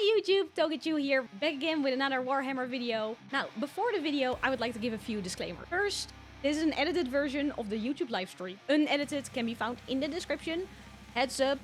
Hi YouTube, Togechu here, back again with another Warhammer video. Now, before the video, I would like to give a few disclaimers. First, this is an edited version of the YouTube livestream. Unedited can be found in the description. Heads up,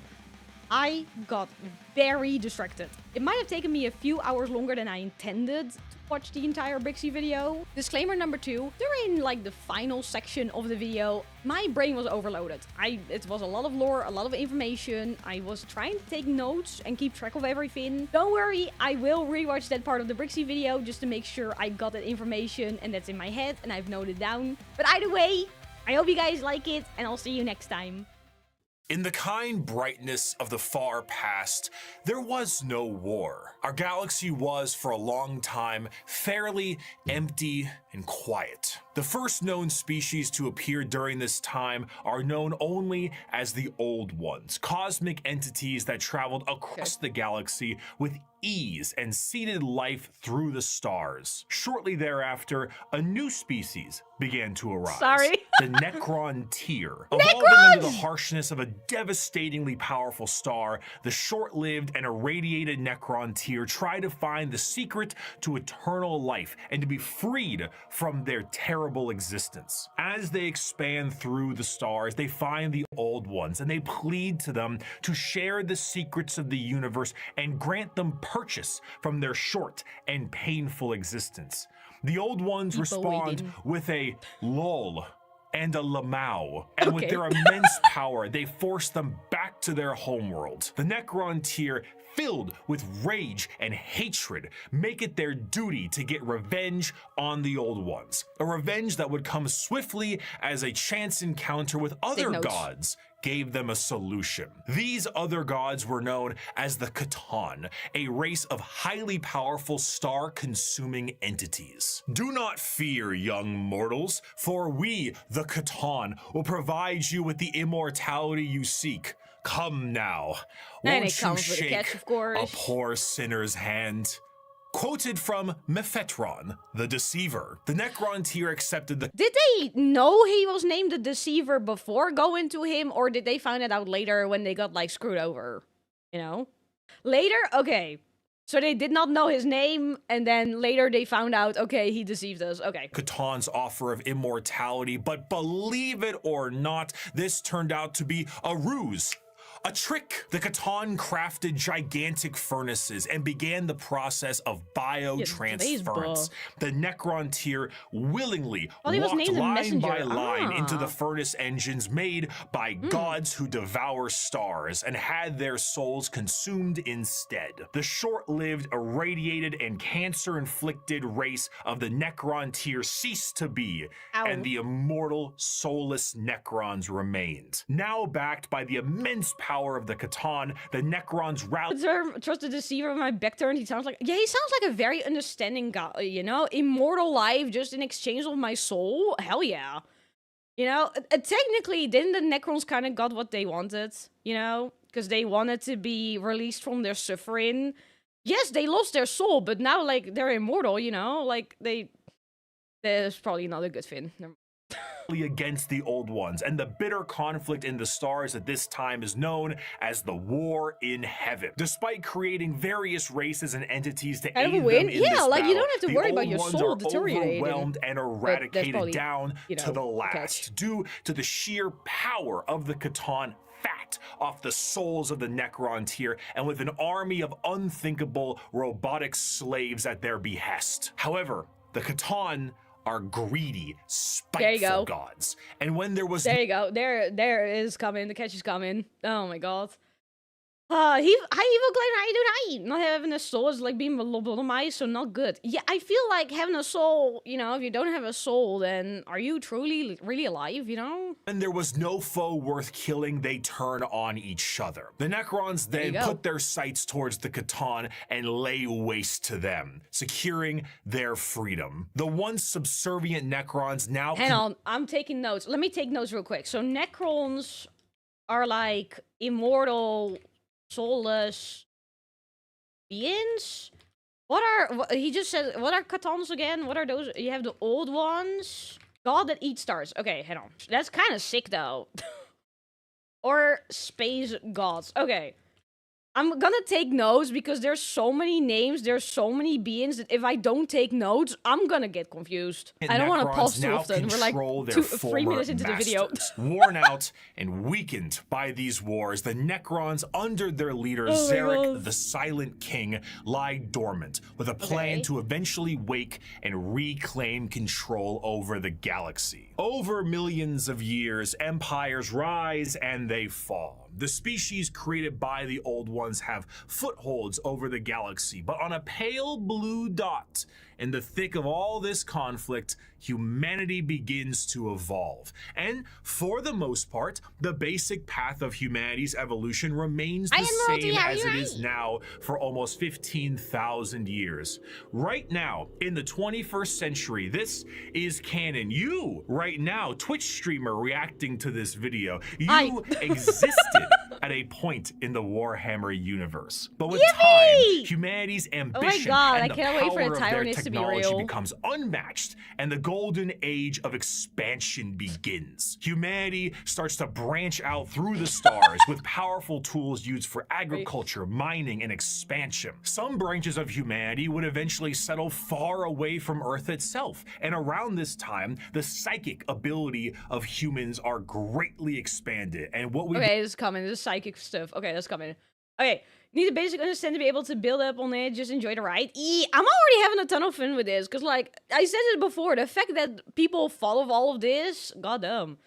I got very distracted. It might have taken me a few hours longer than I intended to watch the entire Bricky video. Disclaimer number 2, during like the final section of the video, my brain was overloaded. It was a lot of lore, a lot of information. I was trying to take notes and keep track of everything. Don't worry, I will rewatch that part of the Bricky video just to make sure I got that information and that's in my head and I've noted down. But either way, I hope you guys like it and I'll see you next time. In the kind brightness of the far past, there was no war. Our galaxy was, for a long time, fairly empty and quiet. The first known species to appear during this time are known only as the Old Ones, cosmic entities that traveled across the galaxy with ease and seeded life through the stars. Shortly thereafter, a new species began to arise. The Necron tier. Evolving under the harshness of a devastatingly powerful star, the short-lived and irradiated Necron tier try to find the secret to eternal life and to be freed from their terrible existence. As they expand through the stars, they find the Old Ones and they plead to them to share the secrets of the universe and grant them purchase from their short and painful existence. The Old Ones respond with a lol and a lamau, and with their immense power, they force them back to their homeworld. The Necron tier, filled with rage and hatred, make it their duty to get revenge on the Old Ones. A revenge that would come swiftly as a chance encounter with other gods gave them a solution. These other gods were known as the Catan, a race of highly powerful star-consuming entities. Do not fear, young mortals, for we, the Catan, will provide you with the immortality you seek. Come now, won't you shake a poor sinner's hand? Quoted from Mephetron, the Deceiver. The Necron tier accepted the— Did they know he was named the Deceiver before going to him, or did they find it out later when they got, like, screwed over? You know? Later? Okay. So they did not know his name, and then later they found out, okay, he deceived us. Okay. Catan's offer of immortality, but believe it or not, this turned out to be a ruse. A trick. The Catan crafted gigantic furnaces and began the process of biotransference. The Necron tier willingly walked line by line into the furnace engines made by gods who devour stars and had their souls consumed instead. The short-lived, irradiated, and cancer-inflicted race of the Necron tier ceased to be, and the immortal, soulless Necrons remained. Now backed by the immense power of the Catan, the Necrons rallied. Trust the Deceiver. My back turned. He sounds like a very understanding guy. You know, immortal life just in exchange of my soul. Hell yeah. You know, technically, didn't the Necrons kind of got what they wanted? You know, because they wanted to be released from their suffering. Yes, they lost their soul, but now like they're immortal. You know, like there's probably not a good thing. Against the Old Ones, and the bitter conflict in the stars at this time is known as the War in Heaven. Despite creating various races and entities to aid them in this battle, you don't have to worry about your soul deteriorating. Overwhelmed and eradicated down to the last, due to the sheer power of the Catan fat off the souls of the Necron tier, and with an army of unthinkable robotic slaves at their behest. However, the Catan are greedy, spiteful gods. And when there was— There you go. There it is coming. The catch is coming. Oh my god. Hi, Evil Glenn, how you doing? Not having a soul is like being lobotomized, so not good. Yeah, I feel like having a soul, you know, if you don't have a soul, then are you truly really alive, you know? When there was no foe worth killing, they turn on each other. The Necrons then put their sights towards the Catan and lay waste to them, securing their freedom. The once subservient Necrons now— Hang on, I'm taking notes. Let me take notes real quick. So Necrons are like immortal, soulless beings? He just said, what are Catans again? What are those? You have the Old Ones. God that eats stars. Okay, hang on. That's kind of sick though. Or space gods. Okay. I'm gonna take notes because there's so many names, there's so many beings that if I don't take notes, I'm gonna get confused. And I don't want to Necrons pause too now often. We're like control their 3 former minutes into the video. masters. Worn out and weakened by these wars, the Necrons under their leader Zarek, the Silent King, lie dormant with a plan to eventually wake and reclaim control over the galaxy. Over millions of years, empires rise and they fall. The species created by the Old Ones have footholds over the galaxy, but on a pale blue dot in the thick of all this conflict, humanity begins to evolve. And for the most part, the basic path of humanity's evolution remains the same as it is now for almost 15,000 years. Right now, in the 21st century, this is canon. You, right now, Twitch streamer reacting to this video, you existed at a point in the Warhammer universe. But with time, humanity's ambition and the power of their technology becomes unmatched, and the golden age of expansion begins. Humanity starts to branch out through the stars with powerful tools used for agriculture, mining, and expansion. Some branches of humanity would eventually settle far away from Earth itself, and around this time, the psychic ability of humans are greatly expanded. And what we this is coming. This is psychic stuff. Okay, that's coming. Okay, you need a basic understanding to be able to build up on it, just enjoy the ride. I'm already having a ton of fun with this, because, like, I said it before, the fact that people follow all of this, goddamn.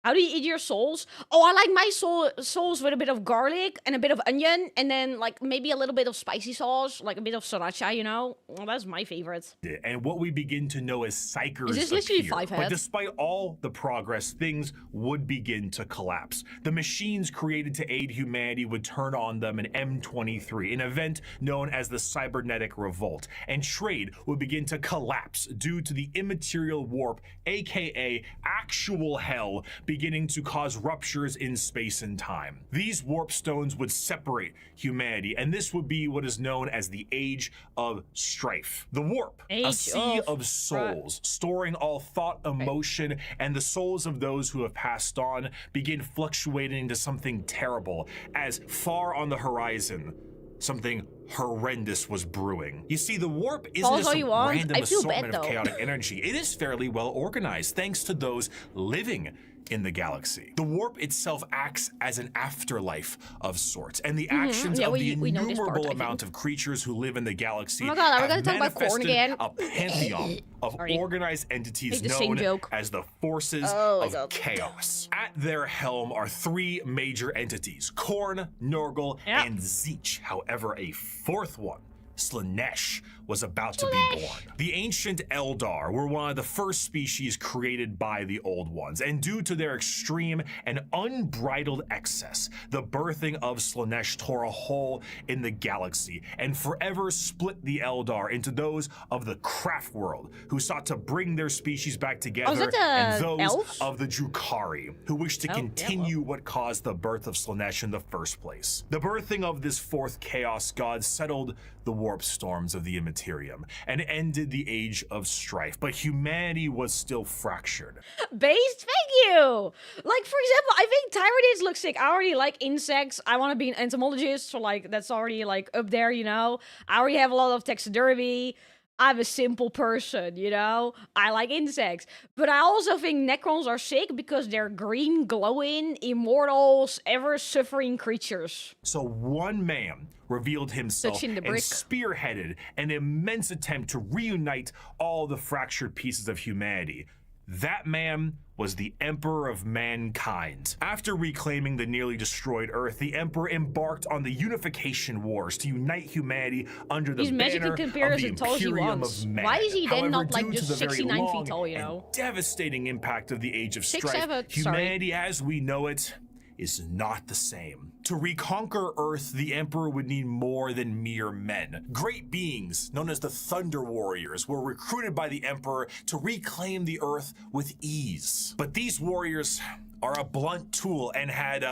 How do you eat your souls? Oh, I like my souls with a bit of garlic and a bit of onion, and then, like, maybe a little bit of spicy sauce, like a bit of sriracha, you know? Well, that's my favorite. And what we begin to know as psychers is this literally appear. 5 heads? But despite all the progress, things would begin to collapse. The machines created to aid humanity would turn on them in M23, an event known as the Cybernetic Revolt, and trade would begin to collapse due to the immaterial warp, aka actual hell, beginning to cause ruptures in space and time. These warp stones would separate humanity, and this would be what is known as the Age of Strife. The warp, a sea of souls, storing all thought, emotion, and the souls of those who have passed on, begin fluctuating into something terrible, as far on the horizon, something horrendous was brewing. You see, the warp isn't just a random assortment of chaotic energy. It is fairly well organized, thanks to those living in the galaxy. The warp itself acts as an afterlife of sorts, and the actions of the innumerable amount of creatures who live in the galaxy are we gonna talk about corn again? A pantheon of organized entities known as the forces of chaos. At their helm are 3 major entities: Korn, Nurgle, and Tzeentch. However, a 4th one, Slaanesh, was about to be born. The ancient Eldar were one of the first species created by the Old Ones, and due to their extreme and unbridled excess, the birthing of Slaanesh tore a hole in the galaxy and forever split the Eldar into those of the craft world, who sought to bring their species back together, and those of the Drukhari, who wished to continue what caused the birth of Slaanesh in the first place. The birthing of this 4th chaos god settled the warp storms of the Immaterium and ended the Age of Strife, but humanity was still fractured. Based, thank you! Like, for example, I think Tyranids look sick. I already like insects. I want to be an entomologist, so, like, that's already, like, up there, you know? I already have a lot of taxidermy. I'm a simple person, you know? I like insects. But I also think Necrons are sick because they're green, glowing, immortals, ever-suffering creatures. So one man revealed himself and spearheaded an immense attempt to reunite all the fractured pieces of humanity. That man was the Emperor of Mankind. After reclaiming the nearly destroyed Earth, the Emperor embarked on the unification wars to unite humanity under the banner of the Imperium of Man. Why is he then not like just just 69 feet tall, you know? Devastating impact of the Age of Strife, humanity as we know it is not the same. To reconquer Earth, the Emperor would need more than mere men. Great beings, known as the Thunder Warriors, were recruited by the Emperor to reclaim the Earth with ease. But these warriors are a blunt tool and had,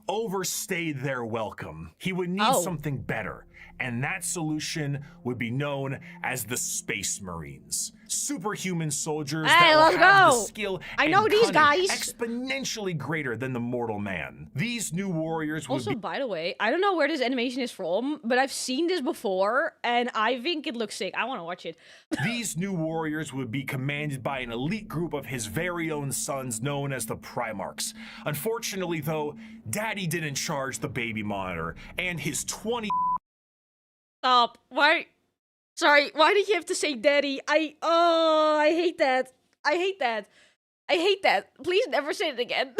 overstayed their welcome. He would need something better. and that solution would be known as the Space Marines. Superhuman soldiers that will have the skill I know these guys exponentially greater than the mortal man. These new warriors would also, by the way, I don't know where this animation is from, but I've seen this before, and I think it looks sick. I want to watch it. These new warriors would be commanded by an elite group of his very own sons known as the Primarchs. Unfortunately, though, Daddy didn't charge the baby monitor, and his 20... Stop. Why? Sorry, why did you have to say daddy? I hate that. I hate that. I hate that. Please never say it again.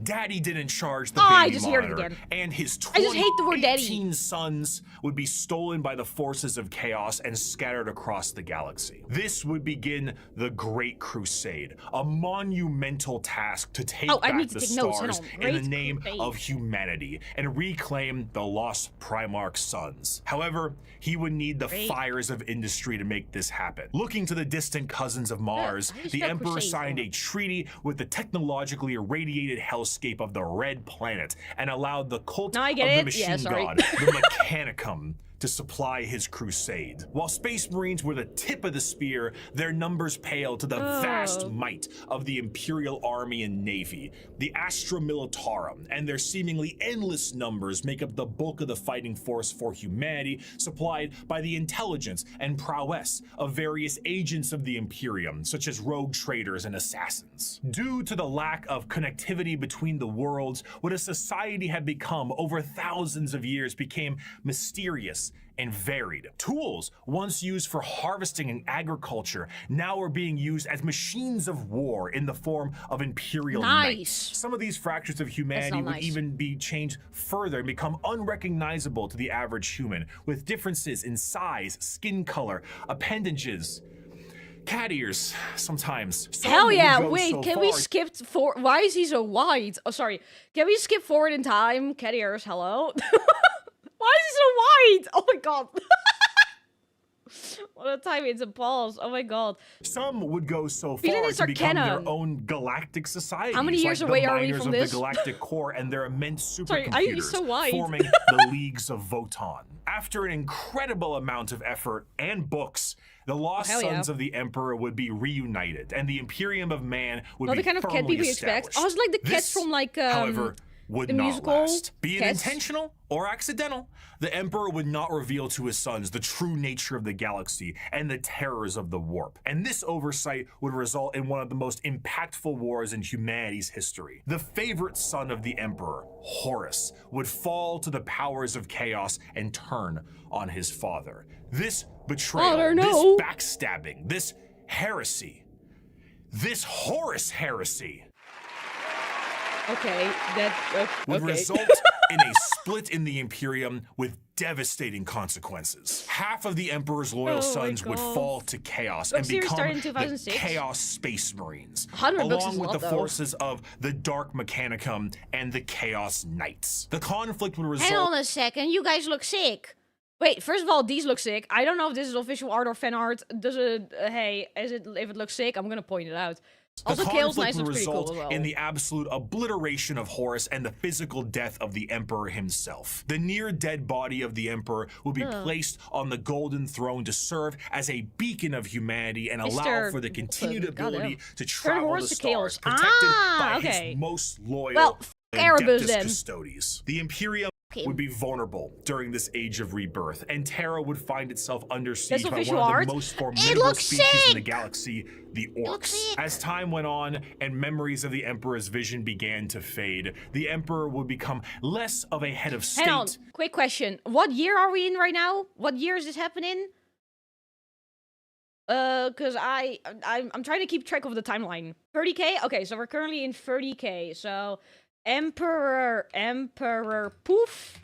Daddy didn't charge the baby monitor, and his 18 sons would be stolen by the forces of chaos and scattered across the galaxy. This would begin the Great Crusade, a monumental task to take back the stars in the name of humanity and reclaim the lost Primarch sons. However, he would need the fires of industry to make this happen. Looking to the distant cousins of Mars, the Emperor signed a treaty with the technologically irradiated hellscape of the Red Planet and allowed the cult of the machine god, the Mechanicum, to supply his crusade. While Space Marines were the tip of the spear, their numbers paled to the vast might of the Imperial Army and Navy. The Astra Militarum and their seemingly endless numbers make up the bulk of the fighting force for humanity, supplied by the intelligence and prowess of various agents of the Imperium, such as rogue traders and assassins. Due to the lack of connectivity between the worlds, what a society had become over thousands of years became mysterious and varied. Tools once used for harvesting and agriculture now are being used as machines of war in the form of Imperial Knights. Some of these fractures of humanity would even be changed further and become unrecognizable to the average human, with differences in size, skin color, appendages, cat ears, sometimes. Hell yeah, wait, can we skip for why is he so wide? Oh, sorry. Can we skip forward in time? Cat ears, hello? Why is he so wide? Oh my god. What a time it's a pause. Oh my god. Some would go so far to become their own galactic societies. How many years away are we from this? The Galactic Core and their immense supercomputers, Sorry, are you so wide? forming the Leagues of Votan. After an incredible amount of effort and books, the lost sons of the Emperor would be reunited, and the Imperium of Man would be the kind of cat people you expect. I was like the cats from like however, would the not musical last. Be it intentional or accidental, the Emperor would not reveal to his sons the true nature of the galaxy and the terrors of the warp. And this oversight would result in one of the most impactful wars in humanity's history. The favorite son of the Emperor, Horus, would fall to the powers of chaos and turn on his father. This betrayal, this backstabbing, this heresy, this Horus heresy would result in a split in the Imperium with devastating consequences. Half of the Emperor's loyal sons would fall to chaos and become the Chaos Space Marines, along with the forces of the Dark Mechanicum and the Chaos Knights. The conflict would result— Hang on a second, you guys look sick. Wait, first of all, these look sick. I don't know if this is official art or fan art. Does it, hey, if it looks sick, I'm gonna point it out. Also, Kale's nice looks pretty cool as well. In the absolute obliteration of Horus and the physical death of the Emperor himself. The near-dead body of the Emperor would be placed on the Golden Throne to serve as a beacon of humanity and allow for the continued ability to travel the stars, protected by his most loyal and adeptus custodies. The Imperium would be vulnerable during this age of rebirth, and Terra would find itself under siege by one of the most formidable species in the galaxy, the Orcs. As time went on and memories of the Emperor's vision began to fade, the Emperor would become less of a head of state. Hang on, quick question. What year are we in right now? What year is this happening? Cause I'm trying to keep track of the timeline. 30K? Okay, so we're currently in 30K, so Emperor, poof.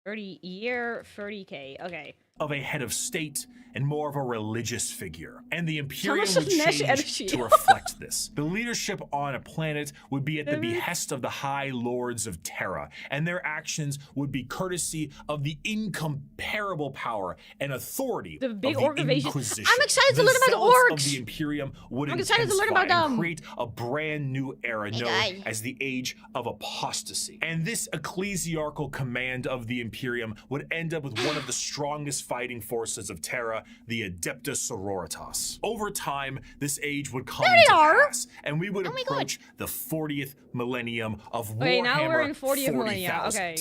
30 year, 30K. Okay. of a head of state and more of a religious figure. And the Imperium much would Nash change energy. to reflect this. The leadership on a planet would be at the behest of the High Lords of Terra, and their actions would be courtesy of the incomparable power and authority The big of the organization. Inquisition. I'm excited to The learn about the zealots orcs. of the Imperium would I'm excited to learn about intensify and them. create a brand new era known guy. as the Age of Apostasy. And this ecclesiarchal command of the Imperium would end up with one of the strongest fighting forces of Terra, the Adeptus Sororitas. Over time, this age would come to pass, and we would approach the 40th millennium of Warhammer. Okay, now we're in 40th millennia. 40,000. Okay.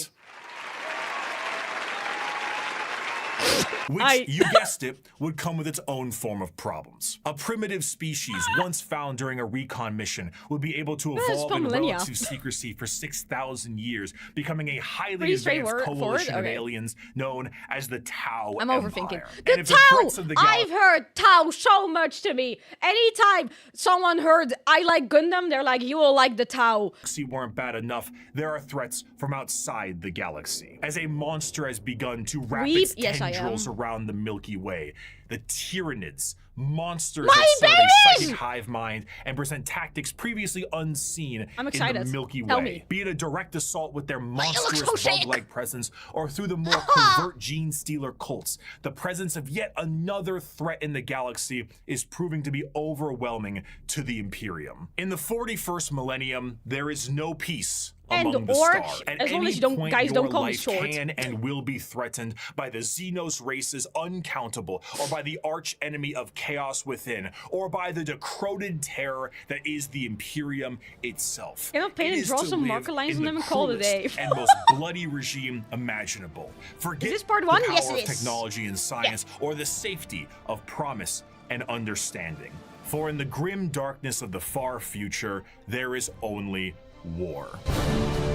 Which, you guessed it, would come with its own form of problems. A primitive species once found during a recon mission would be able to evolve in millennia. relative secrecy for 6,000 years, becoming a highly Pretty advanced straightforward. coalition of Okay. aliens known as the Tau I'm Empire. overthinking. And The if Tau! threats of the I've heard Tau so much to me. Anytime someone heard I like Gundam, they're like, you will like the Tau. galaxy weren't bad enough, there are threats from outside the galaxy. As a monster has begun to wrap Weep? its Yes, I tendrils am. around the Milky Way, the Tyranids, monsters My that serve a babies! psychic hive mind and present tactics previously unseen I'm in excited. the Milky Tell Way. me. Be it a direct assault with their look monstrous so sick. bug-like presence, or through the more covert gene stealer cults, the presence of yet another threat in the galaxy is proving to be overwhelming to the Imperium. In the 41st millennium, there is no peace And among the orcs, stars. At as long any as you don't- point, guys don't your call me life short. can and will be threatened by the Xenos races uncountable, or by the arch enemy of chaos within, or by the decroded terror that is the Imperium itself. Can I paint It and is draw to some live marker lines in on the them and call it a cruelest day? and most bloody regime imaginable. Forget this part one? the power Yes, it of is. technology and science, or the safety of promise and understanding. For in the grim darkness of the far future, there is only war.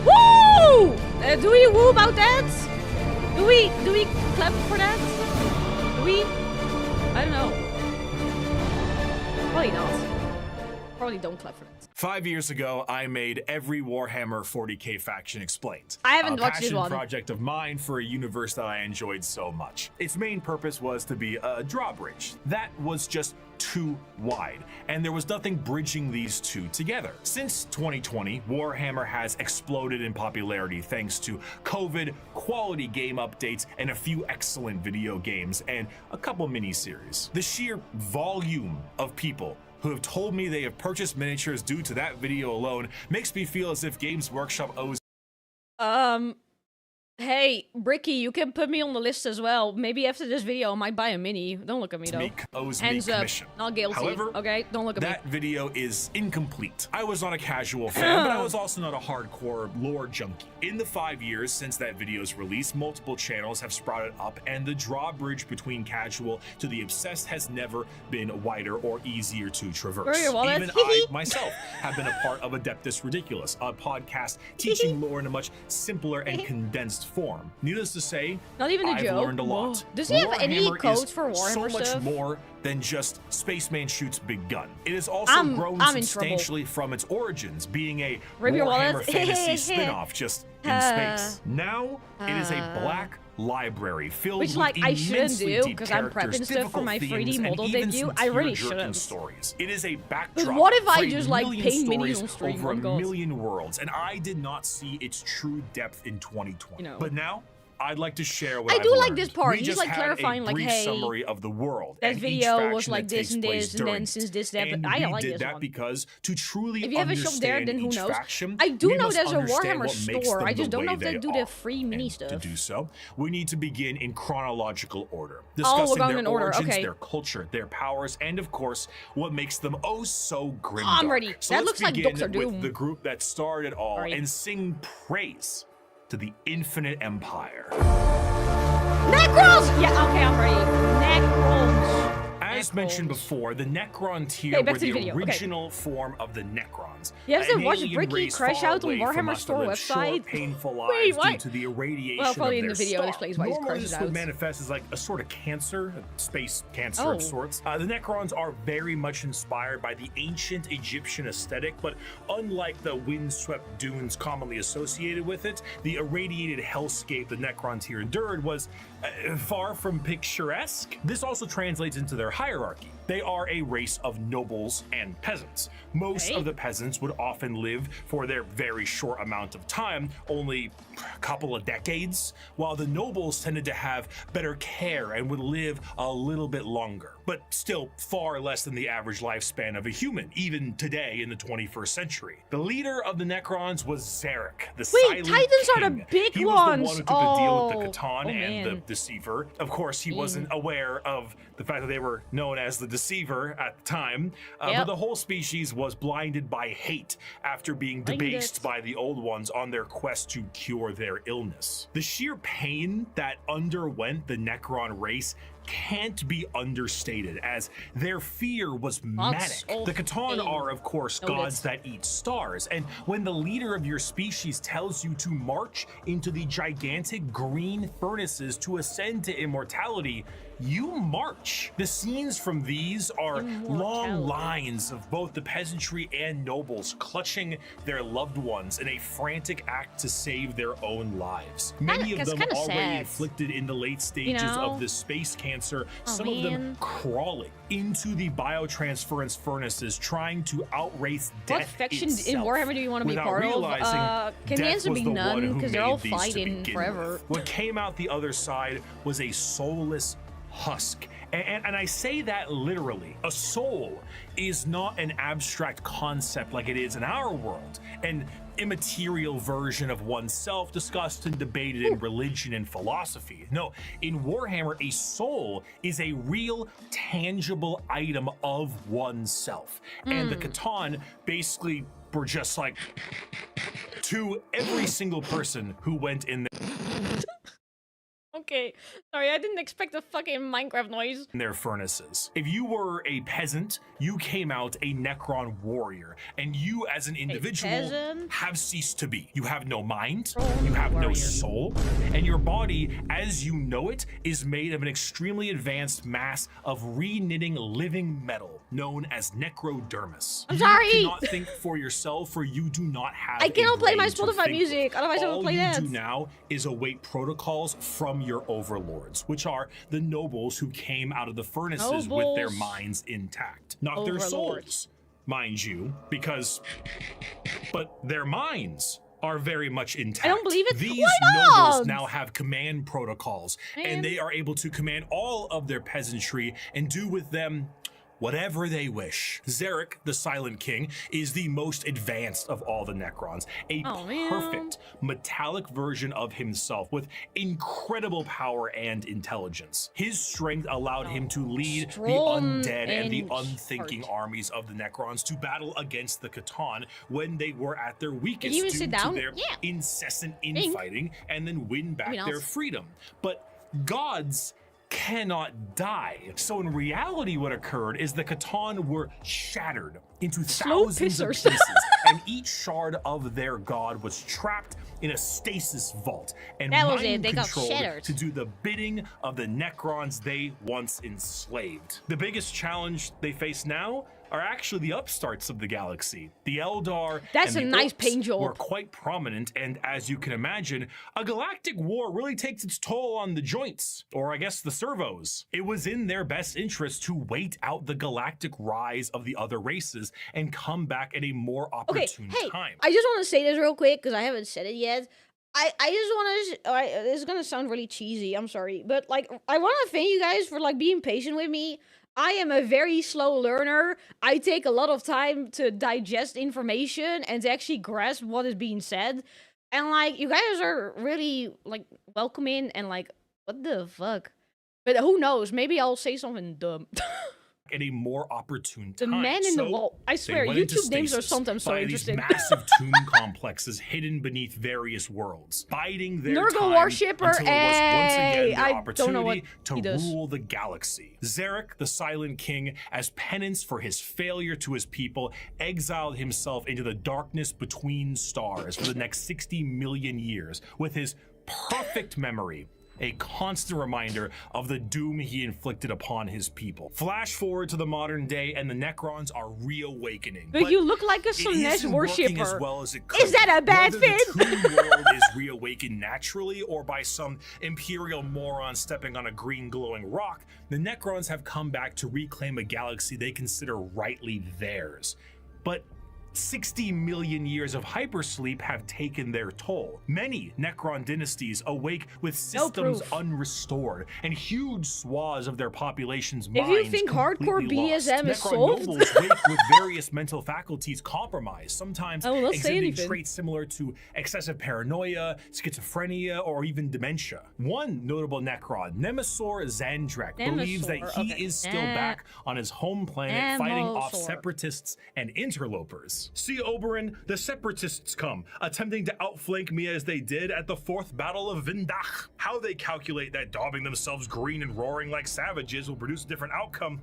Woo! Do we woo about that? Do we clap for that? Do we? I don't know. Probably not. Probably don't clap for that. 5 years ago, I made every Warhammer 40k faction explained. I haven't a watched this passion one. project of mine for a universe that I enjoyed so much. Its main purpose was to be a drawbridge. That was just too wide, and there was nothing bridging these two together. Since 2020, Warhammer has exploded in popularity thanks to COVID, quality game updates, and a few excellent video games, and a couple mini-series. The sheer volume of people who have told me they have purchased miniatures due to that video alone makes me feel as if Games Workshop owes Hey, Bricky, you can put me on the list as well. Maybe after this video, I might buy a mini. Don't look at me, though. me Hands up. commission. Not guilty. However, okay, don't look at me. that video is incomplete. I was not a casual fan, but I was also not a hardcore lore junkie. In the 5 years since that video's release, multiple channels have sprouted up, and the drawbridge between casual to the obsessed has never been wider or easier to traverse. Where are your wallets? Even I, myself, have been a part of Adeptus Ridiculous, a podcast teaching lore in a more simpler and condensed form. Needless to say, Not even a I've joke. learned a lot. Whoa. Does he have any Warhammer codes is for Warhammer so much stuff? more than just Spaceman shoots big gun. It has also I'm grown in trouble. substantially from its origins, being a Rip your Warhammer wallet. fantasy spin-off just in space. Now, it is a black library filled Which, with like, I shouldn't immensely do, deep 'cause I'm characters, prepping stuff for my difficult 3D themes, model and even debut. some I really tear-jerking should've. stories. It is a backdrop what if I for a just, like, million paint minis stories on stream? over Oh, a God. million worlds, and I did not see its true depth in 2020. You know. But now, I'd like to share what I I've do like learned. this part. We He's, just like, had clarifying, a like, brief hey, summary of the world. that and each video was faction like that this takes and place this, and then during since it. this, that, And but I we like did this that one. because to truly If you have a shop there, understand then who each knows? faction, I do we know must there's a understand Warhammer what makes store. them I just the don't know way if they they do the are. free mini And stuff. To do so, we need to begin in chronological order, we're discussing going their in order, origins, okay. their culture, their powers, and of course, what makes them oh so grim. I'm ready. So That let's looks like begin Dr. Doom. with the group that started it all Sorry. and sing praise to the infinite empire. Necrons! Yeah, okay, I'm ready. Necrons. As As mentioned before, the Necron tier Okay, back were to the the video. original form of the Necrons. You have to An watch alien Bricky race crash far out on away from Warhammer us store that live short, website. painful Wait, lives what? due to the irradiation Well, probably of in their the video star. explains why he's Normally, crashed this out. would manifest as like a sort of cancer, a space cancer Oh. of sorts. The Necrons are very much inspired by the ancient Egyptian aesthetic, but unlike the windswept dunes commonly associated with it, the irradiated hellscape the Necrons here endured was far from picturesque. This also translates into their hierarchy. They are a race of nobles and peasants. Most of the peasants would often live for their very short amount of time, only a couple of decades, while the nobles tended to have better care and would live a little bit longer, but still far less than the average lifespan of a human, even today in the 21st century. The leader of the Necrons was Zarek, the Silent Titans King. are the big He ones. was the one who took the deal with the Catan and man. the Deceiver. Of course, he wasn't aware of the fact that they were known as the Deceiver at the time, but the whole species was blinded by hate after being debased by the Old Ones on their quest to cure their illness. The sheer pain that underwent the Necron race can't be understated, as their fear was manic. The Catan are, of course, gods that eat stars, and when the leader of your species tells you to march into the gigantic green furnaces to ascend to immortality, you march. The scenes from these are long lines of both the peasantry and nobles clutching their loved ones in a frantic act to save their own lives. Many of them already inflicted in the late stages of the space cancer, some of them crawling into the biotransference furnaces trying to outrace death What faction itself, in Warhammer do you want to be part of? Can the answer be none? Because they're all fighting forever. What came out the other side was a soulless husk. And I say that literally. A soul is not an abstract concept like it is in our world, an immaterial version of oneself discussed and debated in religion and philosophy. No, in Warhammer, a soul is a real, tangible item of oneself. And the Catan basically were just like to every single person who went in there. Okay, sorry, I didn't expect a fucking Minecraft noise. In their furnaces. If you were a peasant, you came out a Necron warrior, and you as an individual have ceased to be. You have no mind, you have no soul, and your body, as you know it, is made of an extremely advanced mass of re-knitting living metal known as necrodermis. I'm sorry! You cannot think for yourself, for you do not have I cannot play my brain to Spotify think music, with. otherwise I will play that. All you do now is await protocols from your overlords, which are the nobles who came out of the furnaces with their minds intact. Not their souls, mind you, but their minds are very much intact. I don't believe it. These nobles now have command protocols, and they are able to command all of their peasantry and do with them whatever they wish. Zarek, the Silent King, is the most advanced of all the Necrons, a perfect metallic version of himself with incredible power and intelligence. His strength allowed him to lead the undead and the unthinking armies of the Necrons to battle against the Catan when they were at their weakest due to their incessant infighting and then win back their freedom. But gods cannot die. So in reality, what occurred is the Catan were shattered into thousands of pieces, and each shard of their god was trapped in a stasis vault and mind controlled to do the bidding of the Necrons they once enslaved. The biggest challenge they face now are actually the upstarts of the galaxy. The Eldar and the nice paint Orcs job. were quite prominent, and as you can imagine, a galactic war really takes its toll on the joints, or I guess the servos. It was in their best interest to wait out the galactic rise of the other races and come back at a more opportune time. I just want to say this real quick because I haven't said it yet. I just want to, this is going to sound really cheesy, I'm sorry, but like, I want to thank you guys for like being patient with me. I am a very slow learner. I take a lot of time to digest information and to actually grasp what is being said. And like, you guys are really like welcoming and like, what the fuck? But who knows? Maybe I'll say something dumb. at a more opportune The time. man in the So wall. I they swear, went into YouTube names are stasis sometimes so via these interesting. massive tomb complexes hidden beneath various worlds, biding their Nurgle time worshipper, until it was once again hey, their I don't know what opportunity to he does. rule the galaxy. Zarek, the Silent King, as penance for his failure to his people, exiled himself into the darkness between stars for the next 60 million years with his perfect memory, a constant reminder of the doom he inflicted upon his people. Flash forward to the modern day, and the Necrons are reawakening. But you look like a it Slanesh isn't working as worshipper. well as it could. Is that a bad Whether fit? the tomb world is reawakened naturally or by some imperial moron stepping on a green glowing rock, the Necrons have come back to reclaim a galaxy they consider rightly theirs. But 60 million years of hypersleep have taken their toll. Many Necron dynasties awake with systems unrestored and huge swaths of their population's minds If you think hardcore completely lost. BSM is Necron solved, nobles wake with various mental faculties compromised, sometimes I will not say exhibiting anything. traits similar to excessive paranoia, schizophrenia, or even dementia. One notable Necron, Nemesaur Zandrak, believes that he is still back on his home planet fighting off separatists and interlopers. See, Oberyn, the separatists come, attempting to outflank me as they did at the 4th Battle of Vindach. How they calculate that daubing themselves green and roaring like savages will produce a different outcome,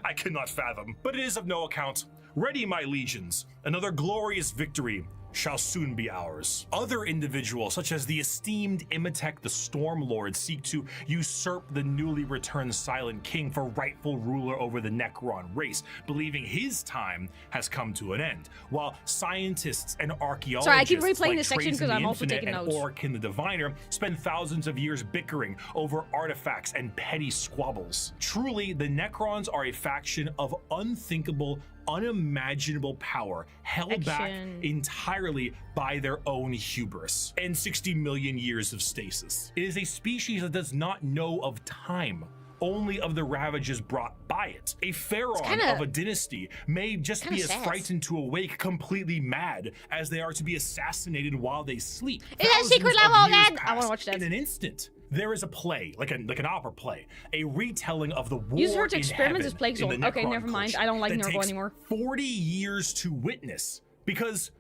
I cannot fathom. But it is of no account. Ready, my legions. Another glorious victory shall soon be ours. Other individuals, such as the esteemed Imhotep the Stormlord, seek to usurp the newly returned Silent King for rightful ruler over the Necron race, believing his time has come to an end. While scientists and archaeologists, sorry, I keep replaying like this section Trace because in the I'm also Infinite taking and notes. Orkin the Diviner, spend thousands of years bickering over artifacts and petty squabbles. Truly, the Necrons are a faction of unthinkable, unimaginable power held back entirely by their own hubris and 60 million years of stasis. It is a species that does not know of time, only of the ravages brought by it. A pharaoh of a dynasty may just be as frightened to awake completely mad as they are to be assassinated while they sleep. Is that secret level then? I want to watch that. In an instant. There is a play, like an opera play, a retelling of the war Use her to in experiment heaven as plague in the zone. Okay, Necron never mind. culture I don't like that Nurgle takes anymore. 40 years to witness, because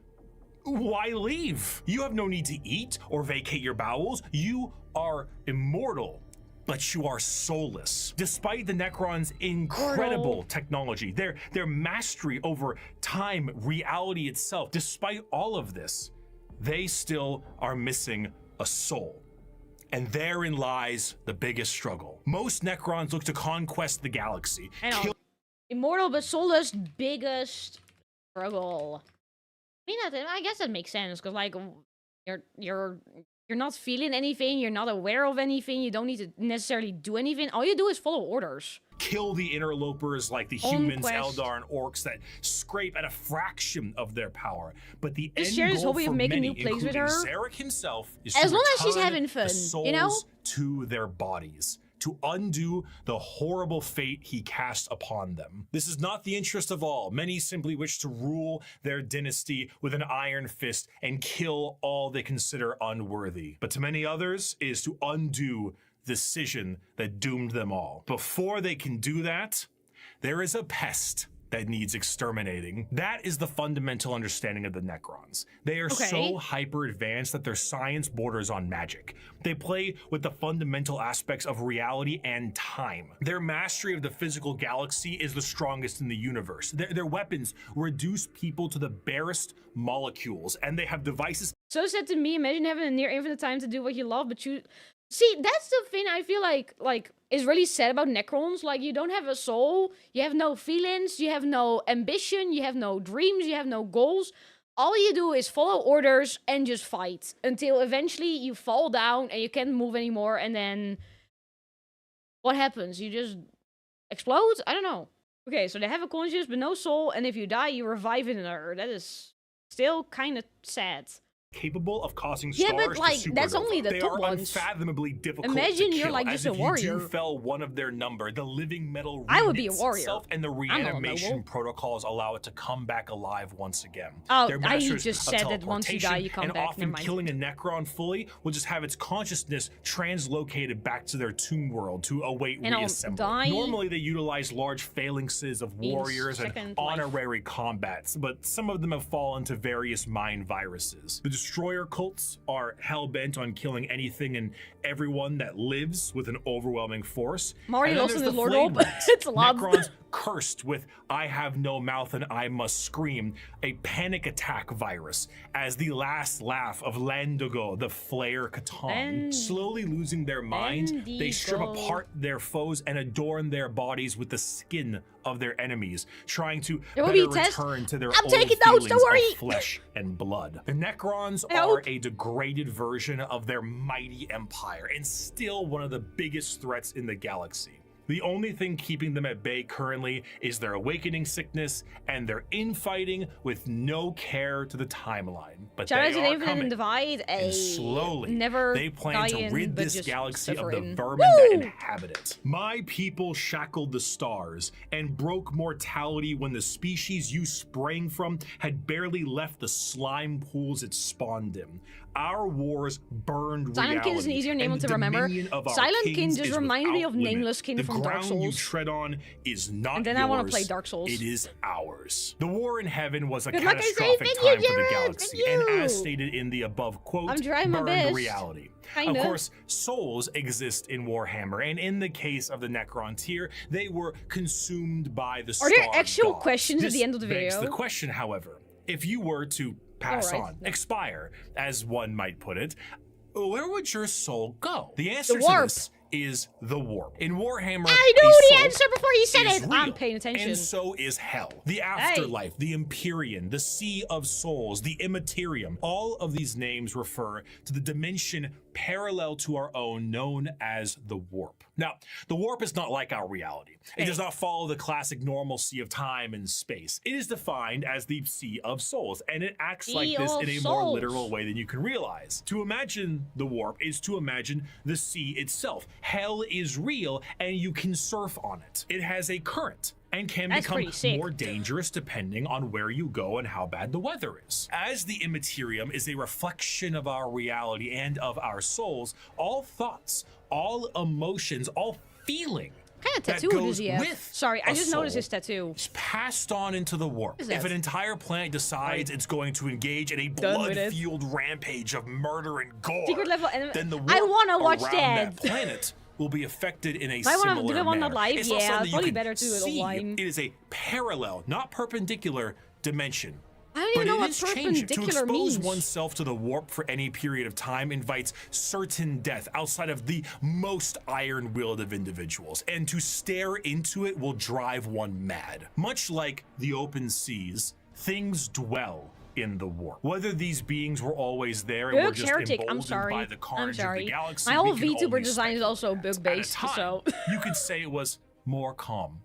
why leave? You have no need to eat or vacate your bowels. You are immortal, but you are soulless. Despite the Necrons' incredible technology, their mastery over time, reality itself, despite all of this, they still are missing a soul. And therein lies the biggest struggle. Most Necrons look to conquest the galaxy. Immortal but soulless, biggest struggle. I guess that makes sense, because like you're not feeling anything, you're not aware of anything, you don't need to necessarily do anything. All you do is follow orders. Kill the interlopers like the humans, Eldar, and orcs that scrape at a fraction of their power. But the end goal for many, including Zarek himself, is to long as she's having fun, the souls you know? to their bodies, to undo the horrible fate he cast upon them. This is not the interest of all. Many simply wish to rule their dynasty with an iron fist and kill all they consider unworthy. But to many others, it is to undo the decision that doomed them all. Before they can do that, there is a pest that needs exterminating. That is the fundamental understanding of the Necrons. They are so hyper advanced that their science borders on magic. They play with the fundamental aspects of reality and time. Their mastery of the physical galaxy is the strongest in the universe. Their weapons reduce people to the barest molecules, and they have devices. So said to me, imagine having a near infinite time to do what you love, but you... See, that's the thing I feel like is really sad about Necrons. Like, you don't have a soul, you have no feelings, you have no ambition, you have no dreams, you have no goals. All you do is follow orders and just fight until eventually you fall down and you can't move anymore, and then what happens? You just explode? I don't know. Okay, so they have a conscience but no soul, and if you die, you revive in another. That is still kind of sad. capable of causing Yeah, stars but like to that's supernova. only the They top are ones. unfathomably difficult Imagine to you're kill, like as just a if warrior. you do fell one of their number, the living metal I would be a reknits warrior. itself, and the I'm not a reanimation noble. protocols allow it to come back alive once again. Oh, They're I masters just of said that once you die, you come and back. often Never mind. killing a Necron fully will just have its consciousness translocated back to their tomb world to await And I'll reassembly. die Normally, they utilize large phalanxes of warriors and second life. honorary combats, but some of them have fallen to various mind viruses. The destroyer cults are hell-bent on killing anything and everyone that lives with an overwhelming force. Marty And then lost in there's the Lord Flame Orb. Ones, It's a lot. Necrons cursed with I have no mouth and I must scream, a panic attack virus, as the last laugh of Landigo, the Flayer Catan. Slowly losing their mind, they strip Landigo. apart their foes and adorn their bodies with the skin of their enemies, trying to It will better be test- return to their I'm old taking notes, feelings don't worry. of flesh and blood. The Necrons I are hope. a degraded version of their mighty empire, and still one of the biggest threats in the galaxy. The only thing keeping them at bay currently is their awakening sickness and their infighting with no care to the timeline. But Shout out they to are Infinite coming. and Divide. And slowly, never they plan to die in, rid but this just galaxy of suffer the in. vermin that Woo! inhabit it. My people shackled the stars and broke mortality when the species you sprang from had barely left the slime pools it spawned in. Our wars burned Silent Kin is an reality, easier name and to the remember. dominion of our Silent Kin kings just is reminds me without of limit. Nameless Kin the from Dark ground you Souls. tread on is not And then yours. I want to play Dark Souls. It is ours. The war in heaven was a Good luck, I say. catastrophic Thank you, time for the Jared. galaxy, Thank and you. as stated in the above quote, I'm trying my burned best. reality. Kinda. Of course, souls exist in Warhammer, and in the case of the Necrons here, they were consumed by the Are there star actual gods. questions at This the end of the begs video? the question, however, if you were to pass Alright. on, expire, as one might put it, where would your soul go? The answer to warp. this is the warp. In Warhammer, I a knew the soul answer before you said is it. I'm real, paying attention. And so is hell. The afterlife, the Empyrean, the Sea of Souls, the Immaterium. All of these names refer to the dimension parallel to our own, known as the warp. Now, the warp is not like our reality. It does not follow the classic normalcy of time and space. It is defined as the Sea of Souls, and it acts like Sea this of in a more Souls. literal way than you can realize. To imagine the warp is to imagine the sea itself. Hell is real, and you can surf on it. It has a current and can That's become pretty sick. more dangerous depending on where you go and how bad the weather is. As the Immaterium is a reflection of our reality and of our souls, all thoughts, all emotions, all feeling What kind of that tattoo goes does he have? with Sorry, I a just noticed soul his tattoo. is passed on into the warp. Is If that? an entire planet decides it's going to engage in a Done with it. blood-fueled rampage of murder and gore, Secret level enemy. then the warp I wanna watch around that. planet will be affected in a I wanna similar do that one manner. live, It's yeah, not something it's you probably can better to do it see. online. It is a parallel, not perpendicular dimension. I don't But even know it what is changing. To perpendicular expose means. oneself to the warp for any period of time invites certain death outside of the most iron-willed of individuals, and to stare into it will drive one mad. Much like the open seas, things dwell in the warp. Whether these beings were always there and were Bug just heretic. I'm emboldened sorry. by the I'm carnage of sorry. the galaxy, My whole we can VTuber only design is also speculate. At a bug-based, time, so you could say it was more calm.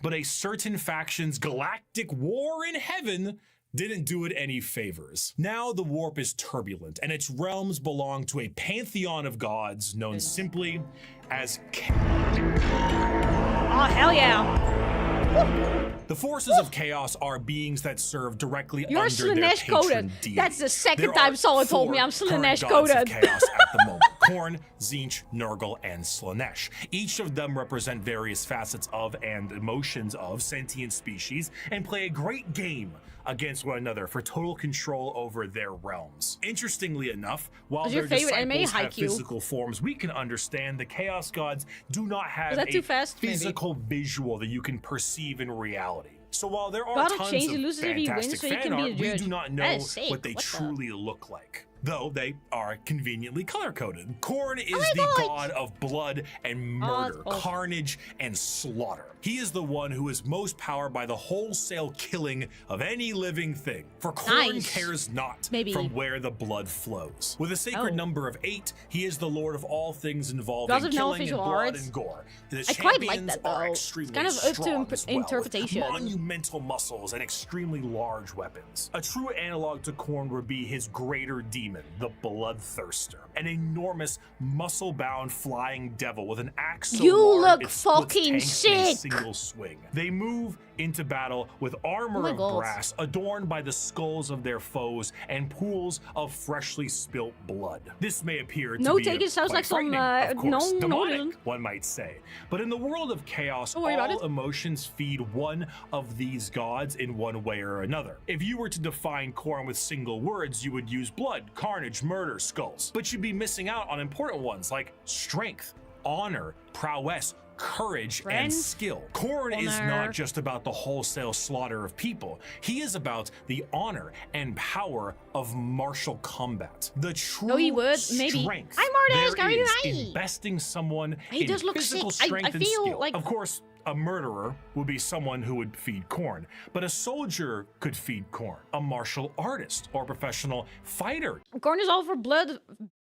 But a certain faction's galactic war in heaven didn't do it any favors. Now the warp is turbulent, and its realms belong to a pantheon of gods known simply as oh hell yeah! The forces of chaos are beings that serve directly You're under their Slanesh patron coded. deity. That's the second There time are someone told four me I'm current Slanesh gods of coded. chaos at the moment. Khorne, Tzeentch, Nurgle, and Slanesh. Each of them represent various facets of and emotions of sentient species and play a great game against one another for total control over their realms. Interestingly enough, while What's their your favorite anime? disciples have Haikyuu. physical forms we can understand, the Chaos Gods do not have that a too fast? Maybe. physical visual that you can perceive in reality. So while there are God of tons Change of loses if he wins, fantastic so he fan can be art, the we judge. do not That know is sick. what they What the- truly look like. Though they are conveniently color-coded. Khorne is Oh my the God. god of blood and murder, awful. carnage, and slaughter. He is the one who is most powered by the wholesale killing of any living thing. For Khorne Nice. cares not Maybe. from where the blood flows. With a sacred Oh. number of 8, he is the lord of all things involving Gods of no killing and official blood arts. and gore. The I quite like champions that, are though. extremely It's kind of up to strong as well, with interpretation. monumental muscles and extremely large weapons. A true analog to Khorne would be his greater deity, demon, the Bloodthirster, an enormous, muscle-bound flying devil with an axe so You large look it splits fucking tanks in a sick. single swing. They move into battle with armor of God. brass adorned by the skulls of their foes and pools of freshly spilt blood. This may appear to No be take it sounds quite like some frightening, of course, no, demonic, one might say. But in the world of chaos, Don't worry about all it. emotions feed one of these gods in one way or another. If you were to define Khorne with single words, you would use blood, carnage, murder, skulls. But you'd be missing out on important ones like strength, honor, prowess, courage, and skill. Khorne is not just about the wholesale slaughter of people. He is about the honor and power of martial combat. The true he would, maybe. strength I'm Martes, there Gary is Knight. in besting someone He in does look physical sick. strength I and feel skill. like- Of course, a murderer would be someone who would feed Khorne, but a soldier could feed Khorne. A martial artist or professional fighter Khorne is all for blood,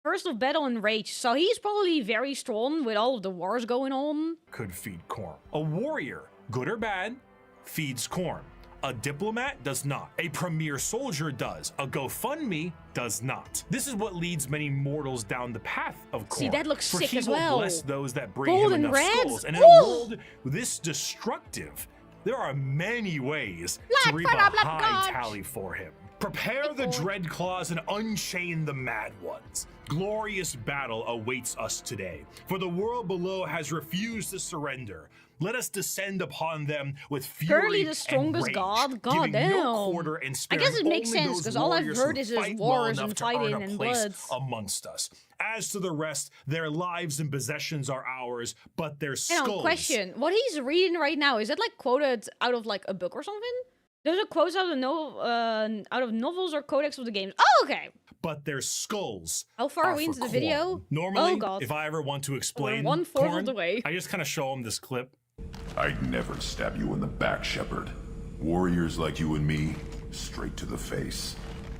first of battle and rage, so he's probably very strong with all of the wars going on. could feed Khorne. A warrior, good or bad, feeds Khorne. A diplomat does not. A premier soldier does. A GoFundMe does not. This is what leads many mortals down the path of Khorne. See, that looks For sick he as will well. bless those that bring Gold him and enough red? skulls. And in a Ooh. world this destructive, there are many ways to Blood reap for a the blood high god. tally for him. Prepare the God. dread claws and unchain the mad ones. Glorious battle awaits us today, for the world below has refused to surrender. Let us descend upon them with fury Currently the strongest and rage, god? giving no Goddamn. quarter and I sparing guess it makes only sense, those 'cause all I've warriors heard who is just fight well wars enough and to earn fighting a and place blood. amongst us. As to the rest, their lives and possessions are ours, but their Hang skulls. on, question. What he's reading right now, is that like quoted out of like a book or something? Those are quotes out of novels or codex of the games. Oh, okay. But their skulls. How far are we for into the Khorne. video? Normally, Oh, God. if I ever want to explain We're 1/4 of Khorne, the way. I just kind of show them this clip. I'd never stab you in the back, Shepard. Warriors like you and me, straight to the face.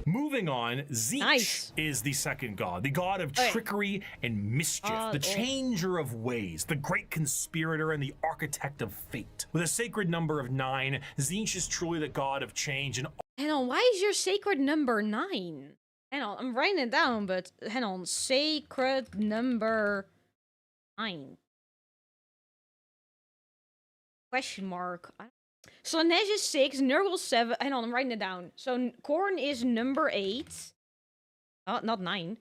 Moving on, Tzeentch Nice. is the second god, the god of Okay. trickery and mischief, the changer of ways, the great conspirator and the architect of fate. With a sacred number of 9, Tzeentch is truly the god of change and Hang on, why is your sacred number 9? Hang on, I'm writing it down, but hang on, sacred number 9. Question mark. Slanesh is 6, Nurgle 7. Hang on, I'm writing it down. So Khorne is number 8. Oh, not 9.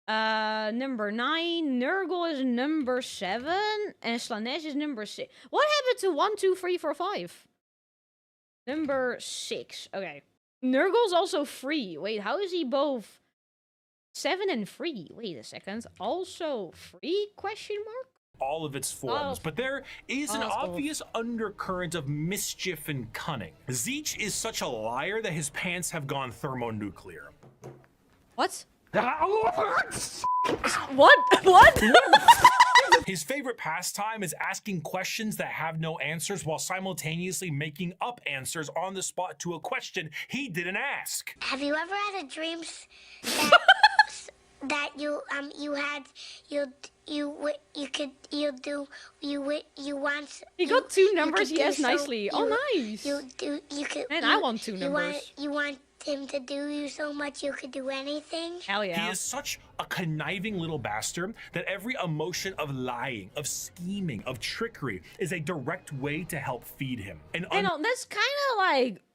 Number 9. Nurgle is number 7. And Slanesh is number 6. What happened to 1, 2, 3, 4, 5? Number 6. Okay. Nurgle's also 3. Wait, how is he both 7 and 3? Wait a second. Also 3? Question mark? all of its forms, but there is an obvious undercurrent of mischief and cunning. Tzeentch is such a liar that his pants have gone thermonuclear. What? What? What? His favorite pastime is asking questions that have no answers while simultaneously making up answers on the spot to a question he didn't ask. Have you ever had a dream that you want? He got 2 numbers. Yes, nicely. Oh, nice. You could. And I want 2 numbers. You want him to do you so much you could do anything? Hell yeah. He is such a conniving little bastard that every emotion of lying, of scheming, of trickery is a direct way to help feed him. And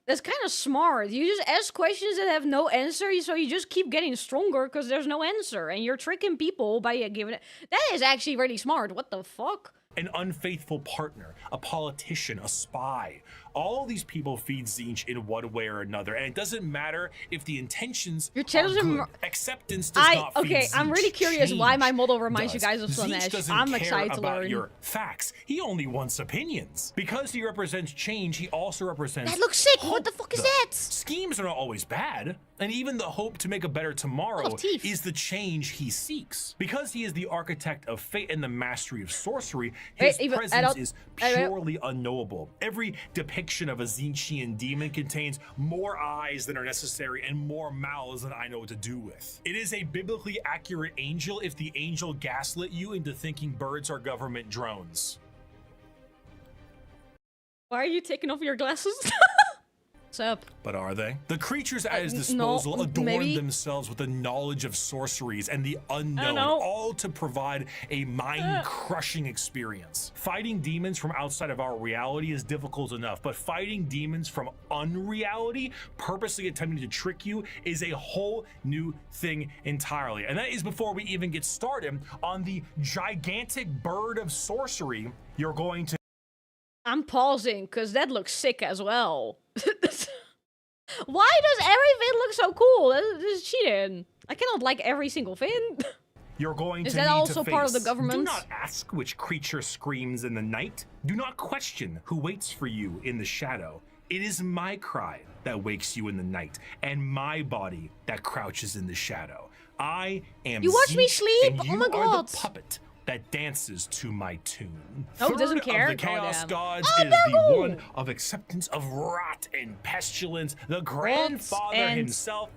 that's kind of smart. You just ask questions that have no answer, so you just keep getting stronger because there's no answer, and you're tricking people by giving it. That is actually really smart. What the fuck? An unfaithful partner, a politician, a spy. All these people feed Tzeentch in one way or another, and it doesn't matter if the intentions Your are channels good. are Acceptance does not feed okay, I'm really Tzeentch. curious why Change my model reminds does. you guys of Tzeentch Slanesh. doesn't I'm care excited to about learn. your facts. He only wants opinions. Because he represents change, he also represents That looks sick. hope, What the fuck is though. that? Schemes are not always bad, and even the hope to make a better tomorrow teeth. is the change he seeks. Because he is the architect of fate and the mastery of sorcery, his presence is purely unknowable. Every depiction of a Tzeentchian demon contains more eyes than are necessary and more mouths than I know what to do with. It is a biblically accurate angel if the angel gaslit you into thinking birds are government drones. Why are you taking off your glasses? What's up? But are they? The creatures at his disposal no, adorn maybe. themselves with the knowledge of sorceries and the unknown, all to provide a mind-crushing experience. Fighting demons from outside of our reality is difficult enough, but fighting demons from unreality, purposely attempting to trick you, is a whole new thing entirely. And that is before we even get started on the gigantic bird of sorcery you're going to. I'm pausing because that looks sick as well. Why does everything look so cool? This is cheating. I cannot like every single thing. You're going Is to that need also to part of the face. government? Do not ask which creature screams in the night. Do not question who waits for you in the shadow. It is my cry that wakes you in the night, and my body that crouches in the shadow. I am You watch me Zeech, sleep? and Oh you my are God. the puppet that dances to my tune. Oh, Third doesn't care? of the Chaos Oh, damn. Gods Oh, is no! the one of acceptance of rot and pestilence, the grandfather and- himself,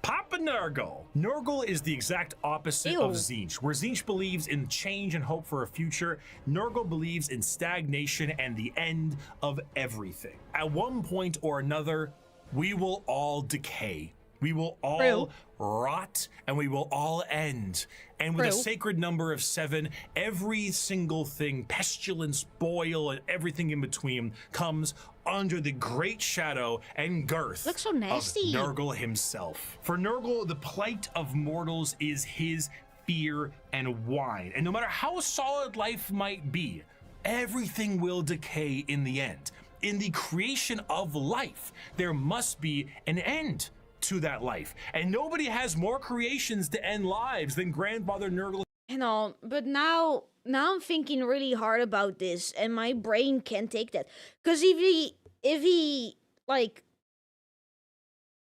Papa Nurgle. Nurgle is the exact opposite Ew. of Zeech. Where Zeech believes in change and hope for a future, Nurgle believes in stagnation and the end of everything. At one point or another, we will all decay. We will all True. rot, and we will all end. And with a True. sacred number of 7, every single thing, pestilence, boil, and everything in between, comes under the great shadow and girth Looks so nasty. of Nurgle himself. For Nurgle, the plight of mortals is his fear and wine. And no matter how solid life might be, everything will decay in the end. In the creation of life, there must be an end to that life. And nobody has more creations to end lives than Grandfather Nurgle. You know, but now I'm thinking really hard about this, and my brain can't take that. Because if he like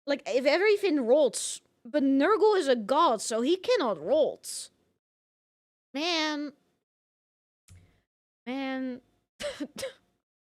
if everything rots, but Nurgle is a god, so he cannot rot. Man.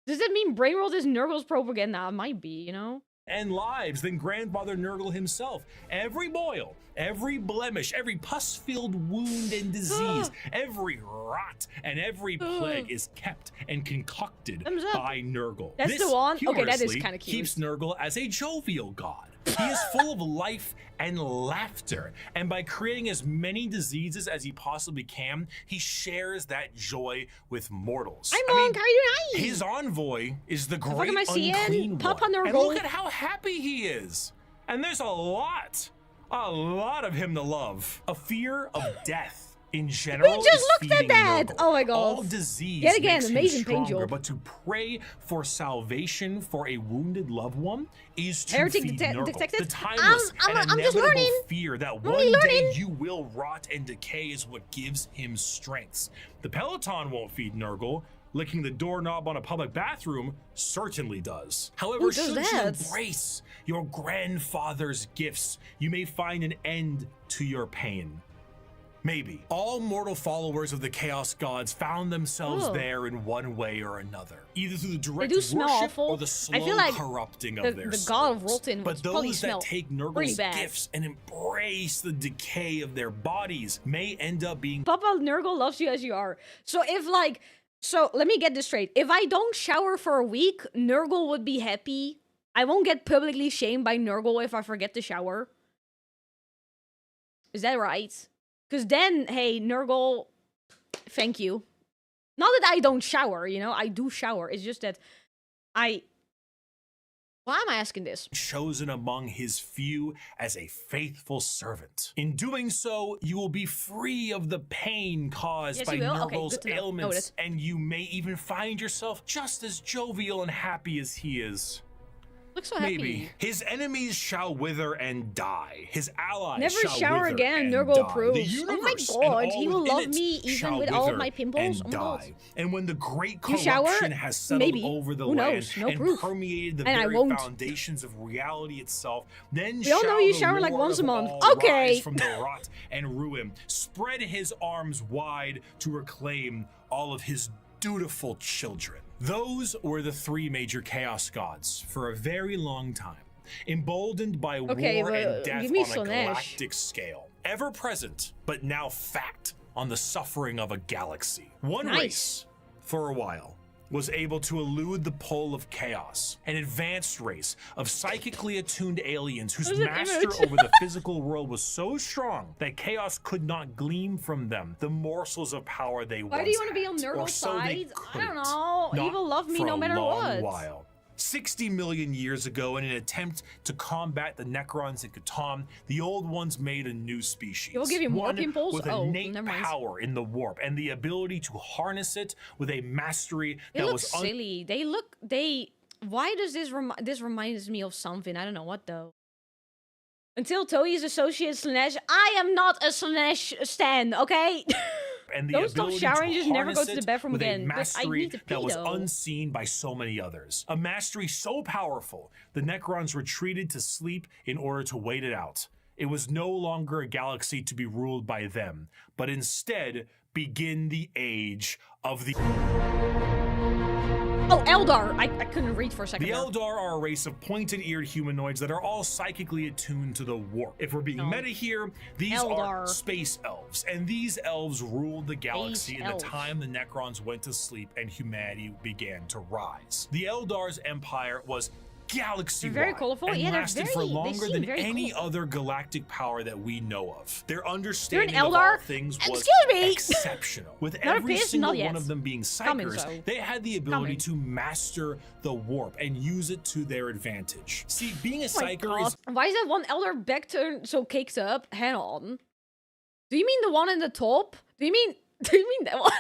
Does that mean brain rot is Nurgle's propaganda? It might be, you know? And lives than Grandfather Nurgle himself. Every boil, every blemish, every pus-filled wound and disease, every rot, and every plague is kept and concocted Thumbs up. by Nurgle. That's This the one? Okay, that is humorously kinda cute. keeps Nurgle as a jovial god. He is full of life and laughter, and by creating as many diseases as he possibly can, he shares that joy with mortals. I'm Monk, how are you doing? His envoy is the fuck great am I seeing? unclean Papa one. And Nurgle. look at how happy he is. And there's a lot of him to love. A fear of death in general. We just is looked at feeding that. Nurgle. Oh my God. All disease Yet again, makes him amazing paint stronger, job. but to pray for salvation for a wounded loved one is to Heretic feed detective. Nurgle. The timeless and I'm just inevitable learning. fear that only one day learning. you will rot and decay is what gives him strengths. The Peloton won't feed Nurgle. Licking the doorknob on a public bathroom certainly does. However, Who does should that? you embrace your grandfather's gifts, you may find an end to your pain. Maybe. All mortal followers of the Chaos Gods found themselves Oh. there in one way or another, either through the direct do smell worship awful. or the I slow feel like corrupting the of their god of souls. Rotten But would probably those smell that take pretty Nurgle's bad. gifts and embrace the decay of their bodies may end up being Papa Nurgle loves you as you are. So so let me get this straight. If I don't shower for a week, Nurgle would be happy. I won't get publicly shamed by Nurgle if I forget to shower. Is that right? Because then, hey, Nurgle, thank you. Not that I don't shower, you know, I do shower. It's just that why am I asking this? chosen among his few as a faithful servant. In doing so, you will be free of the pain caused Yes, by you will? Okay, Nurgle's good to know. ailments, Noted. and you may even find yourself just as jovial and happy as he is. Looks so happy. Maybe. His enemies shall wither and die. His allies Never shall shower wither again, and Nurgle die. proves. The Oh my universe and God, all he will within love it me even shall with all of wither my pimples? and Oh my God. die. And when the great You shower? corruption has settled Maybe. over the Who land knows? No and proof. permeated the And I very won't. foundations of reality itself, then We all know shall you the shower like Lord once a of month. all Okay. rise from the rot and ruin, spread his arms wide to reclaim all of his dutiful children. Those were the 3 major chaos gods for a very long time, emboldened by Okay, war but and death give me on a Slanesh. galactic scale. Ever present, but now fact on the suffering of a galaxy. One Nice. race, for a while, was able to elude the pull of chaos. An advanced race of psychically attuned aliens whose master over the physical world was so strong that chaos could not gleam from them the morsels of power they once had. Why do you want to be on Nerdle's side? I don't know. Evil love me no matter what. While. 60 million years ago, in an attempt to combat the Necrons in Catan, the old ones made a new species. It will give you more pimples? With innate power in the warp and the ability to harness it with a mastery that was silly. Why does this reminds me of something? I don't know what though. Until Toei's associate Slanesh, I am not a Slanesh stan, okay? And the don't stop showering, just never go to the bathroom with again. A mastery but I need to pee, that was though. unseen by so many others. A mastery so powerful, the Necrons retreated to sleep in order to wait it out. It was no longer a galaxy to be ruled by them, but instead begin the age of the... Oh, Eldar! I couldn't read for a second. The Eldar are a race of pointed-eared humanoids that are all psychically attuned to the warp. If we're being meta here, these are space elves, and these elves ruled the galaxy in the time the Necrons went to sleep and humanity began to rise. The Eldar's empire was galaxy-wide very colorful. and Yeah, lasted for longer than any other galactic power that we know of. Their understanding of all things was exceptional. With every single one of them being psychers, they had the ability to master the warp and use it to their advantage. See, being a psyker is... Why is that one Elder back turn so caked up? Hang on. Do you mean the one in the top? Do you mean that one?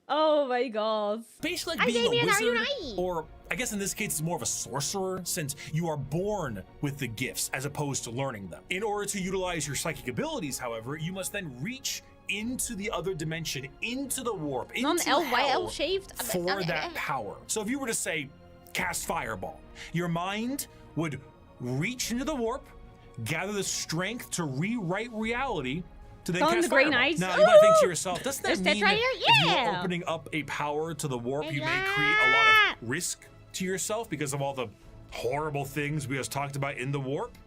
Oh my god. Basically like being a wizard, or I guess in this case it's more of a sorcerer, since you are born with the gifts as opposed to learning them. In order to utilize your psychic abilities, however, you must then reach into the other dimension, into the warp, into hell for that power. So if you were to say, cast Fireball, your mind would reach into the warp, gather the strength to rewrite reality, to then cast Fireball. Now, you might think to yourself, doesn't that mean that if you're opening up a power to the warp, you may create a lot of risk to yourself because of all the horrible things we just talked about in the warp?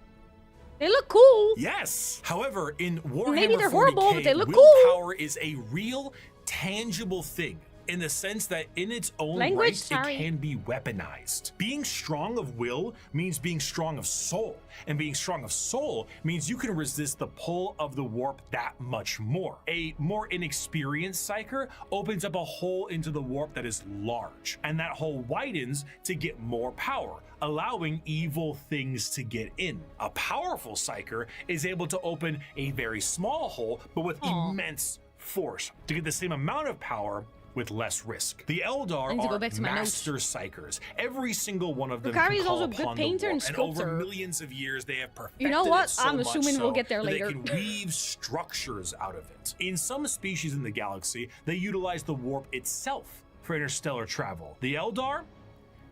They look cool. Yes. However, in Warhammer maybe they're 40K, horrible, but they look willpower is a real, tangible thing, in the sense that in its own right, it can be weaponized. Being strong of will means being strong of soul, and being strong of soul means you can resist the pull of the warp that much more. A more inexperienced psyker opens up a hole into the warp that is large, and that hole widens to get more power, allowing evil things to get in. A powerful psyker is able to open a very small hole, but with immense force, to get the same amount of power with less risk. The Eldar are master psychers. Every single one of them can call upon the warp, and over millions of years they have perfected it so I'm assuming we'll get there later. They can weave structures out of it. In some species in the galaxy, they utilize the warp itself for interstellar travel. The Eldar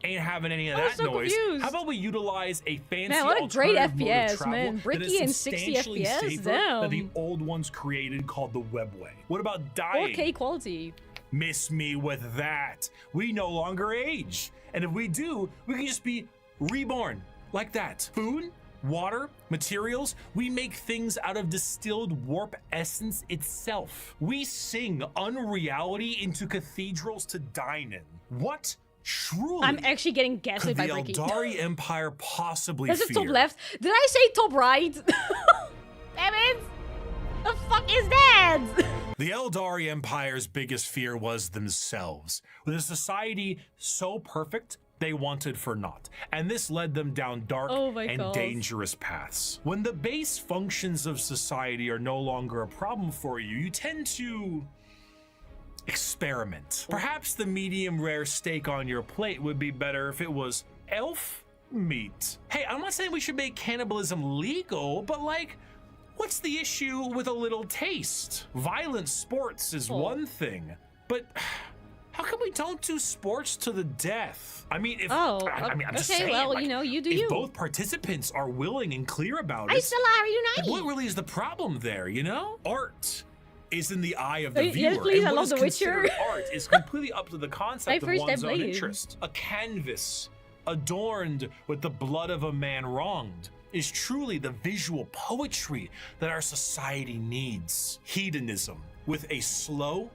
ain't having any of that noise. Confused. How about we utilize a fancy what a great alternative mode of FPS, travel man. Bricky and 60 FPS, that the old ones created, called the webway? What about dying? 4K quality. Miss me with that. We no longer age. And if we do, we can just be reborn like that. Food, water, materials, we make things out of distilled warp essence itself. We sing unreality into cathedrals to dine in. What truly I'm actually getting gaslit by could Bricky. the Eldari Empire possibly Does it fear? top left? Did I say top right? Damn it! The fuck is that? The Eldari Empire's biggest fear was themselves, with a society so perfect they wanted for naught, and this led them down dark and dangerous paths. When the base functions of society are no longer a problem for you, you tend to experiment. Perhaps the medium rare steak on your plate would be better if it was elf meat. Hey, I'm not saying we should make cannibalism legal, but like, what's the issue with a little taste? Violent sports is one thing, but how come we don't do sports to the death? I mean, if I'm just saying, well, like, you know, you do if you. both participants are willing and clear about it, like, what really is the problem there, you know? Art is in the eye of the viewer. Yes, please, and I what love is The Witcher. considered art is completely up to the concept of one's own played. interest. A canvas adorned with the blood of a man wronged is truly the visual poetry that our society needs. Hedonism, With a slow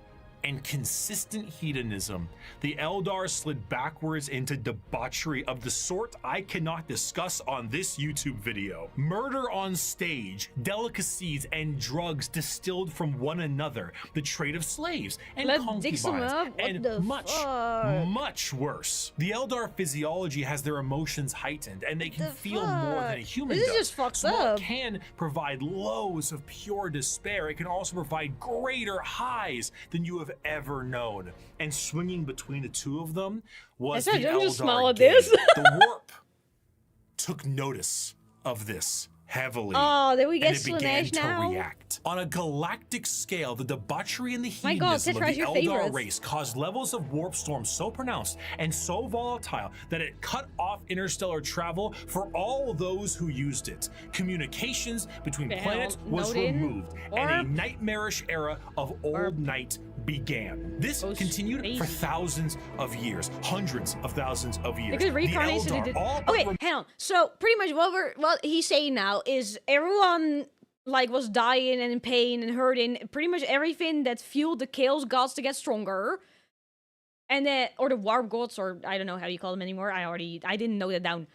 and consistent hedonism, the Eldar slid backwards into debauchery of the sort I cannot discuss on this YouTube video. Murder on stage, delicacies and drugs distilled from one another, the trade of slaves and concubines, and much worse. The Eldar physiology has their emotions heightened, and they can feel more than a human does. This is just fucked So up. it can provide lows of pure despair. It can also provide greater highs than you have ever known. And swinging between the two of them was the Eldar game. The warp took notice of this heavily. Oh, then we get and it began Slanesh now. to react. On a galactic scale, the debauchery and the My God, hedonism of Tetra's the your Eldar favorites. race caused levels of warp storm so pronounced and so volatile that it cut off interstellar travel for all those who used it. Communications between planets was removed, and a nightmarish era of old night began. This continued for thousands of years, hundreds of thousands of years. Because reincarnation did. Okay, hang on. So pretty much what he's saying now is everyone like was dying and in pain and hurting. Pretty much everything that fueled the Chaos Gods to get stronger, and then or the Warp Gods, or I don't know how you call them anymore. I didn't know that down.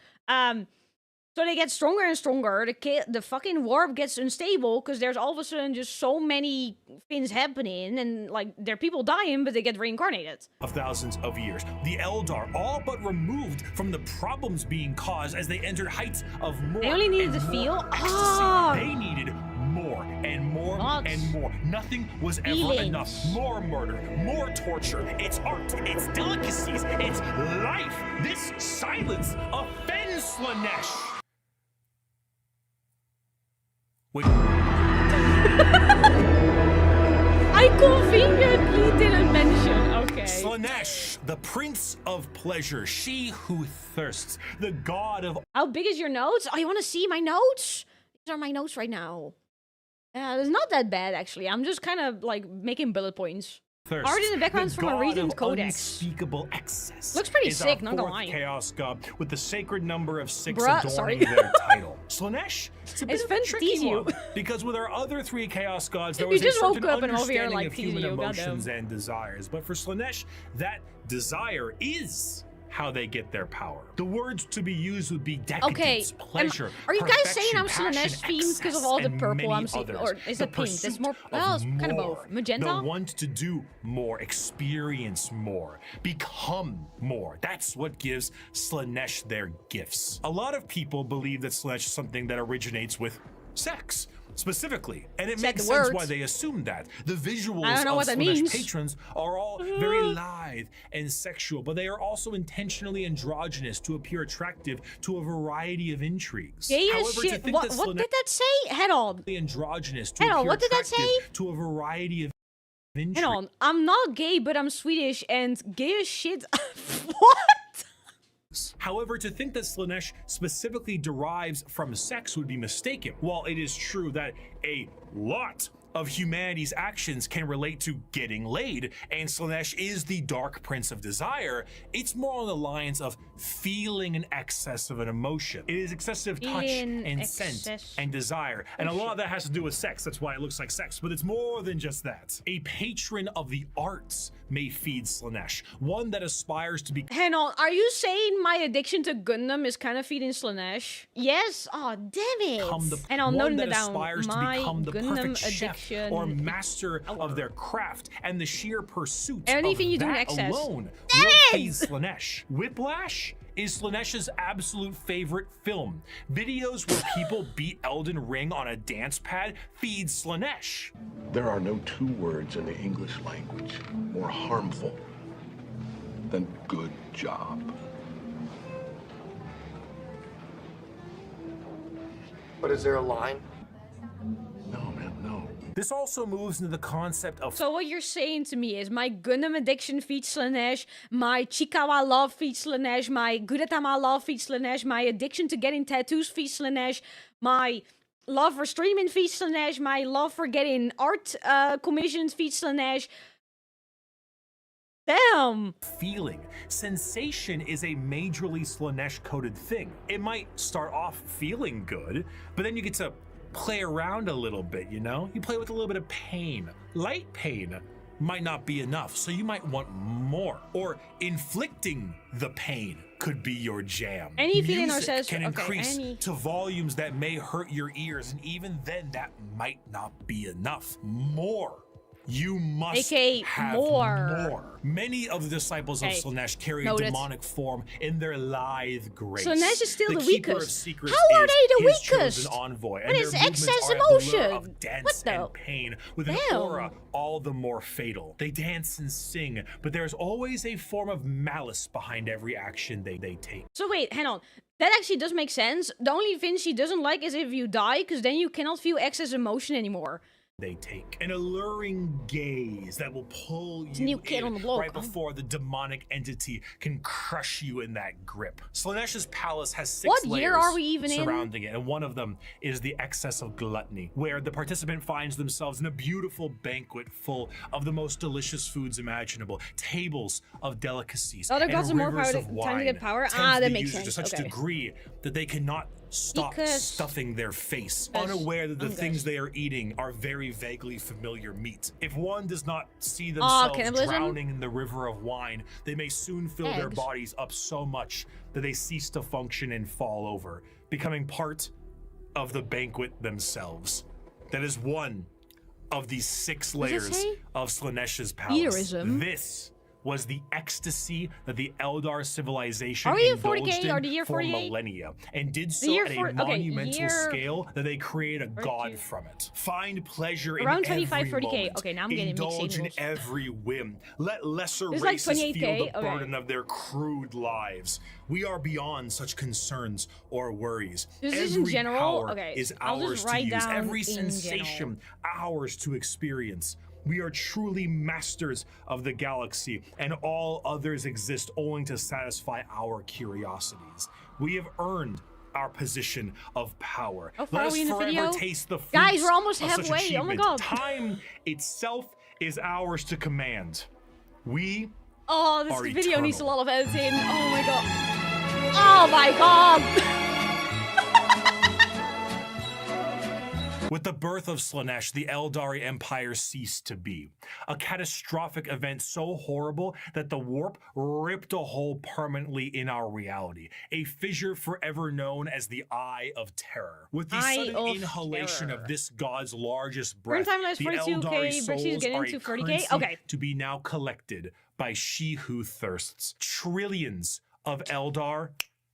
So they get stronger and stronger. The fucking warp gets unstable because there's all of a sudden just so many things happening, and like there are people dying, but they get reincarnated. Of thousands of years, the Eldar all but removed from the problems being caused as they entered heights of more. They only needed to feel. Oh. They needed more and more and more. Nothing was ever enough. More murder, more torture. It's art, it's delicacies, it's life. This silence offends Slanesh. Wait. I conveniently didn't mention. Okay. Slanesh, the prince of pleasure, she who thirsts, the god of. How big is your notes? Oh, you want to see my notes? These are my notes right now. It's not that bad actually. I'm just kind of like making bullet points. Art in the background's from a recent codex. Unspeakable excess. Looks pretty sick, not gonna lie. Chaos god with the sacred number of 6 Bruh, adorning their title. Slanesh, it's fun to tease you. Because with our other 3 chaos gods, there was You just a certain woke up and over here understanding like of teasing human you, emotions and desires. But for Slanesh, that desire is how they get their power. The words to be used would be decadence, pleasure, are you guys saying I'm passion, Slanesh themed because of all the purple I'm seeing? Or is it pink? It's more, well, it's kind of both. Magenta? The want to do more, experience more, become more. That's what gives Slanesh their gifts. A lot of people believe that Slanesh is something that originates with sex. Specifically, and it makes sense why they assume that. The visuals of Slanesh patrons are all very lithe and sexual, but they are also intentionally androgynous to appear attractive to a variety of intrigues. However, shit. What did that say? Head on. Androgynous to appear what did that say? To a variety of intrigues. Head on. I'm not gay, but I'm Swedish, and gay as shit. What? However, to think that Slanesh specifically derives from sex would be mistaken. While it is true that a lot of humanity's actions can relate to getting laid, and Slanesh is the dark prince of desire, it's more on the lines of feeling an excess of an emotion. It is excessive touch and scent and desire, and a lot of that has to do with sex. That's why it looks like sex, but it's more than just that. A patron of the arts may feed Slanesh, one that aspires to be. Hang on, are you saying my addiction to Gundam is kind of feeding Slanesh? Yes. Oh, damn it. And I'll note it down. My Gundam addiction or master of their craft, and the sheer pursuit anything of you do in that excess alone damn will it! feed Slanesh. Whiplash is Slanesh's absolute favorite film. Videos where people beat Elden Ring on a dance pad feed Slanesh. There are no 2 words in the English language more harmful than good job. But is there a line? No, man, no. This also moves into the concept of. So what you're saying to me is my Gundam addiction feeds Slanesh, my Chikawa love feeds Slanesh, my Gudetama love feeds Slanesh, my addiction to getting tattoos feeds Slanesh, my love for streaming feeds Slanesh, my love for getting art commissions feeds Slanesh. Damn! Feeling. Sensation is a majorly Slanesh-coded thing. It might start off feeling good, but then you get to play around a little bit, you know? You play with a little bit of pain. Light pain might not be enough, so you might want more. Or inflicting the pain could be your jam. Any feeling or Music says can increase any to volumes that may hurt your ears, and even then that might not be enough. More. You must AKA have more. Many of the disciples of Slaanesh carry a demonic form in their lithe grace. Slaanesh is still the keeper of weakest. secrets How are is they the his weakest? chosen envoy, What and is their movements excess are a blur emotion? of dance What the- and pain, with an Damn. aura all the more fatal. They dance and sing, but there's always a form of malice behind every action they take. So wait, hang on. That actually does make sense. The only thing she doesn't like is if you die, because then you cannot feel excess emotion anymore. They take an alluring gaze that will pull you new kid in on the block, right huh? before the demonic entity can crush you in that grip. Slaanesh's palace has 6 What layers year are we even in? surrounding it, and one of them is the excess of gluttony, where the participant finds themselves in a beautiful banquet full of the most delicious foods imaginable, tables of delicacies, Other and gods are more rivers power- of time wine. to get power? tend Ah, to that be makes used to sense, such okay. degree that they cannot stop Because- stuffing their face, Because unaware that the I'm good. things they are eating are very vaguely familiar meat. If one does not see themselves cannibalism? drowning in the river of wine, they may soon fill their Eggs. bodies up so much that they cease to function and fall over, becoming part of the banquet themselves. That is one of these 6 layers say? of Slaanesh's palace. Eaterism? This was the ecstasy that the Eldar civilization Are we in indulged 40K in or the year for 48? millennia, and did so year at a 40 okay, monumental year scale that they create a god 42. from it. Find pleasure Around in 25, every 30K. moment. Okay, now I'm getting mixed Indulge in signals. every whim. Let lesser It's like races feel 28K, the okay. burden of their crude lives. We are beyond such concerns or worries. This is every in general? power Okay, is I'll just ours to write use. down Every in sensation ours to experience. We are truly masters of the galaxy, and all others exist only to satisfy our curiosities. We have earned our position of power. How far Let are us we in the forever video? taste the fruits Guys, we're almost of such halfway. Oh my achievement. God. Time itself is ours to command. We Oh, this are video needs a eternal. lot of editing. Oh my god. Oh my god. With the birth of Slaanesh, the Eldari Empire ceased to be. A catastrophic event so horrible that the warp ripped a hole permanently in our reality. A fissure forever known as the Eye of Terror. With the Eye sudden of inhalation Terror. of this god's largest We're in breath, timelines the 42K, Eldari but she's souls getting are to a 30K? currency Okay. to be now collected by she who thirsts. Trillions of Eldar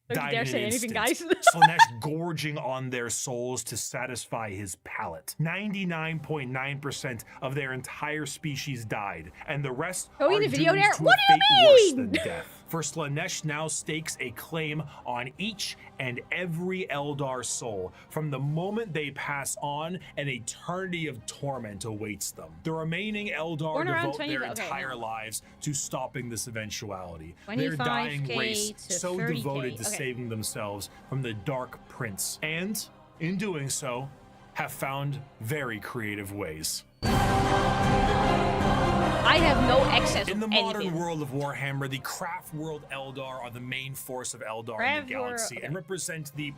Don't you died dare in say an anything, instant. guys. Slaanesh gorging on their souls to satisfy his palate. 99.9% of their entire species died, and the rest Are we are in the video doomed there? to What a do you fate worse mean? than death. For Slaanesh now stakes a claim on each and every Eldar soul. From the moment they pass on, an eternity of torment awaits them. The remaining Eldar Born around devote 20 their okay, entire no. lives to stopping this eventuality. Their 25K dying race, to so 30K. devoted to Okay. saving themselves from the Dark Prince, and in doing so, have found very creative ways. I have no excess In the of modern anything. world of Warhammer, the Craft World Eldar are the main force of Eldar in Craft the World, galaxy okay. and represent the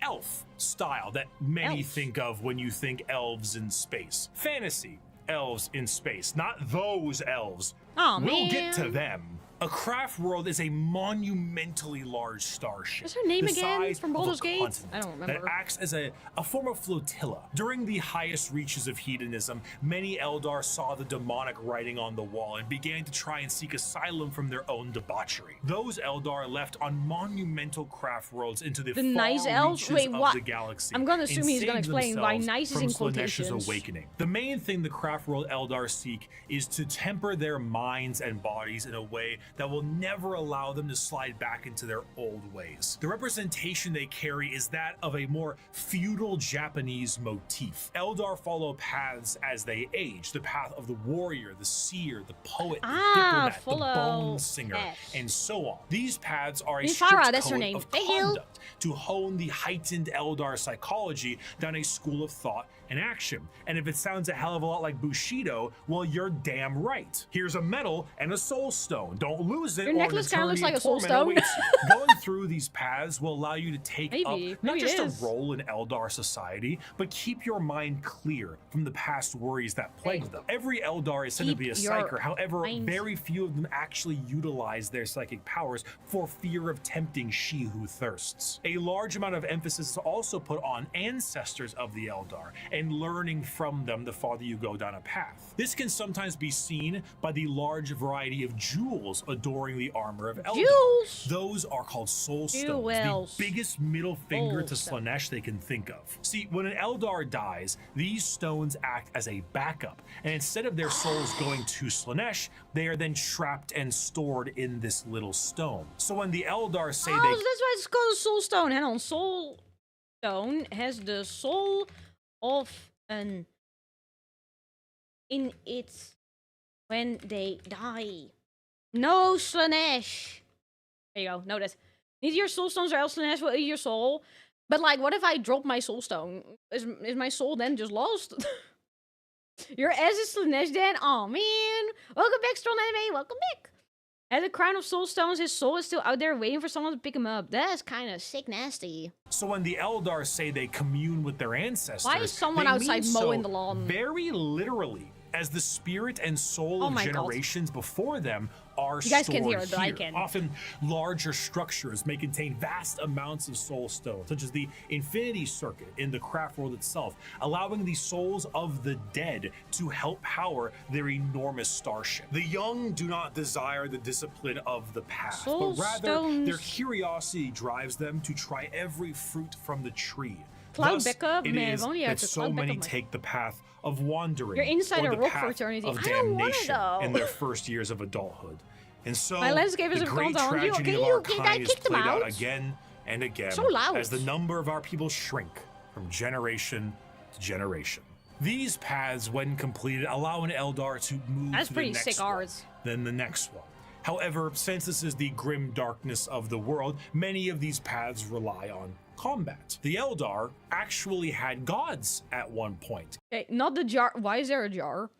elf style that many Elves. think of when you think elves in space. Fantasy elves in space, not those elves. Aw, We'll get man. to them. A craft world is a monumentally large starship. What's her name the again size from of a Baldur's Gate? continent I don't That remember. acts as a form of flotilla. During the highest reaches of hedonism, many Eldar saw the demonic writing on the wall and began to try and seek asylum from their own debauchery. Those Eldar left on monumental craft worlds into the The far nice elves? reaches Wait, of what? the galaxy. I'm gonna assume and he's gonna saved explain why themselves nice is from in Slaanesh's quotations. awakening. The main thing the craft world Eldar seek is to temper their minds and bodies in a way that will never allow them to slide back into their old ways. The representation they carry is that of a more feudal Japanese motif. Eldar follow paths as they age, the path of the warrior, the seer, the poet, the diplomat, the follow bone singer, paths. and so on. These paths are a Farah, strict that's her code name. of Thank you. conduct to hone the heightened Eldar psychology down a school of thought in action. And if it sounds a hell of a lot like Bushido, well, you're damn right. Here's a medal and a soul stone. Don't lose it. Your necklace kind of looks like a soul stone. Going through these paths will allow you to take up not just a role in Eldar society, but keep your mind clear from the past worries that plague them. Every Eldar is said to be a psyker. However, very few of them actually utilize their psychic powers for fear of tempting she who thirsts. A large amount of emphasis is also put on ancestors of the Eldar and learning from them the farther you go down a path. This can sometimes be seen by the large variety of jewels adoring the armor of Eldar. Jewels! Those are called soul stones, the biggest middle finger to Slaanesh they can think of. See, when an Eldar dies, these stones act as a backup, and instead of their souls going to Slaanesh, they are then trapped and stored in this little stone. So when the Eldar say that's why it's called a soul stone. Hang on, soul stone has the soul of an in it when they die. No Slaanesh. There you go. Notice. Need your soul stones or else Slaanesh will eat your soul. But like, what if I drop my soul stone? Is my soul then just lost? Your ass is Slaanesh then? Oh man. Welcome back, Strong Anime. Welcome back. At the crown of soul stones, his soul is still out there waiting for someone to pick him up. That's kind of sick nasty. So when the Eldar say they commune with their ancestors, why is someone outside mowing the lawn? Very literally, as the spirit and soul of generations before them are you guys stored can hear it, but here. I can. Often larger structures may contain vast amounts of soul stones, such as the Infinity Circuit in the craft world itself, allowing the souls of the dead to help power their enormous starship. The young do not desire the discipline of the past, but rather their curiosity drives them to try every fruit from the tree. Thus, it is that so many take the path of wandering, you're inside or a the rock path fraternity. of damnation in their first years of adulthood. And so my landscape is the great tragedy of our kind is played out again and again as the number of our people shrink from generation to generation. These paths, when completed, allow an Eldar to move to the next one, then the next one. However, since this is the grim darkness of the world, many of these paths rely on combat. The Eldar actually had gods at one point. Okay, not the jar. Why is there a jar?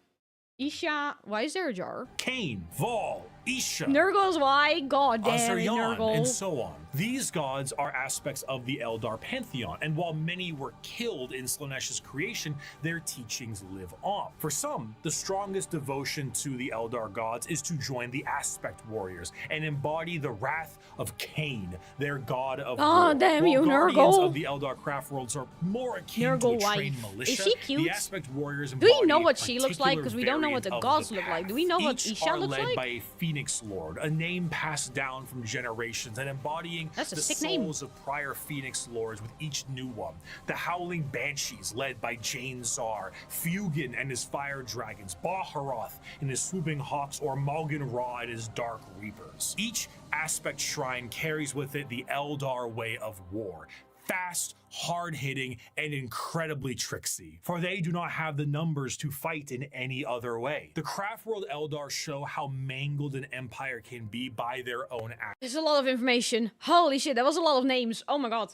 Isha, why is there a jar? Cain, Vol, Isha, Nurgle's why? God damn it, Nurgle. And so on. These gods are aspects of the Eldar pantheon, and while many were killed in Slaanesh's creation, their teachings live on. For some, the strongest devotion to the Eldar gods is to join the Aspect Warriors and embody the wrath of Cain, their god of war. Damn you, Guardians Nurgle. of the Eldar craft worlds are more akin Nurgle to a trained wife. militia. Is she cute? The Aspect Warriors do we know what she looks like? Because we don't know what the gods look like. Do we know what Isha looks like? Each are led by a Phoenix Lord, a name passed down from generations and embodying the souls of prior Phoenix Lords with each new one. The Howling Banshees, led by Jane Czar, Fugin and his Fire Dragons, Baharoth and his Swooping Hawks, or Malgan Ra and his Dark Reapers. Each aspect shrine carries with it the Eldar way of war. Fast, hard-hitting, and incredibly tricksy, for they do not have the numbers to fight in any other way. The Craft World Eldar show how mangled an empire can be by their own actions. There's a lot of information. Holy shit, that was a lot of names. Oh my god.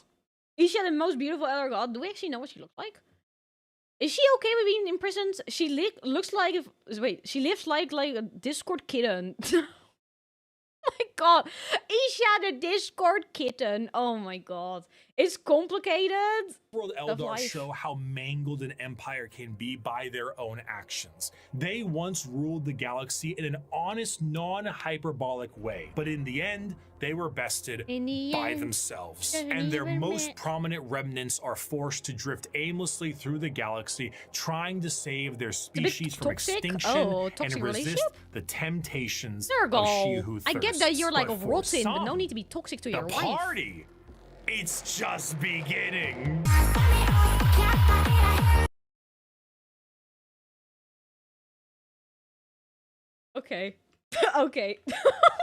Isha, the most beautiful Elder God. Do we actually know what she looks like? Is she okay with being imprisoned? She looks like she lives like a Discord kitten. Oh my god. Isha, the Discord kitten. Oh my god. It's complicated. World Eldar show how mangled an empire can be by their own actions. They once ruled the galaxy in an honest, non-hyperbolic way, but in the end, they were bested by themselves. And their most prominent remnants are forced to drift aimlessly through the galaxy, trying to save their species from extinction and resist the temptations of she who thirsts. I get that you're like rotten, but no need to be toxic to your wife. The party! It's just beginning. Okay. Okay.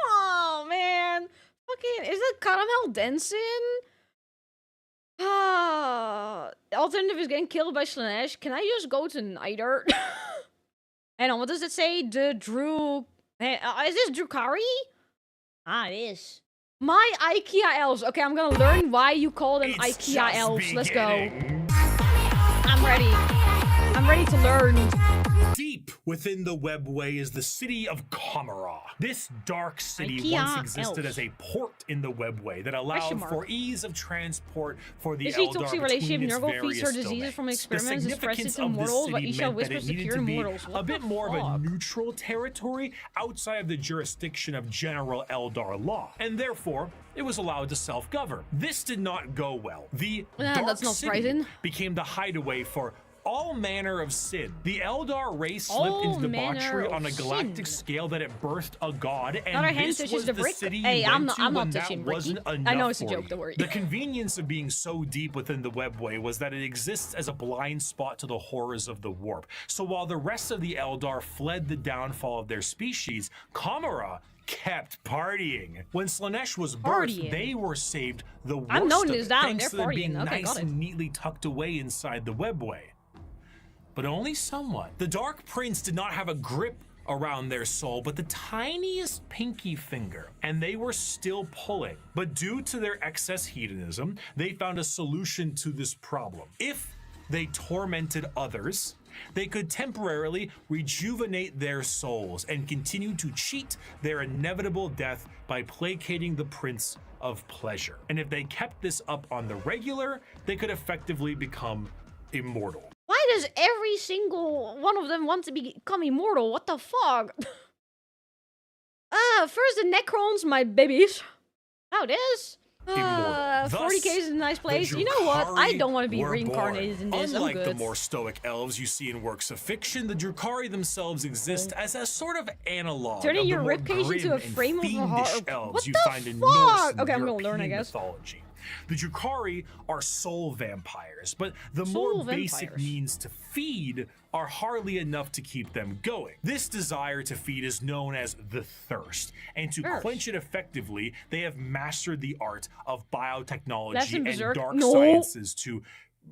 Oh man. Fucking, is it caramel dancing? Alternative is getting killed by Slaanesh. Can I just go to neither? Hang on, what does it say? The Drew... is this Drukari? Ah, it is. My IKEA elves. Okay, I'm gonna learn why you call them IKEA elves. Let's go. I'm ready. I'm ready to learn. Deep within the webway is the city of Kamara. This dark city IKEA once existed elves. as a port in the webway that allowed Question mark. for ease of transport for the Is Eldar he toxic between relationship? its Nurgle feeds her various diseases from domains. experiments The and spreads it significance to of this mortals, but city Isha meant that whispers it to needed cure to be mortals. a What bit the more of a fuck? neutral territory outside of the jurisdiction of general Eldar law, and therefore it was allowed to self-govern. This did not go well. The Dark that's not City surprising. became the hideaway for all manner of sin. The Eldar race slipped All into manner debauchery of on a galactic sin. scale that it birthed a god, Another and hand this touches was the the brick. city Hey, you I'm went not to when touching that Bricky. wasn't enough I know it's a for joke, you. don't worry. The convenience of being so deep within the webway was that it exists as a blind spot to the horrors of the warp. So while the rest of the Eldar fled the downfall of their species, Kamara kept partying. When Slanesh was birthed, Partying. they were saved the worst I'm known of as it, that, thanks they're to them being partying. Okay, nice got it. and neatly tucked away inside the webway. But only somewhat. The Dark Prince did not have a grip around their soul, but the tiniest pinky finger, and they were still pulling. But due to their excess hedonism, they found a solution to this problem. If they tormented others, they could temporarily rejuvenate their souls and continue to cheat their inevitable death by placating the Prince of Pleasure. And if they kept this up on the regular, they could effectively become immortal. Why does every single one of them want to become immortal? What the fuck? First the Necrons, my babies. How this? Immortal. 40k is a nice place. You know what? I don't want to be were reincarnated born. in this. Unlike I'm the good. more stoic elves you see in works of fiction, the Drukhari themselves exist as a sort of analog Turning of the your more ribcage into a grim and frame of a fiendish heart. elves What you the find in fuck? Norse and Okay, I'm gonna learn, I European guess. mythology. The Drukhari are soul vampires, but the Soul more basic vampires. means to feed are hardly enough to keep them going. This desire to feed is known as the thirst, and to Thirst. quench it effectively, they have mastered the art of biotechnology Lesson and Berserk? dark No. sciences to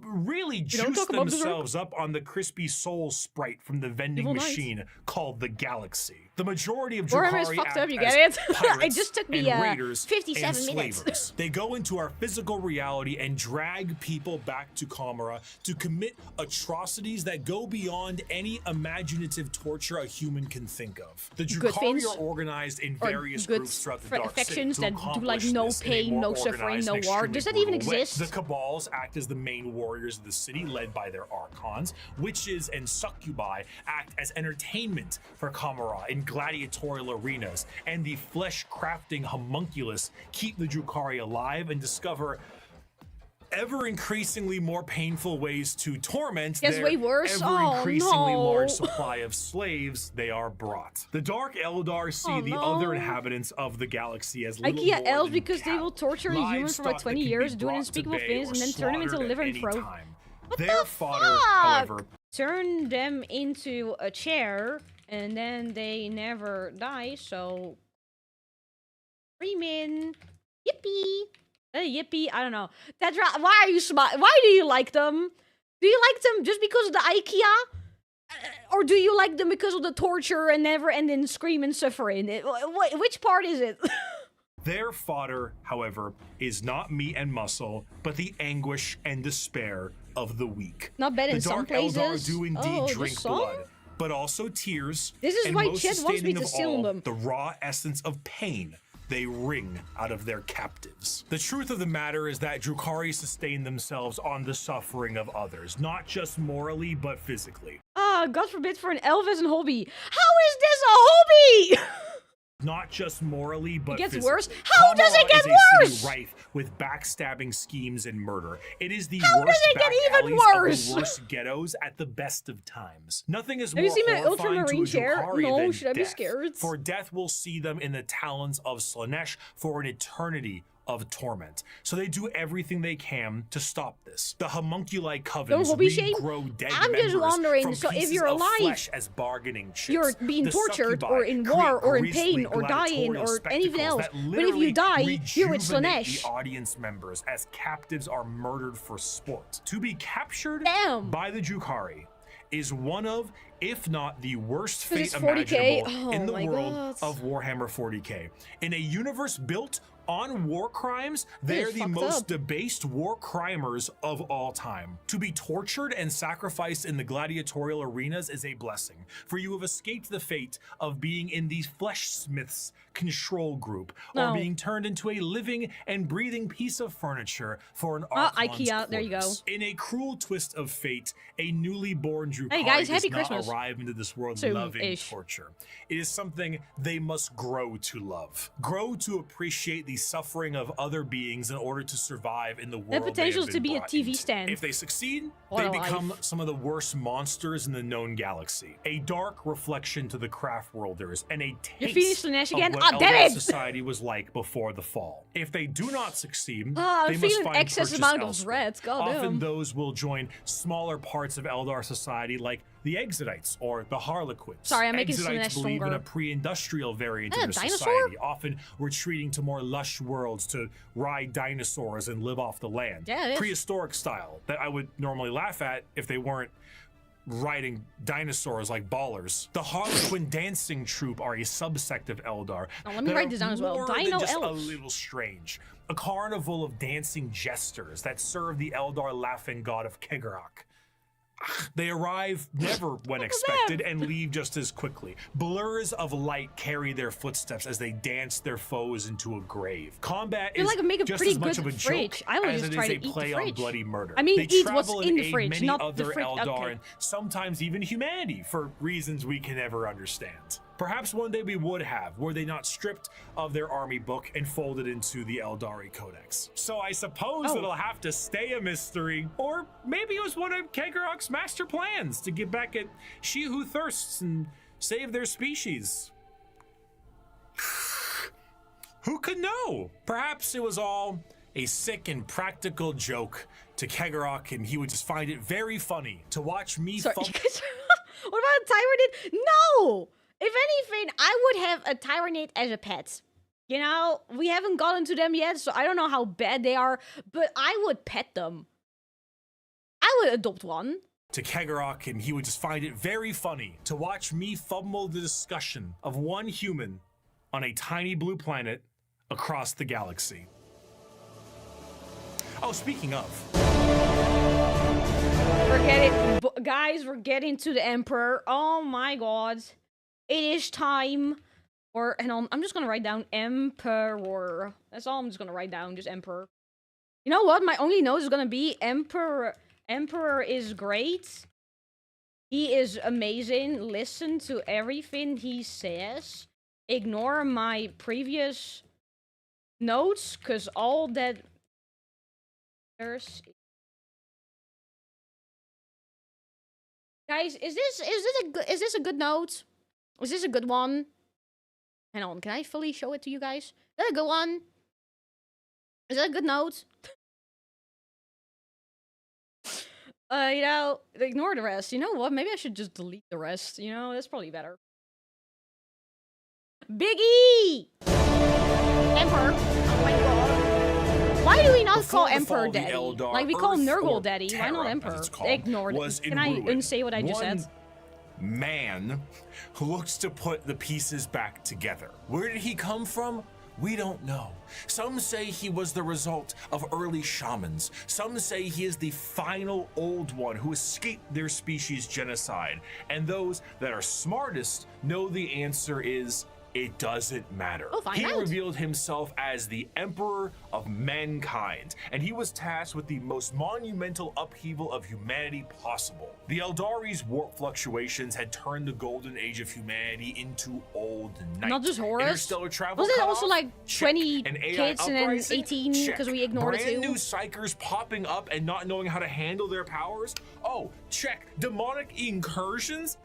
really don't juice talk about Berserk. themselves up on the crispy soul sprite from the vending Evil Knight. machine called the Galaxy. The majority of Warhammer is Drukhari fucked act up, you as get it? It pirates just took and me, raiders 57 and minutes. slavers. They go into our physical reality and drag people back to Kamara to commit atrocities that go beyond any imaginative torture a human can think of. The Good Drukhari things? are organized in Or various good groups throughout the for Dark City affections to that do, like, accomplish no this in a pain, more no suffering, organized no and war. extremely Does that even brutal way. exist? The Cabals act as the main warriors of the city, led by their archons. Witches and succubi act as entertainment for Kamara in gladiatorial arenas, and the flesh-crafting homunculus keep the Drukhari alive and discover ever increasingly more painful ways to torment Gets their way worse? ever Oh, increasingly no. large supply of slaves they are brought. The Dark Eldar see Oh, the no. other inhabitants of the galaxy as little IKEA more elves than because they will cattle, torture a human for livestock about that 20 can be years, doing brought to unspeakable bay things, or and then turn them into slaughtered liver at and any throat. time. What Their the fodder, fuck? however, Turn them into a chair, and then they never die, so... Freeman! Yippee! Yippee, I don't know. That's right. Why are you Why do you like them? Do you like them just because of the IKEA? Or do you like them because of the torture and never-ending scream and suffering? Which part is it? their fodder, however, is not meat and muscle, but the anguish and despair of the weak. Not bad in the some Dark Eldar places. do indeed Oh, drink just some? blood, but also tears. This is and why most Chet wants me sustaining to of seal all, them. the raw essence of pain they wring out of their captives. The truth of the matter is that Drukhari sustain themselves on the suffering of others, not just morally, but physically. Ah, God forbid for an elf as a hobby. How is this a hobby? Not just morally, but gets physically. worse? How does it Kamara get is a worse? city rife with backstabbing schemes and murder. It is the How worst does it get back even alleys worse? of the worst ghettos at the best of times. Nothing is Have you more seen my horrifying ultramarine to a chair? Drukhari No, than should I be death. scared? For death will see them in the talons of Slanesh for an eternity of torment. So they do everything they can to stop this. The homunculi covens hobby shame? regrow dead I'm just members wondering, from so if pieces you're of alive, flesh as bargaining chips. you're being The tortured succubi or in create war or in grisly pain or dying gladiatorial or anything spectacles else. that But if literally you die, you're with rejuvenate Slanesh. the audience members as captives are murdered for sport. To be captured Damn. by the Drukhari is one of, if not the worst 'Cause fate it's 40K. imaginable in the Oh my world God. of Warhammer 40K. In a universe built on war crimes, they is are the fucked most up. debased war crimers of all time. To be tortured and sacrificed in the gladiatorial arenas is a blessing, for you have escaped the fate of being in the Fleshsmith's control group, or No. being turned into a living and breathing piece of furniture for an Archon's IKEA, there you go. quarters. In a cruel twist of fate, a newly born Drukhari Hey guys, does Happy not Christmas. arrive into this world Soon-ish. loving torture. It is something they must grow to love. Grow to appreciate the suffering of other beings in order to survive in the world. The they potential have to been be a brought TV into. stand. If they succeed, What they a become life. some of the worst monsters in the known galaxy. A dark reflection to the craft worlders and a taste Phoenix Slanesh of again? what Ah, damn Eldar it! society was like before the fall. If they do not succeed, I'm they must feeling find excess purchase amount of elsewhere. threats, goddamn. Often those will join smaller parts of Eldar society like the Exodites or the Harlequins. Sorry, I'm making Exodites Slanesh believe in stronger. a pre-industrial variant Is of that their a dinosaur? society, often retreating to more lush worlds to ride dinosaurs and live off the land. Yeah, it is. Prehistoric style that I would normally laugh at if they weren't riding dinosaurs like ballers. The Harlequin dancing troupe are a subsect of Eldar. Now, let me that write are this down as well. more than Dino just elves. a little strange. A carnival of dancing jesters that serve the Eldar laughing god of Kegarok. They arrive never when expected and leave just as quickly. Blurs of light carry their footsteps as they dance their foes into a grave. Combat Feel is like I make a just pretty as much good of a fridge. joke I would as just it try is to a eat the play on fridge. bloody murder. I mean, they eat travel what's in the aid fridge, many not the other fridge. Eldar Okay. and sometimes even humanity for reasons we can never understand. Perhaps one day we would have, were they not stripped of their army book and folded into the Eldari Codex. So I suppose Oh. it'll have to stay a mystery, or maybe it was one of Kegarok's master plans to get back at she who thirsts and save their species. Who could know? Perhaps it was all a sick and practical joke to Kegarok, and he would just find it very funny to watch me Sorry, fumble. you guys. What about a Tyrannid? No! If anything, I would have a Tyrannid as a pet. You know, we haven't gotten to them yet, so I don't know how bad they are, but I would pet them. I would adopt one. To Kegarok, and he would just find it very funny to watch me fumble the discussion of one human on a tiny blue planet across the galaxy. Oh, speaking of, Guys, we're getting to the Emperor. Oh my god. It is time. Or, hang on, I'm just gonna write down Emperor. That's all I'm just gonna write down, just Emperor. You know what? My only note is gonna be Emperor. Emperor is great. He is amazing. Listen to everything he says. Ignore my previous notes, because all that there's. Guys, is this a good note? Is this a good one? Hang on, can I fully show it to you guys? Is that a good one? Is that a good note? You know, ignore the rest. You know what? Maybe I should just delete the rest. You know, that's probably better. Biggie! Emperor. Oh my god. Why do we not Before call the Emperor fall of the Daddy? Eldar, Like we call Earth, Nurgle or Daddy. Why not Terra, as Emperor? it's called, Ignore was it. in Can I ruin. unsay what I just One said? man who looks to put the pieces back together. Where did he come from? We don't know. Some say he was the result of early shamans. Some say he is the final old one who escaped their species' genocide. And those that are smartest know the answer is it doesn't matter. We'll find He out. revealed himself as the Emperor of Mankind, and he was tasked with the most monumental upheaval of humanity possible. The Eldari's warp fluctuations had turned the golden age of humanity into old night. Not just Horus? Interstellar travel Wasn't it cut also off? like Check. 20 An AI kids and then uprising? 18 Check. 'cause we ignored it Brand too? new psychers popping up and not knowing how to handle their powers? Oh, check. Demonic incursions?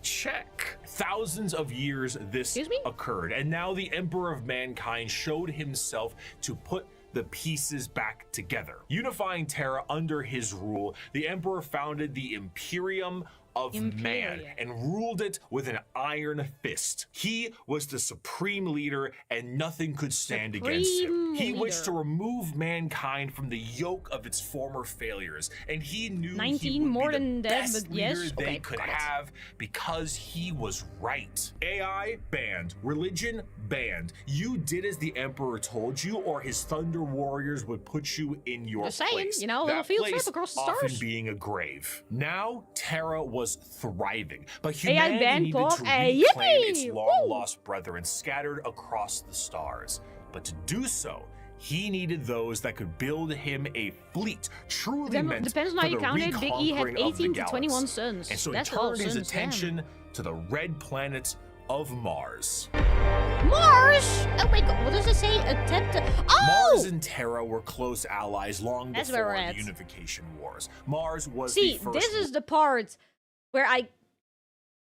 Check. Thousands of years this Excuse me? occurred, and now the Emperor of Mankind showed himself to put the pieces back together. Unifying Terra under his rule, the Emperor founded the Imperium of Man Imperium. and ruled it with an iron fist. He was the supreme leader, and nothing could stand against him. supreme He leader. wished to remove mankind from the yoke of its former failures, and he knew 19 he would more be the than dead, best but yes, leader they okay, could got it. have because he was right. AI banned, religion banned. You did as the Emperor told you, or his Thunder Warriors would put you in your Just saying, place. you know, a little That field place trip across the often stars. being a grave. Now Terra was thriving, but AI humanity banned needed Bob. to Hey, reclaim its yippee! long-lost brethren scattered across the stars. But to do so, he needed those that could build him a fleet truly meant Depends on for how you the count it. Big E had reconquering of the 18 to 21 galaxy. sons. And so That's he a lot turned of his sons, damn. attention to the red planet of Mars. Mars! Oh my god, what does it say? Attempt to... Oh! Mars and Terra were close allies long That's where before we're the at. Unification Wars. Mars was See, the first... this is the part where I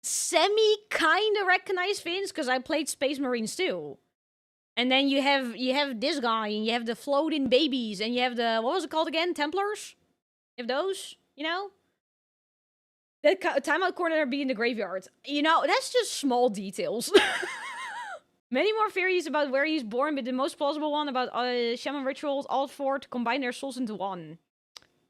semi-kinda recognize Vince, because I played Space Marines too. And then you have this guy, and you have the floating babies, and you have the... What was it called again? Templars? You have those, you know? The timeout corner being the graveyard. You know, that's just small details. Many more theories about where he's born, but the most plausible one about shaman rituals, all four to combine their souls into one.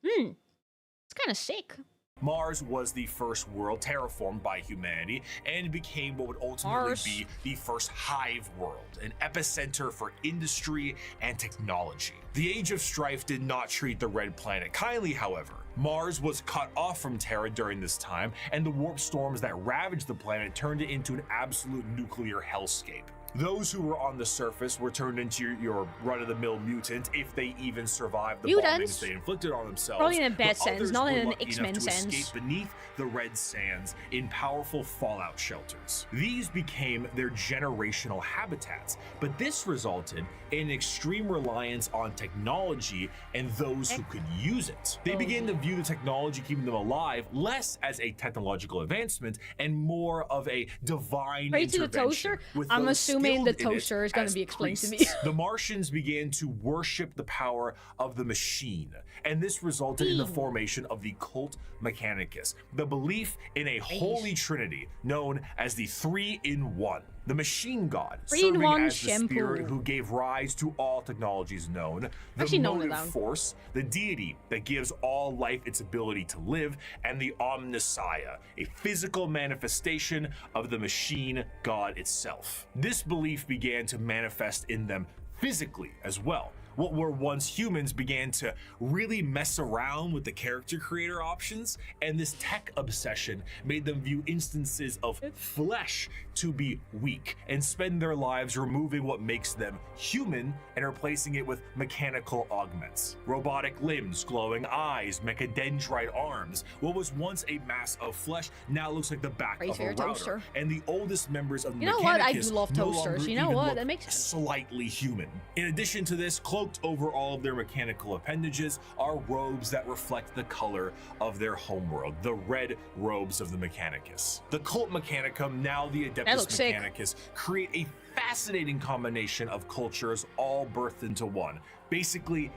It's kind of sick. Mars was the first world terraformed by humanity and became what would ultimately Mars. be the first hive world, an epicenter for industry and technology. The Age of Strife did not treat the Red Planet kindly, however. Mars was cut off from Terra during this time, and the warp storms that ravaged the planet turned it into an absolute nuclear hellscape. Those who were on the surface were turned into your run-of-the-mill mutant if they even survived the Mutants? bombings they inflicted on themselves. Probably in a bad but sense, others not were in an lucky enough X-Men to sense. escape beneath the red sands in powerful fallout shelters. These became their generational habitats, but this resulted in extreme reliance on technology and those who could use it. They began to view the technology keeping them alive less as a technological advancement and more of a divine Pray to the intervention. toaster? with I'm those assuming skilled the in it toaster is gonna as be explained to me. priests. The Martians began to worship the power of the machine, and this resulted in the formation of the cult Mechanicus, the belief in a holy trinity known as the Three-in-One. The machine god, serving 3-in-1 as the spirit shampoo. who gave rise to all technologies known, the Actually known motive it down. force, the deity that gives all life its ability to live, and the Omnissiah, a physical manifestation of the machine god itself. This belief began to manifest in them physically as well. What were once humans began to really mess around with the character creator options, and this tech obsession made them view instances of flesh to be weak and spend their lives removing what makes them human and replacing it with mechanical augments. Robotic limbs, glowing eyes, mechadendrite arms. What was once a mass of flesh now looks like the back Praise of for a your router. toaster. And the oldest members of You know what? I do Mechanicus love no toasters. longer You know even what? look That makes sense. slightly human. In addition to this, cloaked over all of their mechanical appendages are robes that reflect the color of their homeworld, the red robes of the Mechanicus. The Cult Mechanicum, now the Adeptus looks sick. Mechanicus, create a fascinating combination of cultures all birthed into one. Basically,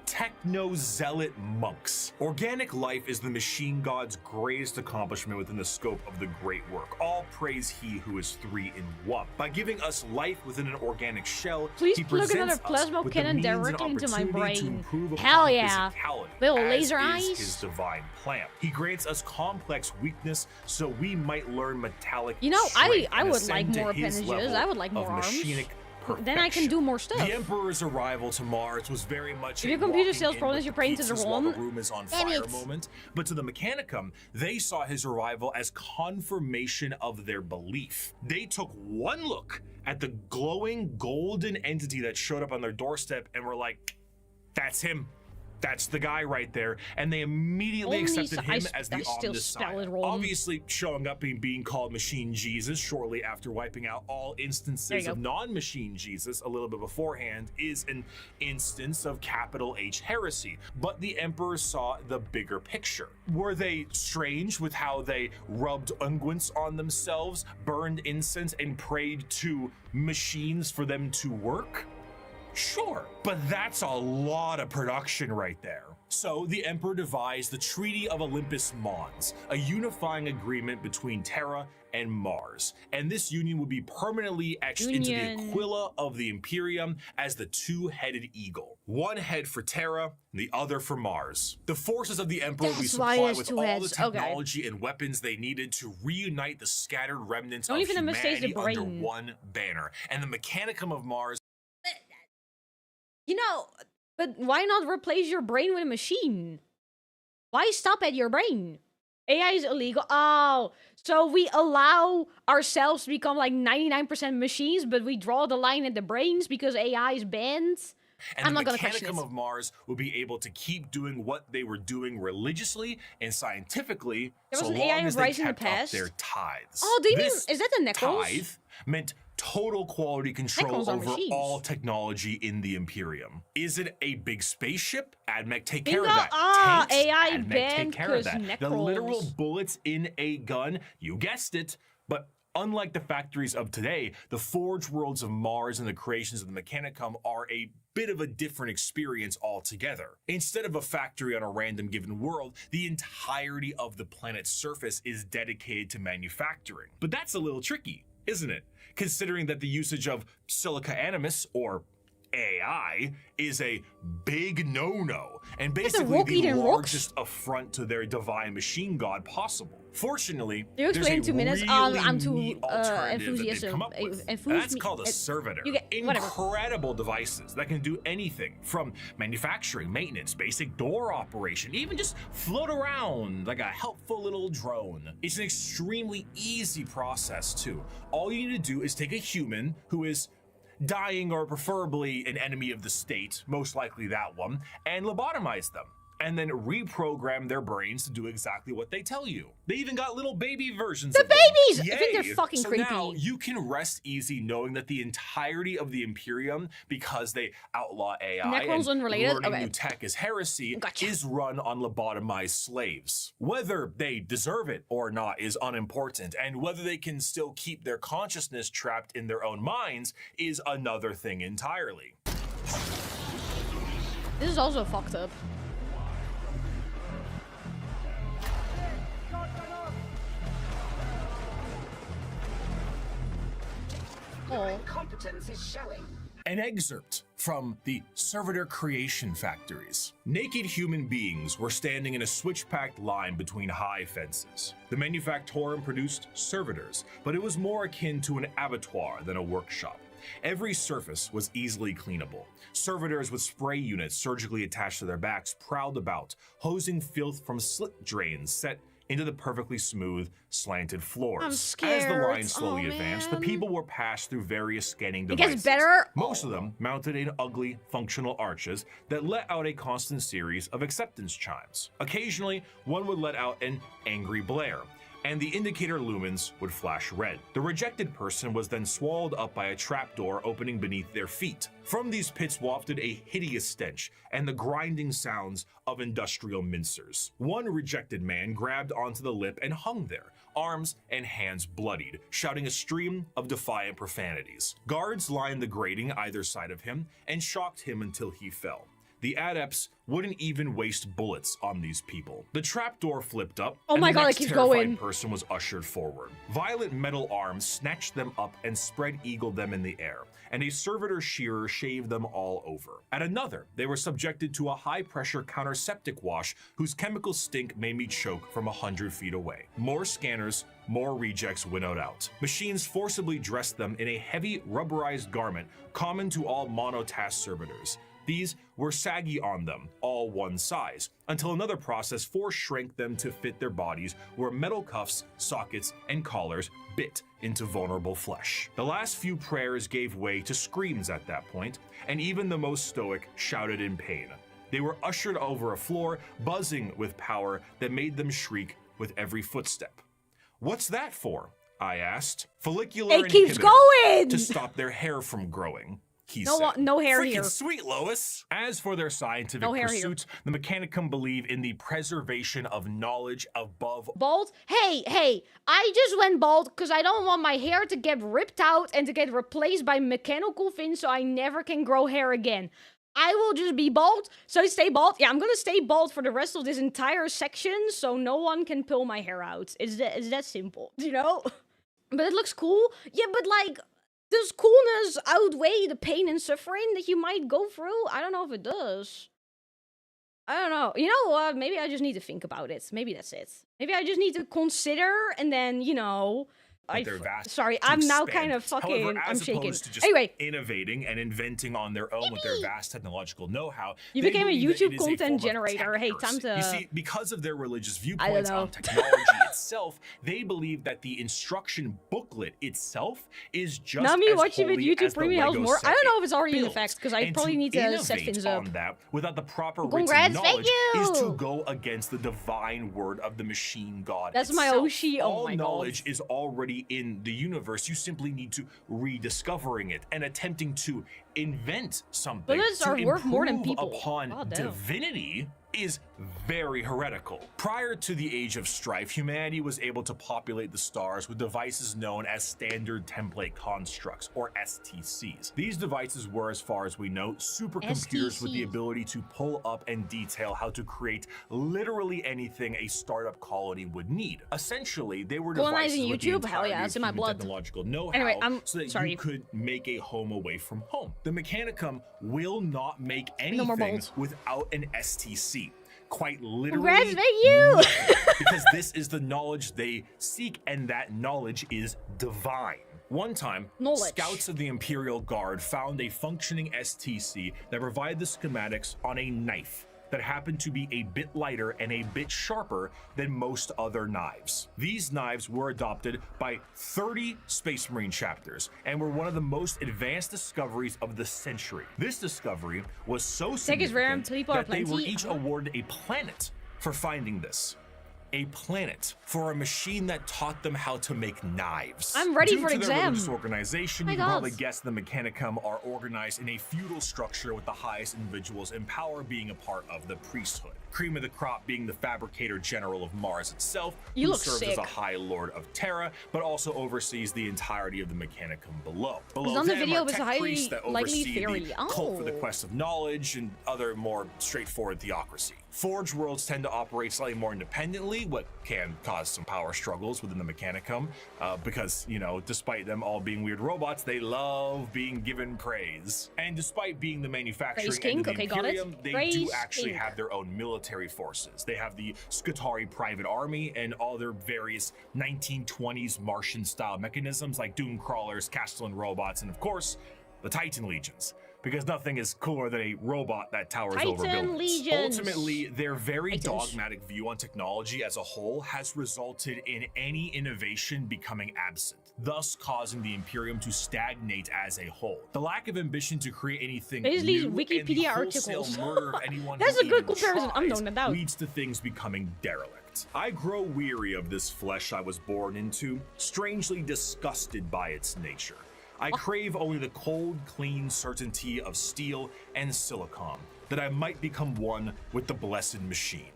techno-zealot monks. Organic life is the machine god's greatest accomplishment within the scope of the great work. All praise he who is three-in-one. By giving us life within an organic shell, Please he plug another presents us plasma with the cannon means and directly into my opportunity to brain. improve upon Hell yeah. physicality, Little as laser is eyes. his divine plan. He grants us complex weakness so we might learn metallic You know, strength I and would ascend like to more his appendages. level I would like of more arms. machinic Then I can do more stuff. The Emperor's arrival to Mars was very much If a your computer walking still in scrolls, with you're the praying to the pizzas while wrong. the room is on Damn fire it. moment. But to the Mechanicum, they saw his arrival as confirmation of their belief. They took one look at the glowing golden entity that showed up on their doorstep and were like, that's him. That's the guy right there. And they immediately accepted him as the I still spell it Omnissiah. wrong. Obviously showing up and being called Machine Jesus shortly after wiping out all There instances you of go. non-Machine Jesus a little bit beforehand is an instance of capital H heresy. But the Emperor saw the bigger picture. Were they strange with how they rubbed unguents on themselves, burned incense, and prayed to machines for them to work? Sure, but that's a lot of production right there. So the Emperor devised the Treaty of Olympus Mons, a unifying agreement between Terra and Mars, and this union would be permanently etched into the Aquila of the Imperium as the two-headed eagle. One head for Terra, and the other for Mars. The forces of the Emperor will be supplied with all the technology and weapons they needed to reunite the scattered remnants of humanity under one banner. And the Mechanicum of Mars... You know, but why not replace your brain with a machine? Why stop at your brain? AI is illegal. Oh, so we allow ourselves to become like 99% machines, but we draw the line at the brains because AI is banned? And I'm the Mechanicum of Mars will be able to keep doing what they were doing religiously and scientifically so long as they kept up their tithes. Oh, do you mean, is that the Necrons? Tithe meant total quality control over all technology in the Imperium. Is it a big spaceship? AdMech take care of that. Tanks? AI AdMech banned take care of that. Necrons. The literal bullets in a gun, you guessed it, but unlike the factories of today, the forge worlds of Mars and the creations of the Mechanicum are a bit of a different experience altogether. Instead of a factory on a random given world, the entirety of the planet's surface is dedicated to manufacturing. But that's a little tricky, isn't it? Considering that the usage of silica animus, or AI, is a big no-no, and basically the largest affront to their divine machine god possible. Fortunately, there's a really I'm too neat alternative that they've enthusiastic. come up with. That's called a servitor. Incredible devices that can do anything from manufacturing, maintenance, basic door operation, even just float around like a helpful little drone. It's an extremely easy process too. All you need to do is take a human who is dying or preferably an enemy of the state, most likely that one, and lobotomize them. And then reprogram their brains to do exactly what they tell you. They even got little baby versions of them. The babies! I think they're fucking creepy. So now you can rest easy knowing that the entirety of the Imperium, because they outlaw AI and learning new tech is heresy, is run on lobotomized slaves. Whether they deserve it or not is unimportant, and whether they can still keep their consciousness trapped in their own minds is another thing entirely. This is also fucked up. Competence is showing. An excerpt from the Servitor creation factories. Naked human beings were standing in a switch-packed line between high fences. The manufactorum produced servitors, but it was more akin to an abattoir than a workshop. Every surface was easily cleanable. Servitors with spray units surgically attached to their backs prowled about, hosing filth from slit drains set into the perfectly smooth, slanted floors. I'm scared. As the line slowly advanced, the people were passed through various scanning devices. It gets better. Most of them mounted in ugly, functional arches that let out a constant series of acceptance chimes. Occasionally, one would let out an angry blare, and the indicator lumens would flash red. The rejected person was then swallowed up by a trapdoor opening beneath their feet. From these pits wafted a hideous stench and the grinding sounds of industrial mincers. One rejected man grabbed onto the lip and hung there, arms and hands bloodied, shouting a stream of defiant profanities. Guards lined the grating either side of him and shocked him until he fell. The adepts wouldn't even waste bullets on these people. The trapdoor flipped up, and the next terrified person was ushered forward. Violent metal arms snatched them up and spread-eagled them in the air, and a servitor shearer shaved them all over. At another, they were subjected to a high-pressure counterseptic wash whose chemical stink made me choke from 100 feet away. More scanners, more rejects winnowed out. Machines forcibly dressed them in a heavy rubberized garment common to all monotask servitors. These were saggy on them, all one size, until another process shrank them to fit their bodies where metal cuffs, sockets, and collars bit into vulnerable flesh. The last few prayers gave way to screams at that point, and even the most stoic shouted in pain. They were ushered over a floor buzzing with power that made them shriek with every footstep. "What's that for?" I asked. "Follicular inhibitor. It keeps going! To stop their hair from growing." No hair Freaking here. Sweet, Lois. As for their scientific pursuits, the Mechanicum believe in the preservation of knowledge above. Bald? Hey, I just went bald because I don't want my hair to get ripped out and to get replaced by mechanical fins so I never can grow hair again. I will just be bald, so stay bald. Yeah, I'm gonna stay bald for the rest of this entire section so no one can pull my hair out. It's that simple, you know? But it looks cool. Yeah, but like, does coolness outweigh the pain and suffering that you might go through? I don't know if it does. I don't know. You know what? Maybe I just need to think about it. Maybe that's it. Maybe I just need to consider and then, you know... Sorry, I'm now kind of fucking... However, I'm shaking. To just anyway. innovating and inventing on their own with their vast technological know-how, You became a YouTube content generator. Hey, time to... You see, because of their religious viewpoints on technology itself, they believe that the instruction booklet itself is just now me as watching with holy YouTube as the Premium Lego more. set I don't know if it's already in builds. effect because I And probably need to set things up. On that, without the proper Congrats, written knowledge, thank is to you! go against the divine word of the machine god. That's my itself. Oshi. Oh All my knowledge god. is already in the universe. You simply need to rediscovering it and attempting to invent something. Bullets to are worth more than improve people. upon God damn. divinity is very heretical. Prior to the Age of Strife, humanity was able to populate the stars with devices known as Standard Template Constructs, or STCs. These devices were, as far as we know, supercomputers with the ability to pull up and detail how to create literally anything a startup colony would need. Essentially, they were devices with the YouTube? Hell yeah, entirety it's of in my human blood. technological know-how Anyway, so that sorry. you could make a home away from home. The Mechanicum will not make No more anything bolts. without an STC. Quite literally, Congrats, thank you! nothing, because this is the knowledge they seek, and that knowledge is divine. One time, scouts of the Imperial Guard found a functioning STC that provided the schematics on a knife that happened to be a bit lighter and a bit sharper than most other knives. These knives were adopted by 30 Space Marine chapters and were one of the most advanced discoveries of the century. This discovery was so significant that they were each awarded a planet for finding this. A planet for a machine that taught them how to make knives. I'm ready for Due to their exam. religious organization, you can probably guess the Mechanicum are organized in a feudal structure with the highest individuals in power being a part of the priesthood. Cream of the crop being the fabricator general of Mars itself, who serves as a high lord of Terra, but also oversees the entirety of the Mechanicum below. Below on the them video are was a tech highly priests that likely oversee theory. the cult for the quest of knowledge and other more straightforward theocracy. Forge worlds tend to operate slightly more independently, what can cause some power struggles within the Mechanicum, because, you know, despite them all being weird robots, they love being given praise. And despite being the manufacturing end of the Imperium, they do actually have their own military forces. They have the Skitarii Private Army and all their various 1920s Martian-style mechanisms like Doom Crawlers, Castellan robots, and of course, the Titan Legions. Because nothing is cooler than a robot that towers over buildings. Ultimately, their very dogmatic view on technology as a whole has resulted in any innovation becoming absent, thus causing the Imperium to stagnate as a whole. The lack of ambition to create anything new Wikipedia and the wholesale articles. murder of anyone That's who a good even comparison. I'm tries known about. leads to things becoming derelict. I grow weary of this flesh I was born into, strangely disgusted by its nature. I crave only the cold, clean certainty of steel and silicon, that I might become one with the blessed machine.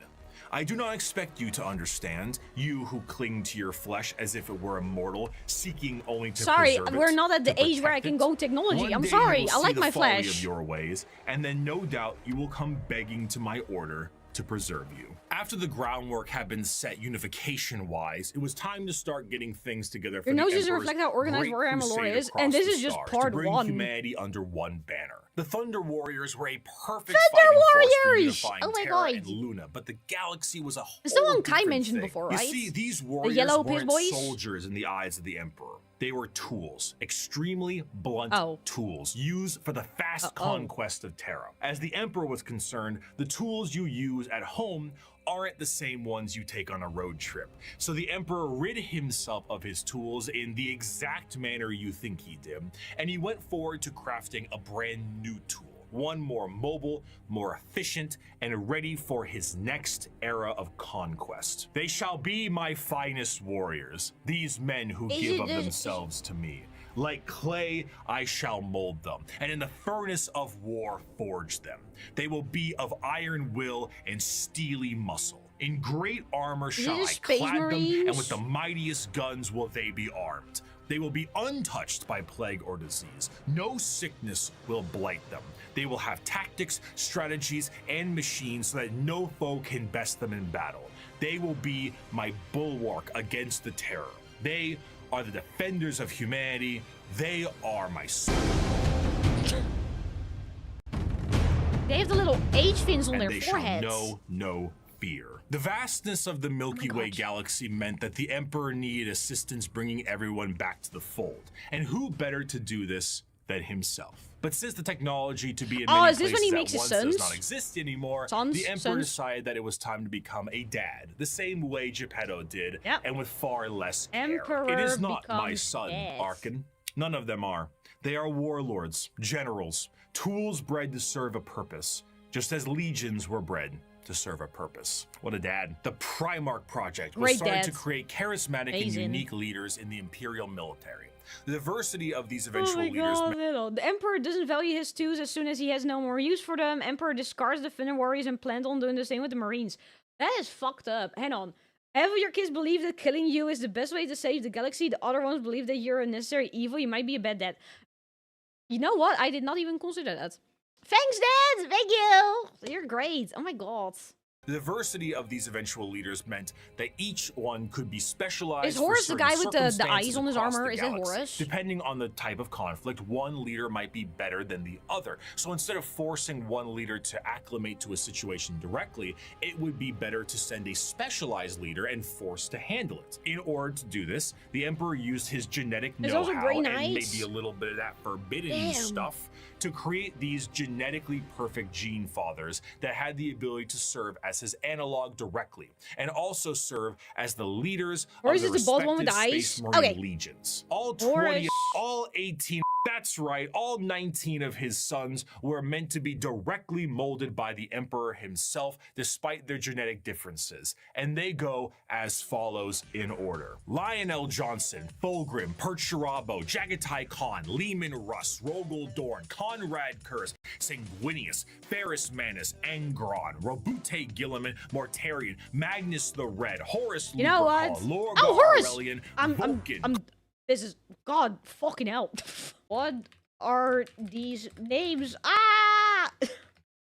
I do not expect you to understand, you who cling to your flesh as if it were immortal, seeking only to preserve it, we're not at the age where I can go technology. I'm sorry, I like my flesh. Of your ways, and then no doubt you will come begging to my order to preserve you. After the groundwork had been set unification-wise, it was time to start getting things together for Your the nose doesn't Emperor's reflect how organized great Warhammer lore crusade is, across and this the is just stars part to bring 1. humanity under one banner. The Thunder Warriors were a perfect Thunder fighting force for Warriors! unifying Oh my Terra God. and Luna, but the galaxy was a whole It's the one Kai different mentioned thing. before, You right? see, these warriors yellow piss weren't boys? soldiers in the eyes of the Emperor. They were tools, extremely blunt tools, used for the fast conquest of Terra. As the Emperor was concerned, the tools you use at home aren't the same ones you take on a road trip. So the Emperor rid himself of his tools in the exact manner you think he did, and he went forward to crafting a brand new tool. One more mobile, more efficient, and ready for his next era of conquest. They shall be my finest warriors, these men who give of themselves to me. Like clay, I shall mold them, and in the furnace of war forge them. They will be of iron will and steely muscle. In great armor shall I clad them, and with the mightiest guns will they be armed. They will be untouched by plague or disease. No sickness will blight them. They will have tactics, strategies, and machines so that no foe can best them in battle. They will be my bulwark against the terror. They are the defenders of humanity. They are my soul. They have the little H fins on And their they foreheads. shall know no fear. The vastness of the Milky Way galaxy meant that the Emperor needed assistance bringing everyone back to the fold. And who better to do this than himself? But since the technology to be in many is this when places he at makes his once does sons? not exist anymore, Sons? the Emperor Sons? decided that it was time to become a dad, the same way Geppetto did, Yep. and with far less care. Emperor It is not my becomes son, dad. Arkin. None of them are. They are warlords, generals, tools bred to serve a purpose, just as legions were bred to serve a purpose. What a dad. The Primarch Project was Great started to dads. create charismatic Amazing. and unique leaders in the Imperial military. The diversity of these Oh eventual my leaders god, little. The Emperor doesn't value his tools as soon as he has no more use for them. Emperor discards the Thunder Warriors and plans on doing the same with the Marines. That is fucked up. Hang on. Half of your kids believe that killing you is the best way to save the galaxy. The other ones believe that you're a necessary evil. You might be a bad dad. You know what? I did not even consider that. Thanks, Dad! Thank you! You're great. Oh my god. The diversity of these eventual leaders meant that each one could be specialized. Is Horus for the guy certain with the eyes circumstances on his across armor? the Is it galaxy. Horus? Depending on the type of conflict, one leader might be better than the other. So instead of forcing one leader to acclimate to a situation directly, it would be better to send a specialized leader and force to handle it. In order to do this, the Emperor used his genetic It's also know-how very and nice. maybe a little bit of that forbidden Damn. stuff to create these genetically perfect gene fathers that had the ability to serve as his analog directly, and also serve as the leaders Or of is the it the bald one with respective the Space eyes? Marine Okay. legions. All Horus. 20, all 18, that's right, all 19 of his sons were meant to be directly molded by the Emperor himself, despite their genetic differences. And they go as follows in order: Lionel Johnson, Fulgrim, Percherabo, Jagatai Khan, Lehman Russ, Rogel Dorn, Conrad Kurz, Sanguinius, Ferris Manus, Angron, Robute Gilliman, Mortarion, Magnus the Red, Horus You know Lupercal, what? Lorgar Oh, Horus! Aurelian, I'm, Vulcan. this is, God fucking hell. What are these names? Ah!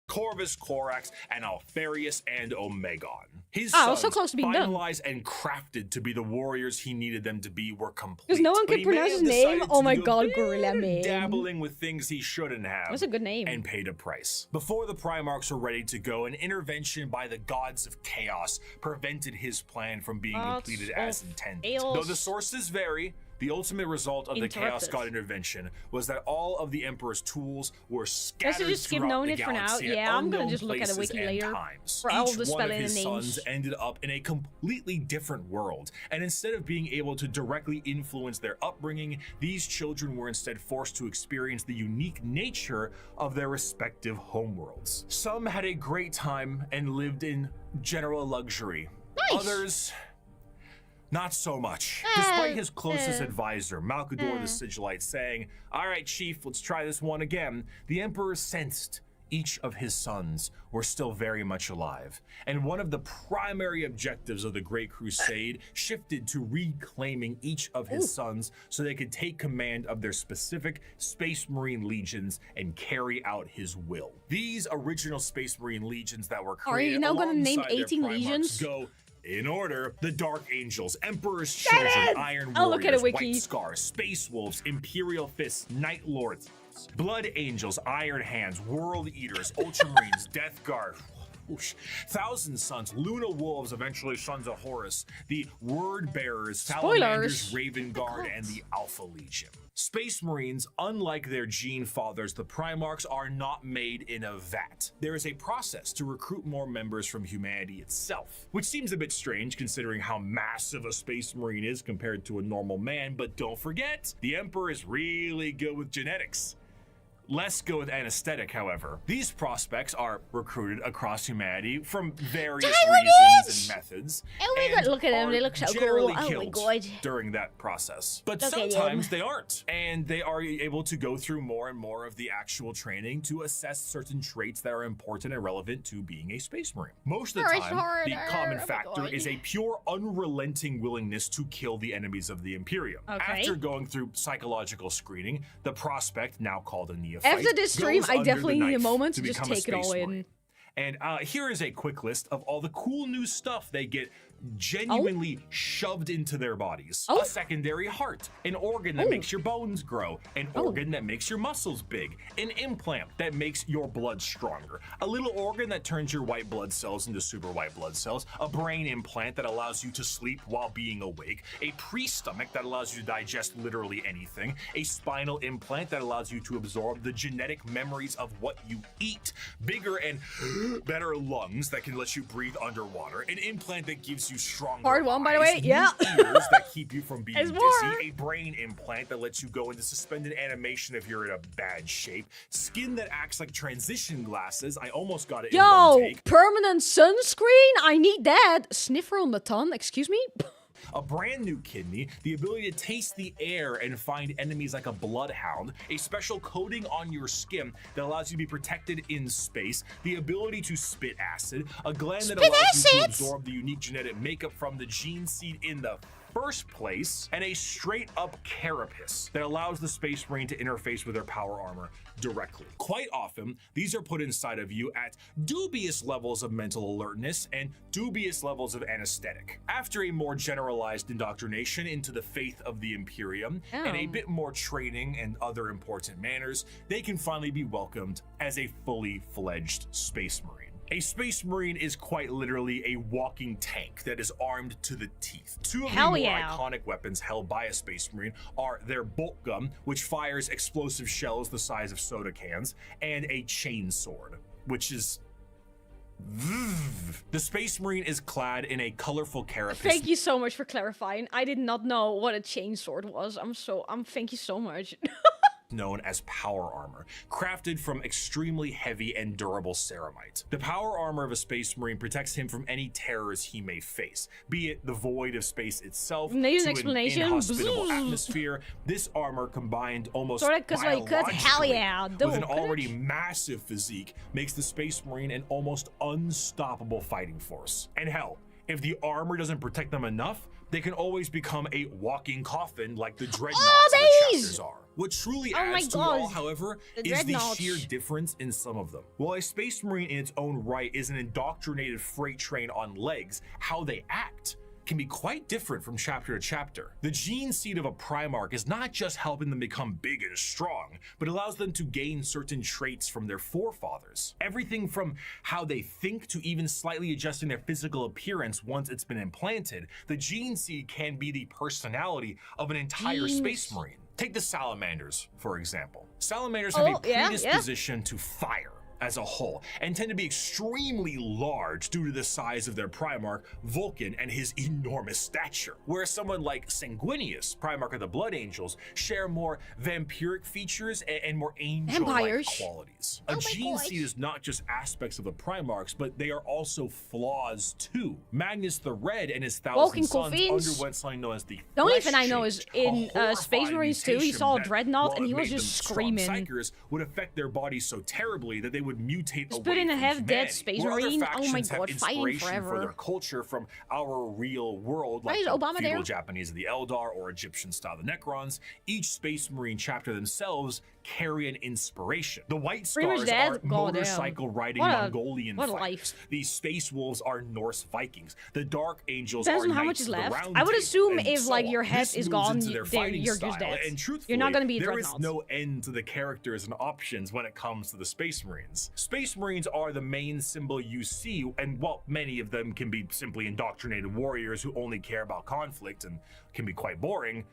Corvus Corax, and Alfarius and Omegon. His Oh, sons, so close to being done. finalized and crafted to be the warriors he needed them to be, were complete. Because no one But could he may pronounce have his name. decided Oh to my do a god, bit gorilla of man. dabbling with things he shouldn't have. That's a good name. And paid a price. Before the Primarchs were ready to go, an intervention by the gods of chaos prevented his plan from being Gods completed as of intended. chaos. Though the sources vary, the ultimate result of the Chaos Interrupted. God intervention was that all of the Emperor's tools were scattered Let's just skip throughout knowing the it for now. galaxy at Yeah, I'm gonna unknown just look at a places wiki and later times. for all Each the one of spelling his and sons names. ended up in a completely different world, and instead of being able to directly influence their upbringing, these children were instead forced to experience the unique nature of their respective homeworlds. Some had a great time and lived in general luxury. Nice. Others, not so much. Despite his closest advisor, Malkador the Sigillite, saying, "All right, Chief, let's try this one again," the Emperor sensed each of his sons were still very much alive. And one of the primary objectives of the Great Crusade shifted to reclaiming each of his sons so they could take command of their specific Space Marine legions and carry out his will. These original Space Marine legions that were Are you created now gonna name alongside their 18 Primarchs legions? go in order: the Dark Angels, Emperor's Children, Iron I'll look at a Warriors, wiki. White Scars, Space Wolves, Imperial Fists, Night Lords, Blood Angels, Iron Hands, World Eaters, Ultramarines, Death Guard, whoosh, Thousand Sons, Luna Wolves, eventually Sons of Horus, the Word Bearers, Salamanders, Raven Guard, and the Alpha Legion. Space Marines, unlike their gene fathers, the Primarchs, are not made in a vat. There is a process to recruit more members from humanity itself, which seems a bit strange considering how massive a Space Marine is compared to a normal man, but don't forget, the Emperor is really good with genetics. Less good with anesthetic, however. These prospects are recruited across humanity from various reasons and methods. Oh my god, look at them, are they look so cool. generally Oh my killed god. during that process. But Look at sometimes them. they aren't, and they are able to go through more and more of the actual training to assess certain traits that are important and relevant to being a Space Marine. Most of the Courage time, the harder. common Oh my factor God. is a pure, unrelenting willingness to kill the enemies of the Imperium. Okay. After going through psychological screening, the prospect, now called a neophyte, After this stream, goes I under definitely the need a knife moment to to just become a take it all Space in. Marine. And here is a quick list of all the cool new stuff they get genuinely shoved into their bodies. Oh. A secondary heart, an organ that makes your bones grow, an organ that makes your muscles big, an implant that makes your blood stronger, a little organ that turns your white blood cells into super white blood cells, a brain implant that allows you to sleep while being awake, a pre-stomach that allows you to digest literally anything, a spinal implant that allows you to absorb the genetic memories of what you eat, bigger and better lungs that can let you breathe underwater, an implant that gives you stronger Part one, by the way, eyes, yeah. new ears that keep you from being There's dizzy, more. a brain implant that lets you go into suspended animation if you're in a bad shape, skin that acts like transition glasses. I almost got it in one Yo, take. permanent sunscreen? I need that. Sniffer on the tongue, excuse me? A brand new kidney, the ability to taste the air and find enemies like a bloodhound, a special coating on your skin that allows you to be protected in space, the ability to spit acid, a gland that allows you to absorb the unique genetic makeup from the gene seed in the first place, and a straight up carapace that allows the Space Marine to interface with their power armor directly. Quite often, these are put inside of you at dubious levels of mental alertness and dubious levels of anesthetic. After a more generalized indoctrination into the faith of the Imperium and a bit more training and other important manners, they can finally be welcomed as a fully fledged Space Marine. A Space Marine is quite literally a walking tank that is armed to the teeth. Two of the more iconic weapons held by a Space Marine are their bolt gun, which fires explosive shells the size of soda cans, and a chain sword, which is... The Space Marine is clad in a colorful carapace. Thank you so much for clarifying. I did not know what a chain sword was. Thank you so much. Known as power armor, crafted from extremely heavy and durable ceramite. The power armor of a Space Marine protects him from any terrors he may face, be it the void of space itself to an inhospitable atmosphere. This armor combined almost biologically with an already massive physique makes the Space Marine an almost unstoppable fighting force. And hell, if the armor doesn't protect them enough, they can always become a walking coffin like the dreadnoughts of the chapters are. What truly adds to it all, however, is the sheer difference in some of them. While a Space Marine in its own right is an indoctrinated freight train on legs, how they act can be quite different from chapter to chapter. The gene seed of a Primarch is not just helping them become big and strong, but allows them to gain certain traits from their forefathers. Everything from how they think to even slightly adjusting their physical appearance once it's been implanted, the gene seed can be the personality of an entire Space Marine. Take the salamanders, for example. Salamanders have a predisposition to fire as a whole, and tend to be extremely large due to the size of their Primarch, Vulcan, and his enormous stature. Whereas someone like Sanguinius, Primarch of the Blood Angels, share more vampiric features and more angel-like qualities. A gene seed is not just aspects of the Primarchs, but they are also flaws too. Magnus the Red and his Thousand Sons underwent something known as the I know is in Space Marines 2, he saw a Dreadnought and he was just screaming. Psychers would affect their bodies so terribly that they would mutate just away put in a from half-dead Space humanity. Marine. Oh my god, have fighting for forever. their culture from our real world, Why like is the Obama feudal there? Japanese of the Eldar or Egyptian style the Necrons. Each Space Marine chapter themselves carry an inspiration. The White Scars are motorcycle riding Mongolian fighters. These Space Wolves are Norse Vikings. The Dark Angels are how much Knights is of the left. Round I would Table, assume and if so like on. your head This is moves gone, into their fighting you're just style. dead. And truthfully, You're not gonna be a there is Dreadnought. no end to the characters and options when it comes to the Space Marines. Space Marines are the main symbol you see, and while many of them can be simply indoctrinated warriors who only care about conflict and can be quite boring,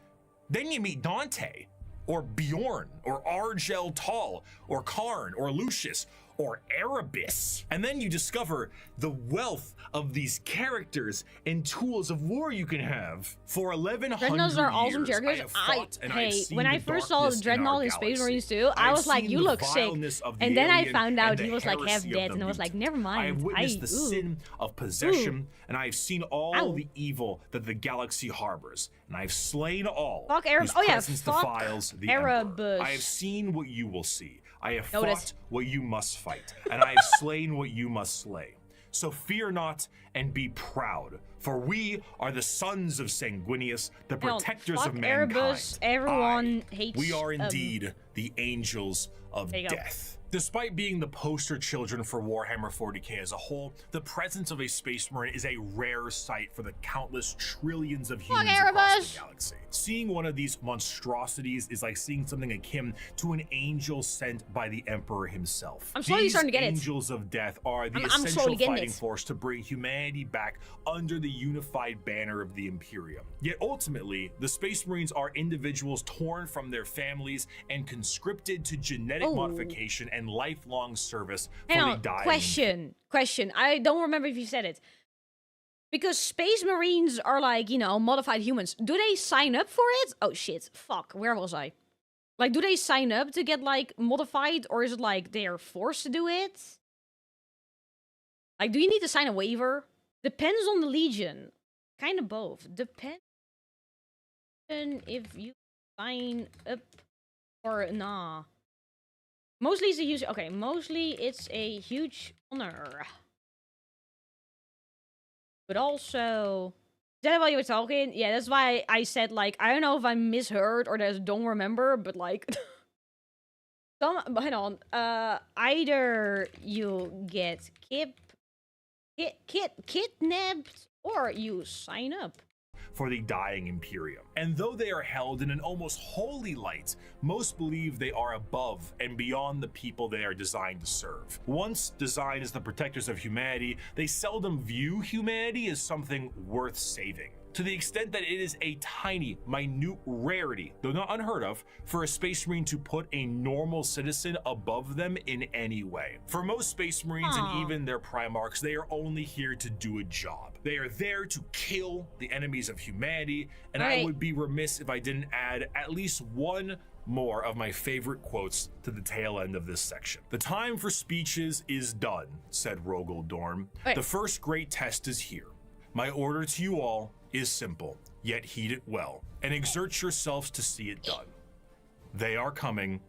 then you meet Dante, or Bjorn, or Argel Tal, or Karn, or Lucius, or Erebus. And then you discover the wealth of these characters and tools of war you can have. For 1100 Dreadnoughts are awesome years, characters. hey, When I first saw the Dreadnought in Space Marines 2, I was like, you look sick. And then I found out he was like half dead, and I was like, never mind. I have witnessed the sin of possession, and I have seen all the evil that the galaxy harbors, and I have slain all whose presence defiles the Emperor. I have seen what you will see. I have fought what you must fight, and I have slain what you must slay. So fear not and be proud, For we are the sons of Sanguinius, the protectors fuck of mankind. Erebus, everyone hates We are indeed the angels of There you go. death. Despite being the poster children for Warhammer 40k as a whole, the presence of a Space Marine is a rare sight for the countless trillions of humans across Erebus! the galaxy. Seeing one of these monstrosities is like seeing something akin to an angel sent by the Emperor himself. I'm slowly starting to get it. Angels of death are the I'm essential slowly getting fighting it. force to bring humanity back under the unified banner of the Imperium. Yet ultimately, the Space Marines are individuals torn from their families and conscripted to genetic modification and lifelong service for Hang the on, dying. question. I don't remember if you said it. Because Space Marines are like, you know, modified humans. Do they sign up for it? Oh shit, fuck, where was I? Like, do they sign up to get, like, modified? Or is it like they are forced to do it? Like, do you need to sign a waiver? Depends on the Legion. Kind of both. Depends if you sign up or nah. Mostly it's a huge... Okay, mostly it's a huge honor. But also... Is that why you were talking? Yeah, that's why I said, like, I don't know if I misheard or just don't remember, but, like... hang on. Either you get kidnapped or you sign up. For the dying Imperium. And though they are held in an almost holy light, most believe they are above and beyond the people they are designed to serve. Once designed as the protectors of humanity, they seldom view humanity as something worth saving. To the extent that it is a tiny, minute rarity, though not unheard of, for a Space Marine to put a normal citizen above them in any way. For most Space Marines and even their Primarchs, they are only here to do a job. They are there to kill the enemies of humanity, and I would be remiss if I didn't add at least one more of my favorite quotes to the tail end of this section. The time for speeches is done, said Rogel Dorm. The first great test is here. My order to you all is simple, yet heed it well, and exert yourselves to see it done. They are coming.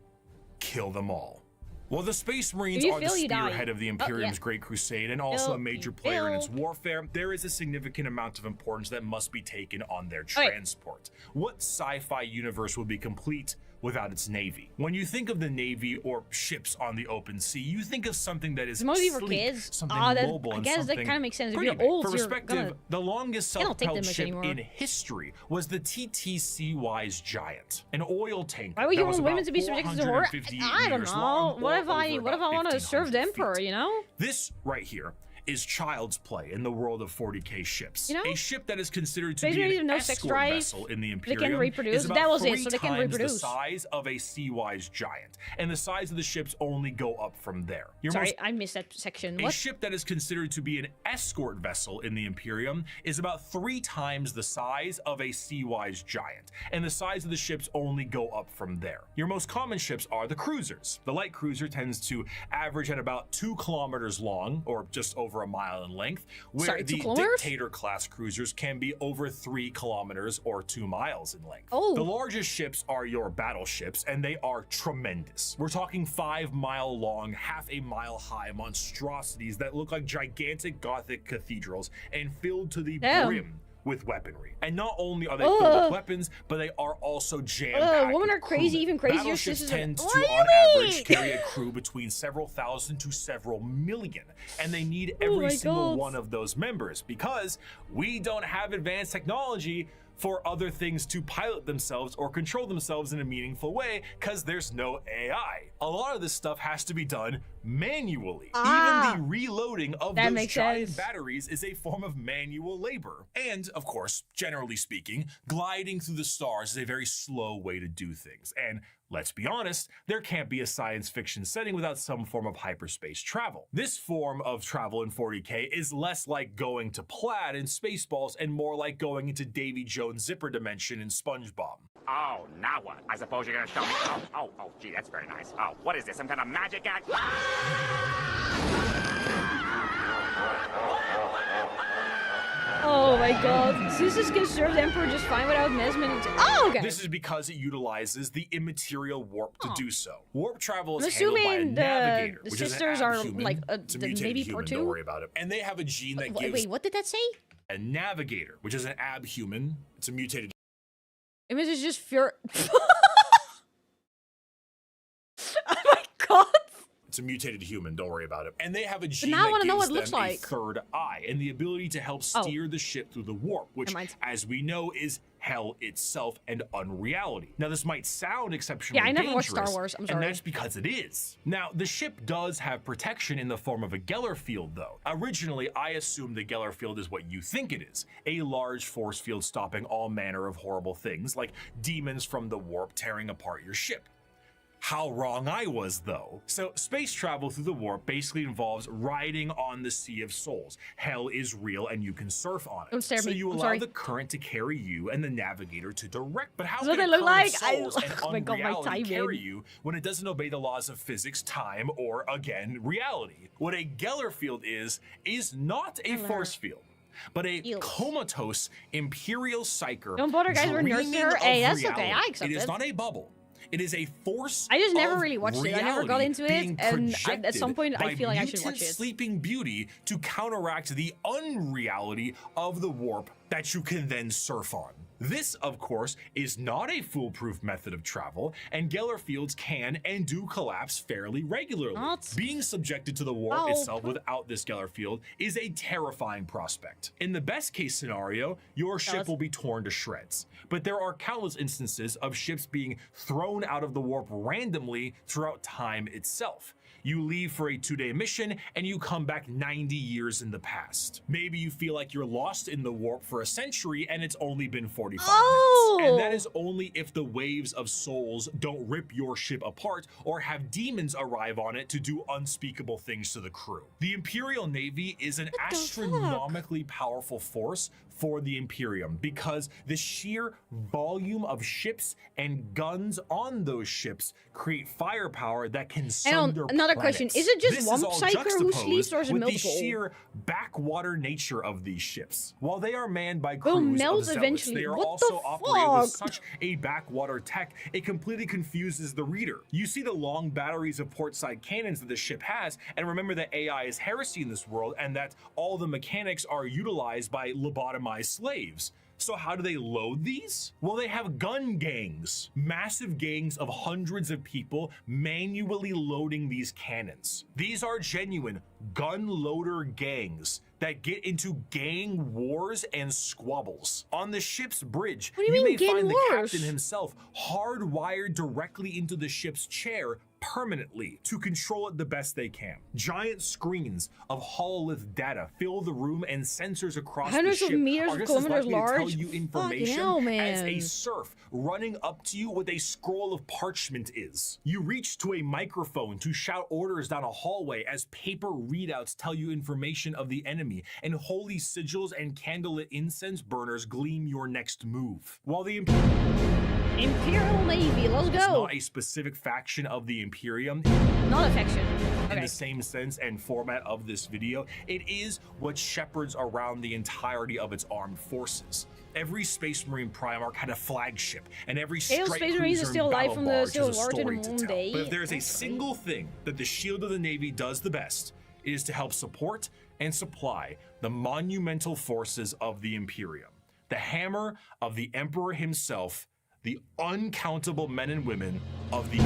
Kill them all. While the Space Marines are the spearhead of the Imperium's Great Crusade and also a major player in its warfare, there is a significant amount of importance that must be taken on their transport. What sci-fi universe would be complete without its navy? When you think of the navy or ships on the open sea, you think of something that is mostly sleek, for kids. something mobile, I and guess something that kind of makes sense. If pretty you're big. old, For you're perspective, the longest self-propelled ship anymore. in history was the TTC Wise Giant, an oil tanker. Why would you that was want women about to be subjected to horror? 458 I don't meters know. long, What or if I over about want to serve the 1,500 Emperor, feet. you know? This right here is child's play in the world of 40k ships. You know? A ship that is considered to Space be Marines an have no sex escort drive. vessel in the They Imperium can reproduce. is about That was it, 3 so they can times reproduce. the size of a Sea-Wise Giant, and the size of the ships only go up from there. Sorry, I missed that section. A What? ship that is considered to be an escort vessel in the Imperium is about 3 times the size of a Sea-Wise Giant, and the size of the ships only go up from there. Your most common ships are the cruisers. The light cruiser tends to average at about 2 kilometers long, or just over a mile in length, where the Dictator class cruisers can be over 3 kilometers or 2 miles in length. The largest ships are your battleships, and they are tremendous. We're talking 5-mile long, half a mile high monstrosities that look like gigantic Gothic cathedrals and filled to the brim with weaponry. And not only are they filled with weapons, but they are also jam-packed. Women are crazy, even crazier. Battleships tend to, on average, carry a crew between several thousand to several million, and they need every single one of those members because we don't have advanced technology for other things to pilot themselves or control themselves in a meaningful way because there's no AI. A lot of this stuff has to be done manually. Even the reloading of those giant batteries is a form of manual labor. And, of course, generally speaking, gliding through the stars is a very slow way to do things. And let's be honest, there can't be a science fiction setting without some form of hyperspace travel. This form of travel in 40k is less like going to Plaid in Spaceballs and more like going into Davy Jones' zipper dimension in SpongeBob. Oh, now what? I suppose you're gonna show me. Oh, gee, that's very nice. Oh, what is this? Some kind of magic act? Oh my god. Zeus can serve the Emperor just fine without Mesmin. Oh, okay. This is because it utilizes the immaterial warp to do so. Warp travel is I'm handled by a assuming navigator, the which sisters is an are abhuman. like It's a the mutated maybe human, part 2. don't worry about it. And they have a gene that gives... Wait, what did that say? A navigator, which is an abhuman. It's a mutated. Image is just fear. Oh my god. It's a mutated human, don't worry about it. And they have a gene now I that wanna know gives what it looks them a like. third eye and the ability to help steer the ship through the warp, which, Never mind. as we know, is hell itself and unreality. Now, this might sound exceptionally Yeah, I never watched dangerous, Star Wars, I'm and sorry. that's because it is. Now, the ship does have protection in the form of a Geller field, though. Originally, I assumed the Geller field is what you think it is, a large force field stopping all manner of horrible things, like demons from the warp tearing apart your ship. How wrong I was, though. So space travel through the warp basically involves riding on the Sea of Souls. Hell is real and you can surf on it. Don't stare at so me. you I'm allow sorry. the current to carry you and the navigator to direct. But how That's what can they a look current of like. souls and Oh my god, my unreality carry timing. you when it doesn't obey the laws of physics, time, or, again, reality? What a Geller field is not a force field, but a Eels. comatose imperial psyker. Don't bother, guys, we're nerds dreaming here. of Hey, that's okay, reality. I accept It is it. not a bubble. It is a force. I just never of really watched it. I never got reality into it, being and at some projected point I by feel like I should mutant watch it. Sleeping Beauty to counteract the unreality of the warp that you can then surf on. This, of course, is not a foolproof method of travel, and Geller fields can and do collapse fairly regularly. What? Being subjected to the warp Oh. itself without this Geller field is a terrifying prospect. In the best case scenario, your ship will be torn to shreds. But there are countless instances of ships being thrown out of the warp randomly throughout time itself. You leave for a 2-day mission and you come back 90 years in the past. Maybe you feel like you're lost in the warp for a century and it's only been 45 minutes. And that is only if the waves of souls don't rip your ship apart or have demons arrive on it to do unspeakable things to the crew. The Imperial Navy is an astronomically powerful force for the Imperium because the sheer volume of ships and guns on those ships create firepower that can sunder another question, planets. is it just This one is all psyker who juxtaposed sleeps, or is it with multiple? the sheer backwater nature of these ships. While they are manned by They'll crews melt of zealots, eventually. they are What also the operated with fuck? such a backwater tech, it completely confuses the reader. You see the long batteries of portside cannons that the ship has, and remember that AI is heresy in this world, and that all the mechanics are utilized by lobotomized slaves. So how do they load these? Well, they have gun gangs, massive gangs of hundreds of people manually loading these cannons. These are genuine gun loader gangs that get into gang wars and squabbles. On the ship's bridge, What do you mean, may gang find the wars? captain himself hardwired directly into the ship's chair permanently to control it the best they can. Giant screens of hololith data fill the room, and sensors across Hundreds the of ship meters are of just as kilometers likely to tell large? you Fucking information hell, as a man. surf running up to you with a scroll of parchment is. You reach to a microphone to shout orders down a hallway as paper readouts tell you information of the enemy, and holy sigils and candlelit incense burners gleam your next move. While the Imperial Navy, let's is go. not a specific faction of the Imperium Not affection. in Okay. the same sense and format of this video, it is what shepherds around the entirety of its armed forces. Every Space Marine Primarch had a flagship, and every Hail strike Space Marines cruiser are still and alive battle from the barge Civil has a War to the story to Moon tell. Day. But if there is a That's single thing that the Shield of the Navy does the best, it is to help support and supply the monumental forces of the Imperium. The hammer of the Emperor himself, the uncountable men and women of the...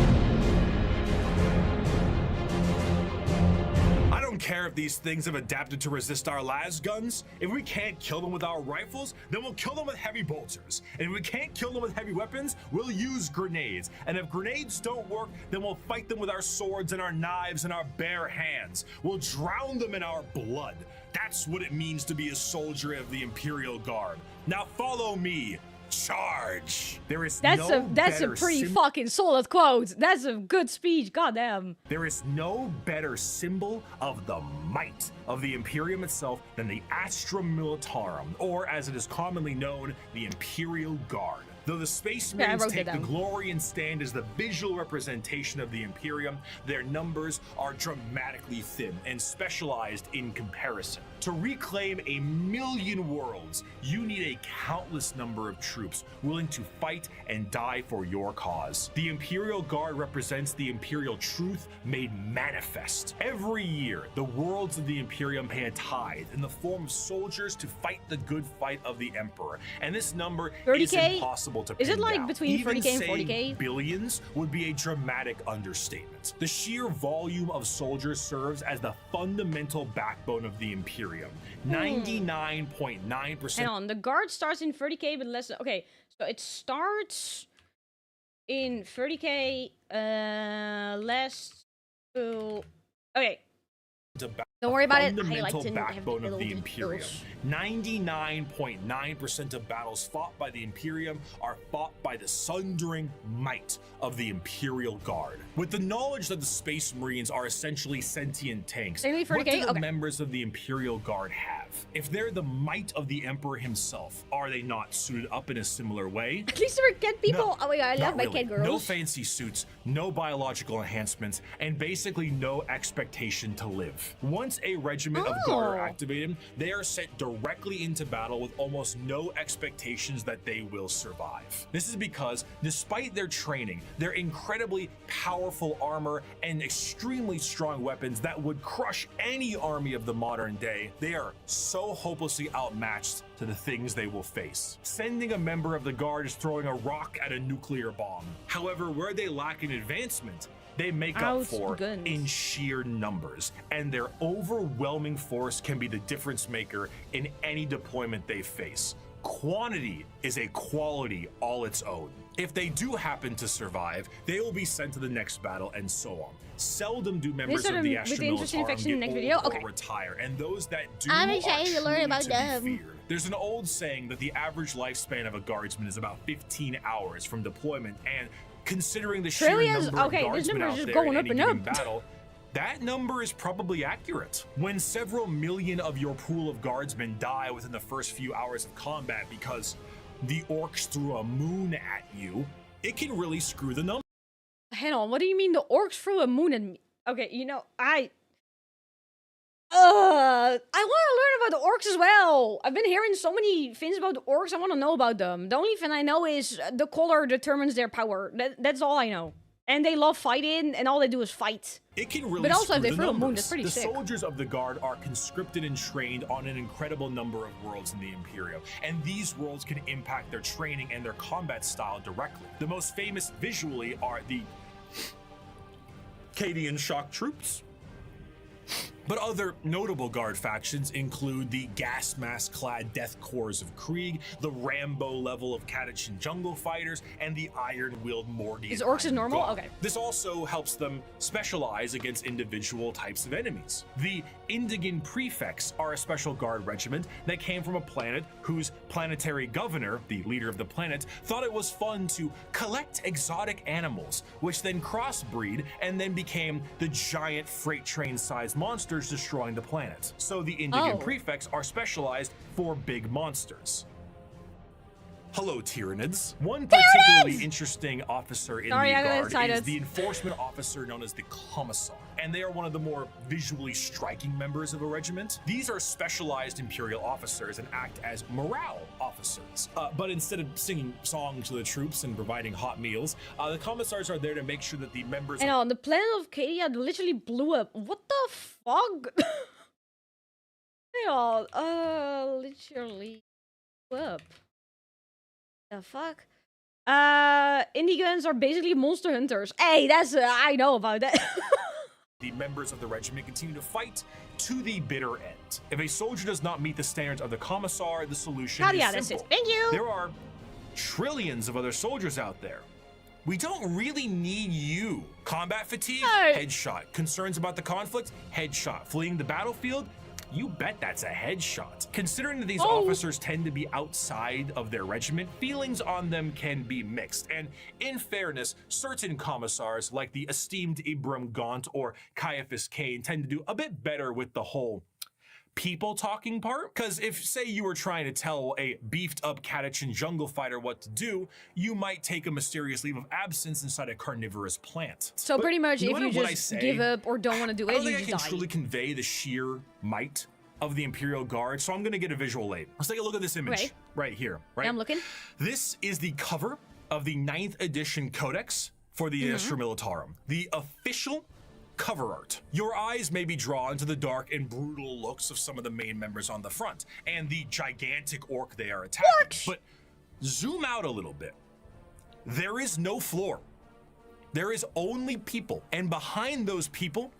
I don't care if these things have adapted to resist our las guns. If we can't kill them with our rifles, then we'll kill them with heavy bolters. And if we can't kill them with heavy weapons, we'll use grenades. And if grenades don't work, then we'll fight them with our swords and our knives and our bare hands. We'll drown them in our blood. That's what it means to be a soldier of the Imperial Guard. Now follow me. Charge! There is That's no a pretty fucking solid quote. That's a good speech. Goddamn. There is no better symbol of the might of the Imperium itself than the Astra Militarum, or as it is commonly known, the Imperial Guard. Though the Space Yeah, I Marines wrote take that the down. glory and stand as the visual representation of the Imperium, their numbers are dramatically thin and specialized in comparison. To reclaim 1,000,000 worlds, you need a countless number of troops willing to fight and die for your cause. The Imperial Guard represents the Imperial truth made manifest. Every year, the worlds of the Imperium pay a tithe in the form of soldiers to fight the good fight of the Emperor, and this number is 30K? impossible to Is it pin like down. between Even 30K and saying 40K? billions would be a dramatic understatement. The sheer volume of soldiers serves as the fundamental backbone of the Imperium. 99.9%. Hang on, the guard starts in 30K, but less. Okay, so it starts in 30K, less to. Okay, don't worry about it. I like Fundamental to have backbone of little the Imperium. details. 99.9% of battles fought by the Imperium are fought by the sundering might of the Imperial Guard. With the knowledge that the Space Marines are essentially sentient tanks, Technically what 40K? do the Okay. members of the Imperial Guard have? If they're the might of the Emperor himself, are they not suited up in a similar way? At least there were cat people. No, Oh my god, I love not my really. cat girls. No fancy suits, no biological enhancements, and basically no expectation to live. Once a regiment of guard are Oh. activated, they are sent directly into battle with almost no expectations that they will survive. This is because, despite their training, their incredibly powerful armor, and extremely strong weapons that would crush any army of the modern day, they are so hopelessly outmatched to the things they will face. Sending a member of the guard is throwing a rock at a nuclear bomb. However, where they lack in advancement, they make up for Outgunned. in sheer numbers, and their overwhelming force can be the difference maker in any deployment they face. Quantity is a quality all its own. If they do happen to survive, they will be sent to the next battle, and so on. Seldom do members sort of of the with the interesting Astromilitarum infection get next old video? or Okay. retire, and those that do I'm are excited to learn truly about to them. be feared. There's an old saying that the average lifespan of a guardsman is about 15 hours from deployment, and considering the sheer Trillions? number of Okay, this guardsmen number is out just there going in up any and given up. battle, that number is probably accurate. When several million of your pool of guardsmen die within the first few hours of combat because the orcs threw a moon at you, it can really screw the number. Hang on, what do you mean the orcs threw a moon at me? Okay, you know, I want to learn about the orcs as well. I've been hearing so many things about the orcs. I want to know about them. The only thing I know is the color determines their power. That's all I know. And they love fighting, and all they do is fight. It can really But also, if screw they the throw a moon, numbers. that's pretty the sick. soldiers of the guard are conscripted and trained on an incredible number of worlds in the Imperium, and these worlds can impact their training and their combat style directly. The most famous visually are the Cadian shock troops. But other notable guard factions include the gas mask clad death corps of Krieg, the Rambo level of Catachan jungle fighters, and the iron willed Morgan. Is orcs is normal? Okay. This also helps them specialize against individual types of enemies. The Indigan Prefects are a special guard regiment that came from a planet whose planetary governor, the leader of the planet, thought it was fun to collect exotic animals, which then crossbreed and then became the giant freight train sized monsters destroying the planet. So the Indigan Oh. Prefects are specialized for big monsters. Hello, Tyranids. One particularly interesting officer in Sorry, the I got guard is excited. the enforcement officer known as the Commissar, and they are one of the more visually striking members of a regiment. These are specialized Imperial officers and act as morale officers. But instead of singing songs to the troops and providing hot meals, the Commissars are there to make sure that the members And on the planet of Cadia literally blew up. What the fuck? Hang on, literally blew up. The fuck? Indigans are basically monster hunters. Hey, that's I know about that. the members of the regiment continue to fight to the bitter end. If a soldier does not meet the standards of the Commissar, the solution God, is yeah, that's simple. it. Thank you. There are trillions of other soldiers out there. We don't really need you. Combat fatigue? No. Headshot. Concerns about the conflict? Headshot. Fleeing the battlefield? You bet that's a headshot. Considering that these officers tend to be outside of their regiment, feelings on them can be mixed. And in fairness, certain commissars, like the esteemed Ibram Gaunt or Caiaphas Kane, tend to do a bit better with the whole people talking part. Because if, say, you were trying to tell a beefed up Catachan jungle fighter what to do, you might take a mysterious leave of absence inside a carnivorous plant. So But pretty much, no if you matter what I just say, give up or don't want to do I it, don't you think I just can die. truly convey the sheer might of the Imperial Guard, so I'm gonna get a visual aid. Let's take a look at this image right here. Right, Yeah, I'm looking. This is the cover of the 9th edition Codex for the Astra Militarum, the official cover art. Your eyes may be drawn to the dark and brutal looks of some of the main members on the front and the gigantic orc they are attacking. But zoom out a little bit. There is no floor. There is only people, and behind those people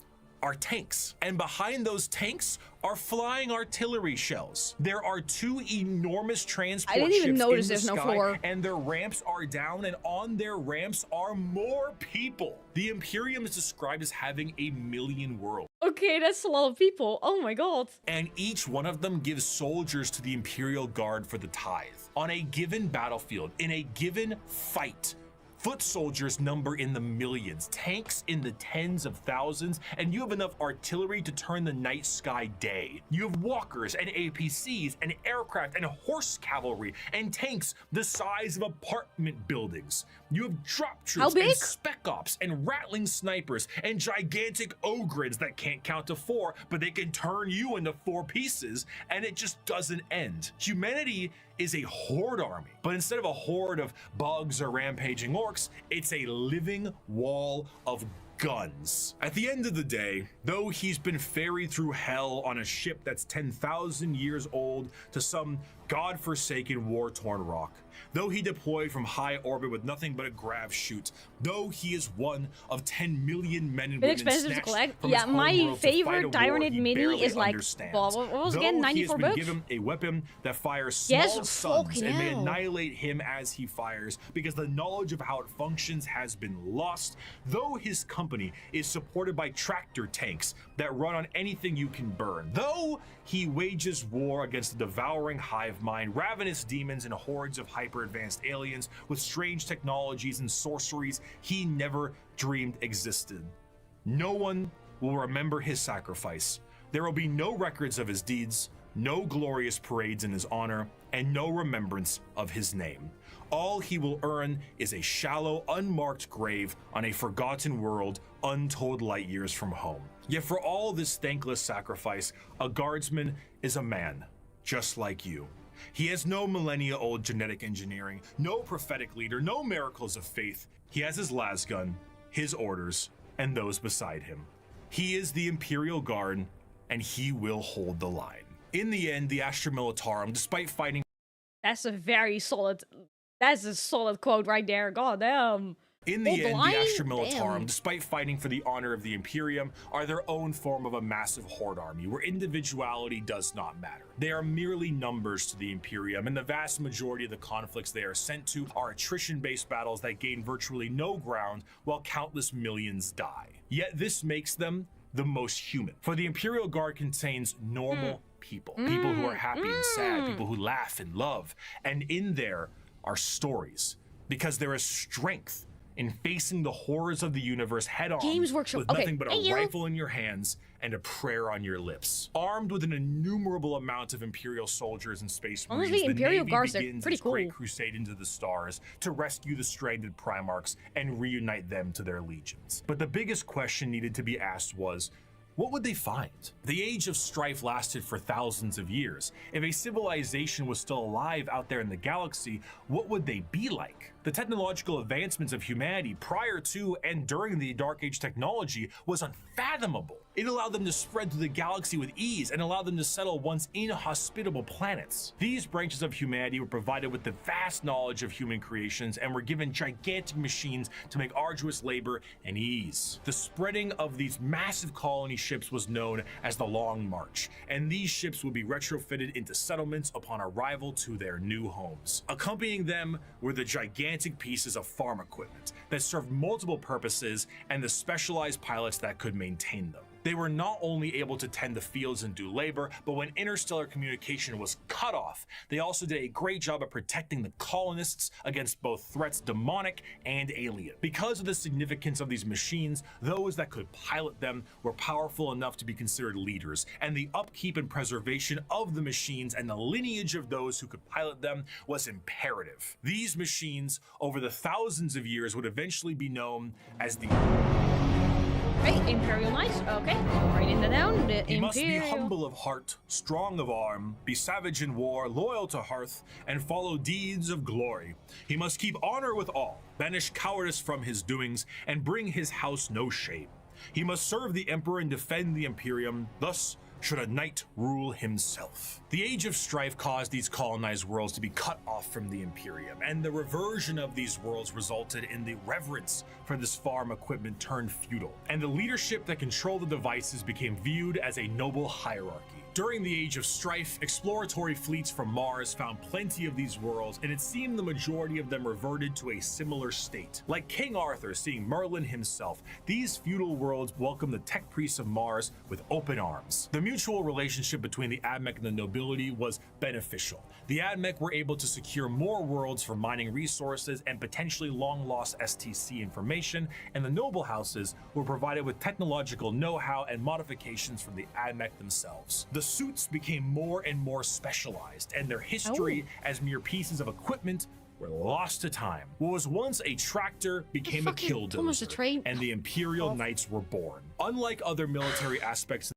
are tanks, and behind those tanks are flying artillery shells. There are 2 enormous transport I didn't even ships notice in the there's no sky, floor. and their ramps are down, and on their ramps are more people. The Imperium is described as having 1,000,000 worlds, Okay, that's a lot of people. Oh my god. and each one of them gives soldiers to the Imperial Guard for the tithe. On a given battlefield, in a given fight, foot soldiers number in the millions, tanks in the tens of thousands, and you have enough artillery to turn the night sky day. You have walkers and APCs and aircraft and horse cavalry and tanks the size of apartment buildings. You have drop troops big? and spec ops and rattling snipers and gigantic ogres that can't count to 4, but they can turn you into 4 pieces, and it just doesn't end. Humanity is a horde army, but instead of a horde of bugs or rampaging orcs, it's a living wall of guns. At the end of the day, though he's been ferried through hell on a ship that's 10,000 years old to some godforsaken war-torn rock, though he deployed from high orbit with nothing but a grav chute, though he is one of 10 million men and Bit women expensive to snatched collect. from Yeah, his home my world to fight favorite a war Tyranid he mini barely is like, understands. well, what was it again, Though he has 94 been bucks? given a weapon that fires small Yes, suns fucking and may hell. annihilate him as he fires, because the knowledge of how it functions has been lost, though his company is supported by tractor tanks that run on anything you can burn, though he wages war against the devouring hive mind, ravenous demons, and hordes of hyper-advanced aliens with strange technologies and sorceries he never dreamed existed. No one will remember his sacrifice. There will be no records of his deeds, no glorious parades in his honor, and no remembrance of his name. All he will earn is a shallow, unmarked grave on a forgotten world untold light years from home. Yet for all this thankless sacrifice, a guardsman is a man, just like you. He has no millennia-old genetic engineering, no prophetic leader, no miracles of faith. He has his lasgun, his orders, and those beside him. He is the Imperial Guard, and he will hold the line. In the end, the Astra Militarum, despite fighting That's a very solid. That's a solid quote right there. God damn. In the Hold the end, line? the Astra Militarum, Damn. despite fighting for the honor of the Imperium, are their own form of a massive horde army where individuality does not matter. They are merely numbers to the Imperium, and the vast majority of the conflicts they are sent to are attrition-based battles that gain virtually no ground while countless millions die. Yet this makes them the most human. For the Imperial Guard contains normal people, people who are happy and sad, people who laugh and love, and in there are stories, because there is strength in facing the horrors of the universe head on Games Workshop. with Okay. nothing but a Hey, you. rifle in your hands and a prayer on your lips. Armed with an innumerable amount of Imperial soldiers and space marines, Honestly, the Imperial Navy Guards are begins pretty its great cool. crusade into the stars to rescue the stranded Primarchs and reunite them to their legions. But the biggest question needed to be asked was, what would they find? The age of strife lasted for thousands of years. If a civilization was still alive out there in the galaxy, what would they be like? The technological advancements of humanity prior to and during the Dark Age technology was unfathomable. It allowed them to spread through the galaxy with ease and allowed them to settle once inhospitable planets. These branches of humanity were provided with the vast knowledge of human creations and were given gigantic machines to make arduous labor and ease. The spreading of these massive colony ships was known as the Long March, and these ships would be retrofitted into settlements upon arrival to their new homes. Accompanying them were the gigantic pieces of farm equipment that served multiple purposes and the specialized pilots that could maintain them. They were not only able to tend the fields and do labor, but when interstellar communication was cut off, they also did a great job of protecting the colonists against both threats demonic and alien. Because of the significance of these machines, those that could pilot them were powerful enough to be considered leaders, and the upkeep and preservation of the machines and the lineage of those who could pilot them was imperative. These machines, over the thousands of years, would eventually be known as the Imperial Knights. Okay, writing that down. The He must be Imperial. humble of heart, strong of arm, be savage in war, loyal to hearth, and follow deeds of glory. He must keep honor with all, banish cowardice from his doings, and bring his house no shame. He must serve the emperor and defend the Imperium, thus should a knight rule himself. The Age of Strife caused these colonized worlds to be cut off from the Imperium, and the reversion of these worlds resulted in the reverence for this farm equipment turned feudal, and the leadership that controlled the devices became viewed as a noble hierarchy. During the Age of Strife, exploratory fleets from Mars found plenty of these worlds, and it seemed the majority of them reverted to a similar state. Like King Arthur seeing Merlin himself, these feudal worlds welcomed the tech priests of Mars with open arms. The mutual relationship between the Admech and the nobility was beneficial. The Admech were able to secure more worlds for mining resources and potentially long-lost STC information, and the noble houses were provided with technological know-how and modifications from the Admech themselves. The suits became more and more specialized, and their history as mere pieces of equipment were lost to time. What was once a tractor became a killdozer, and the Imperial Knights were born. Unlike other military aspects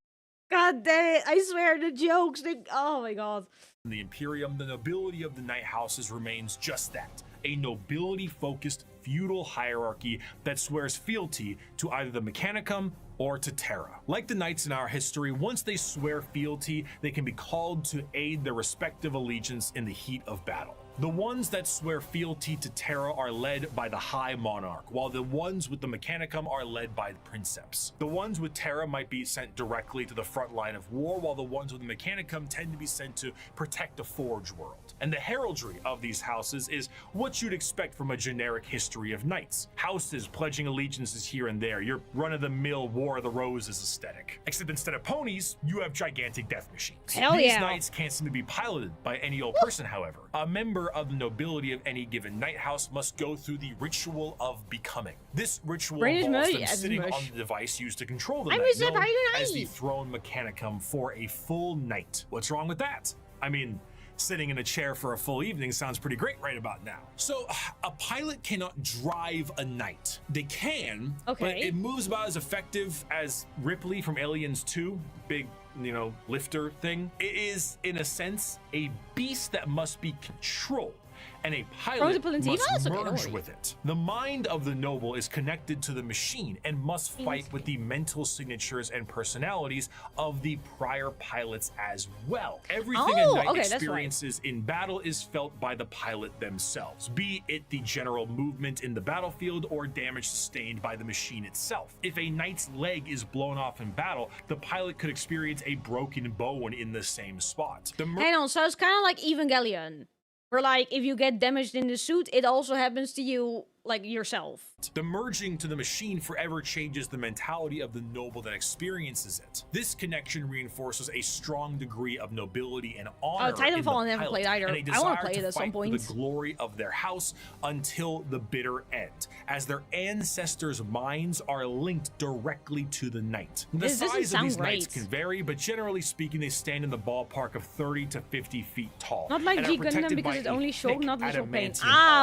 God damn it! I swear the jokes. Oh my god. in the Imperium, the nobility of the Knight houses remains just that, a nobility-focused feudal hierarchy that swears fealty to either the Mechanicum or to Terra. Like the knights in our history, once they swear fealty, they can be called to aid their respective allegiance in the heat of battle. The ones that swear fealty to Terra are led by the High Monarch, while the ones with the Mechanicum are led by the Princeps. The ones with Terra might be sent directly to the front line of war, while the ones with the Mechanicum tend to be sent to protect the Forge world. And the heraldry of these houses is what you'd expect from a generic history of knights. Houses pledging allegiances here and there, your run-of-the-mill War of the Roses aesthetic. Except instead of ponies, you have gigantic death machines. Hell These yeah. knights can't seem to be piloted by any old person, however. A member of the nobility of any given knight house must go through the ritual of becoming. This ritual involves them sitting on the device used to control the knight, known as the Throne Mechanicum, for a full night. What's wrong with that? I mean, sitting in a chair for a full evening sounds pretty great right about now. So, a pilot cannot drive a knight. They can, but it moves about as effective as Ripley from Aliens 2, big, you know, lifter thing. It is, in a sense, a beast that must be controlled, and a pilot must merge with it. The mind of the noble is connected to the machine and must fight with the mental signatures and personalities of the prior pilots as well. Everything a knight experiences in battle is felt by the pilot themselves, be it the general movement in the battlefield or damage sustained by the machine itself. If a knight's leg is blown off in battle, the pilot could experience a broken bone in the same spot. Hang on, so it's kind of like Evangelion, where like if you get damaged in the suit, it also happens to you, like yourself. The merging to the machine forever changes the mentality of the noble that experiences it. This connection reinforces a strong degree of nobility and honor. Titanfall I never played either. I want to play it at some point. For the glory of their house until the bitter end, as their ancestors' minds are linked directly to the knight. The size of these knights can vary, but generally speaking, they stand in the ballpark of 30 to 50 feet tall. Not like G Gundam because it only showed not visual pain.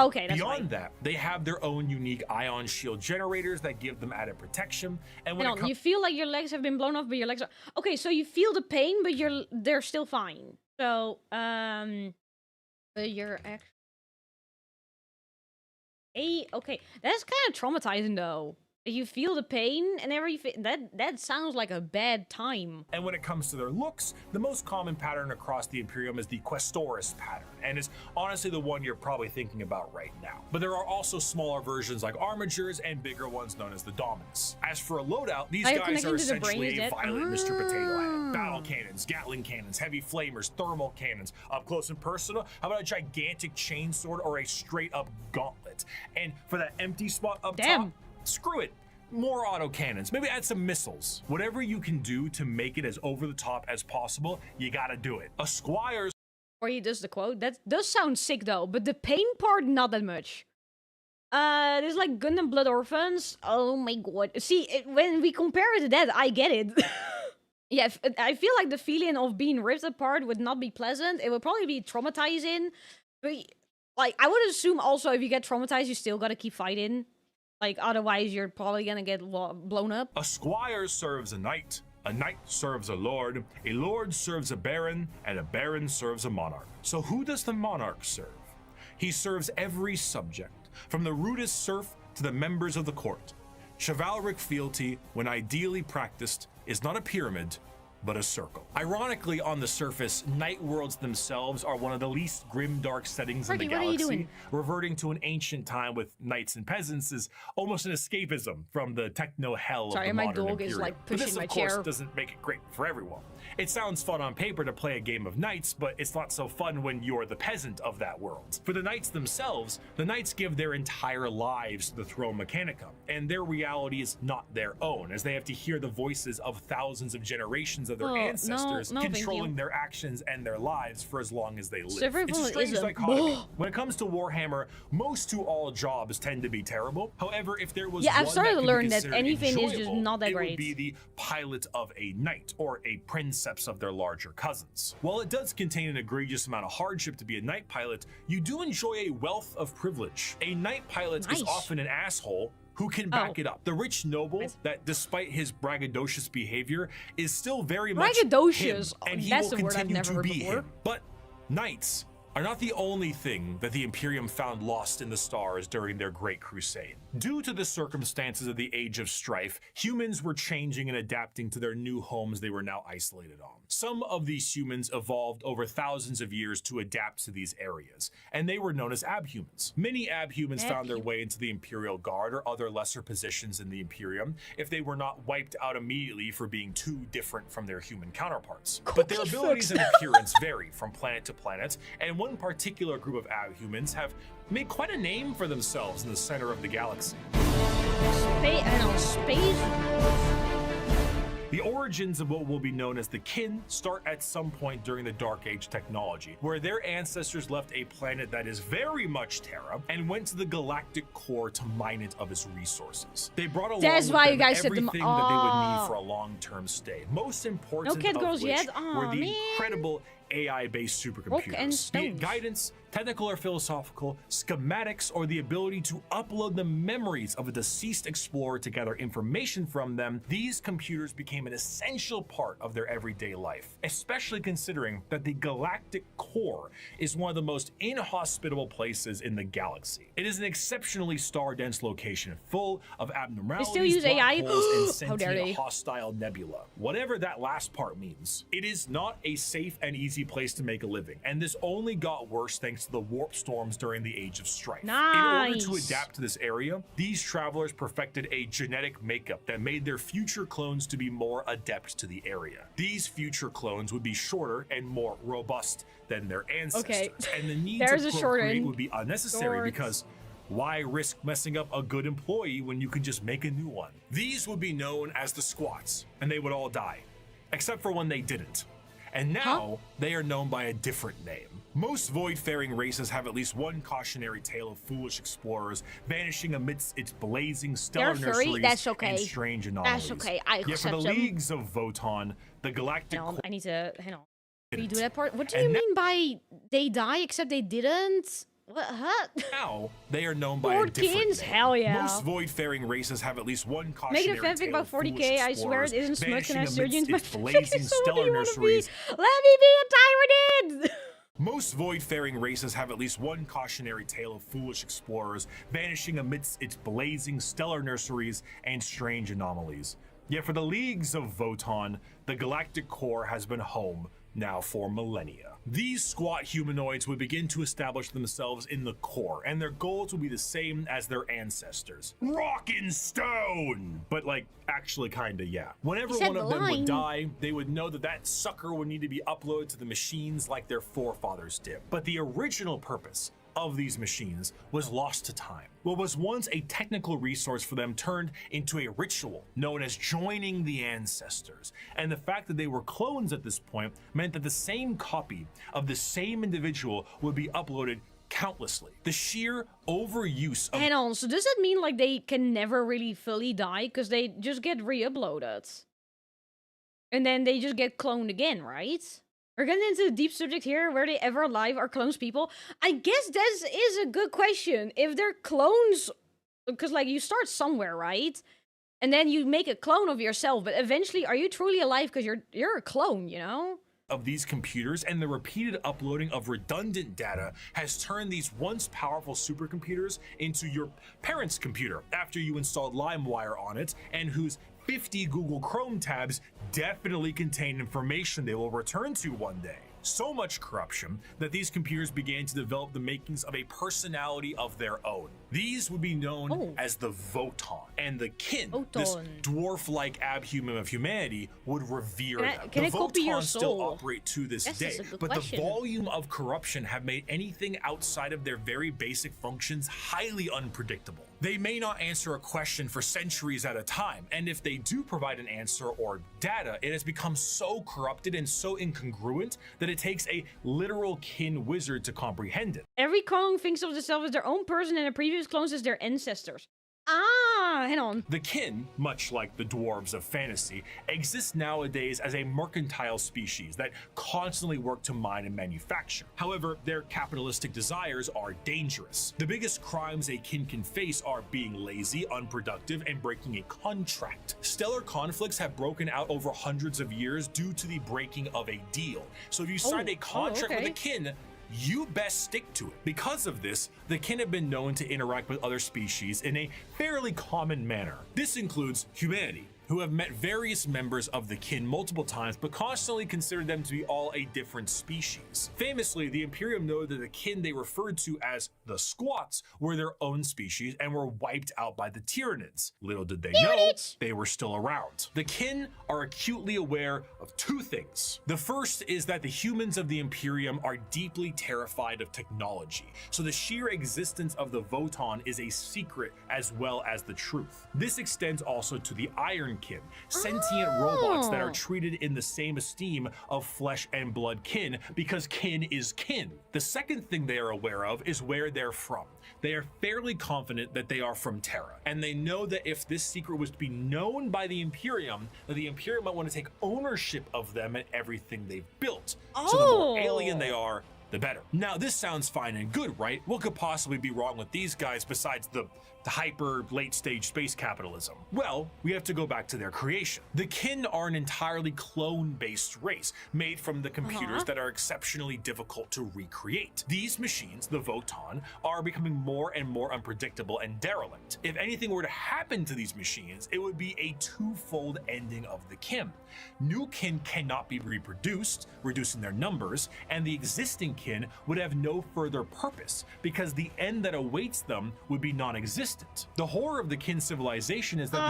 Okay, that's beyond that, they have their own unique ion shield generators that give them added protection. And when you feel like your legs have been blown off, but your legs are okay. So you feel the pain, but they're still fine. So but you're actually okay. That's kind of traumatizing though. You feel the pain and everything. That sounds like a bad time. And when it comes to their looks, the most common pattern across the Imperium is the Questoris pattern, and is honestly the one you're probably thinking about right now. But there are also smaller versions like Armigers and bigger ones known as the Dominus. As for a loadout, these guys are essentially a violent Mr. Potato Head. Battle cannons, Gatling cannons, heavy flamers, thermal cannons. Up close and personal, how about a gigantic chainsword or a straight up gauntlet? And for that empty spot up top, screw it. more autocannons, maybe add some missiles. Whatever you can do to make it as over the top as possible, you gotta do it. A squire. Or he does the quote. That does sound sick though, but the pain part, not that much. There's like Gundam Blood Orphans. Oh my god. See, when we compare it to that, I get it. Yeah, I feel like the feeling of being ripped apart would not be pleasant. It would probably be traumatizing. But, like, I would assume also if you get traumatized, you still gotta keep fighting. Like, otherwise you're probably gonna get blown up. A squire serves a knight serves a lord serves a baron, and a baron serves a monarch. So who does the monarch serve? He serves every subject, from the rudest serf to the members of the court. Chivalric fealty, when ideally practiced, is not a pyramid, but a circle. Ironically, on the surface, night worlds themselves are one of the least grim, dark settings in the Bricky, what are you galaxy. doing? Reverting to an ancient time with knights and peasants is almost an escapism from the techno hell Sorry, of the my modern dog is, Imperium. like, But pushing this, my of course, chair. doesn't make it great for everyone. It sounds fun on paper to play a game of knights, but it's not so fun when you're the peasant of that world. For the knights themselves, the knights give their entire lives to the throne mechanicum, and their reality is not their own, as they have to hear the voices of thousands of generations of their ancestors no, thank controlling you. their actions and their lives for as long as they live. Survival It's a strange is a- dichotomy. When it comes to Warhammer, most to all jobs tend to be terrible. However, if there was Yeah, I've one started that to could be learn that considered anything is just enjoyable, not that it great. would be the pilot of a knight or a princeps of their larger cousins. While it does contain an egregious amount of hardship to be a knight pilot, you do enjoy a wealth of privilege. A knight pilot is Nice. often an asshole who can back it up. The rich noble that, despite his braggadocious behavior, is still very much Braggadocious? him, and he That's will the word I've continue never to heard be before. him. But knights are not the only thing that the Imperium found lost in the stars during their Great Crusade. Due to the circumstances of the Age of Strife, humans were changing and adapting to their new homes they were now isolated on. Some of these humans evolved over thousands of years to adapt to these areas, and they were known as abhumans. Many abhumans found their way into the Imperial Guard or other lesser positions in the Imperium if they were not wiped out immediately for being too different from their human counterparts. But their abilities and appearance vary from planet to planet, and one particular group of abhumans have made quite a name for themselves in the center of the galaxy. Space. The origins of what will be known as the Kin start at some point during the Dark Age technology, where their ancestors left a planet that is very much Terra and went to the galactic core to mine it of its resources. They brought along That's with why you them guys said them- everything that they would Oh. need for a long-term stay. Most important No kid of girls which yet? were Aw, the man. incredible AI-based Rock supercomputers. and Be it stones. guidance, technical or philosophical, schematics, or the ability to upload the memories of a deceased explorer to gather information from them, these computers became an essential part of their everyday life, especially considering that the galactic core is one of the most inhospitable places in the galaxy. It is an exceptionally star-dense location full of abnormalities, still use black AI? holes, and How dare sentient they. hostile nebula. Whatever that last part means, it is not a safe and easy place to make a living, and this only got worse thanks to the warp storms during the Age of Strife. In order to Nice. adapt to this area, these travelers perfected a genetic makeup that made their future clones to be more adept to the area. These future clones would be shorter and more robust than their ancestors, and the need There's to a short procreate end. would be unnecessary Shorts. because why risk messing up a good employee when you can just make a new one? These would be known as the squats, and they would all die, except for when they didn't. And now they are known by a different name. Most void-faring races have at least one cautionary tale of foolish explorers vanishing amidst its blazing stellar They're furry? nurseries That's okay. and strange anomalies. That's okay, I Yet for accept the them. leagues of Voton, the galactic Hang on, I need to. Hang on. didn't. Redo that part. What do And you now- mean by they die except they didn't? What? Huh? Now they are known by a 40 different kins? name. Hell yeah. Most void-faring races have at least one Make cautionary it a fanfic tale about of 40k. foolish I swear it explorers isn't smoking vanishing as surgeons. amidst My its fanfic blazing is so what do stellar you wanna be? nurseries. Let me be a tyrant! Most void-faring races have at least one cautionary tale of foolish explorers vanishing amidst its blazing stellar nurseries and strange anomalies. Yet for the leagues of Voton, the galactic core has been home now for millennia. These squat humanoids would begin to establish themselves in the core, and their goals would be the same as their ancestors. Rock and stone! But like, actually kinda, yeah. Whenever You said one of the them would line. die, they would know that that sucker would need to be uploaded to the machines like their forefathers did. But the original purpose of these machines was lost to time. What was once a technical resource for them turned into a ritual known as joining the ancestors. And the fact that they were clones at this point meant that the same copy of the same individual would be uploaded countlessly. The sheer overuse of— Hang on, so does that mean like they can never really fully die because they just get re-uploaded? And then they just get cloned again, right? We're getting into a deep subject here. Were they ever alive? Are clones people? I guess that is a good question. If they're clones, because like you start somewhere, right? And then you make a clone of yourself, but eventually are you truly alive because you're a clone, you know? Of these computers, and the repeated uploading of redundant data has turned these once powerful supercomputers into your parents' computer after you installed LimeWire on it, and whose 50 Google Chrome tabs definitely contain information they will return to one day. So much corruption that these computers began to develop the makings of a personality of their own. These would be known as the Voton, and the kin, this dwarf-like abhuman of humanity, would revere them. Can the I copy your Voton soul? still operate to this Yes, day, that's a good but question. the volume of corruption have made anything outside of their very basic functions highly unpredictable. They may not answer a question for centuries at a time, and if they do provide an answer or data, it has become so corrupted and so incongruent that it takes a literal kin wizard to comprehend it. Every clone thinks of themselves as their own person and the previous clones as their ancestors. Ah, hang on. The kin, much like the dwarves of fantasy, exist nowadays as a mercantile species that constantly work to mine and manufacture. However, their capitalistic desires are dangerous. The biggest crimes a kin can face are being lazy, unproductive, and breaking a contract. Stellar conflicts have broken out over hundreds of years due to the breaking of a deal. So if you signed a contract with a kin, you best stick to it. Because of this, the kin have been known to interact with other species in a fairly common manner. This includes humanity, who have met various members of the kin multiple times, but constantly considered them to be all a different species. Famously, the Imperium noted that the kin they referred to as the Squats were their own species and were wiped out by the Tyranids. Little did they know, they were still around. The kin are acutely aware of two things. The first is that the humans of the Imperium are deeply terrified of technology, so the sheer existence of the Voton is a secret as well as the truth. This extends also to the Iron kin, sentient robots that are treated in the same esteem of flesh and blood kin, because kin is kin. The second thing they are aware of is where they're from. They are fairly confident that they are from Terra, and they know that if this secret was to be known by the Imperium, that the Imperium might want to take ownership of them and everything they've built. So the more alien they are, the better. Now, this sounds fine and good, right? What could possibly be wrong with these guys besides the hyper late stage space capitalism? Well, we have to go back to their creation. The kin are an entirely clone-based race made from the computers that are exceptionally difficult to recreate. These machines, the Voton, are becoming more and more unpredictable and derelict. If anything were to happen to these machines, it would be a twofold ending of the kin. New kin cannot be reproduced, reducing their numbers, and the existing kin would have no further purpose because the end that awaits them would be non-existent. The horror of the kin civilization is that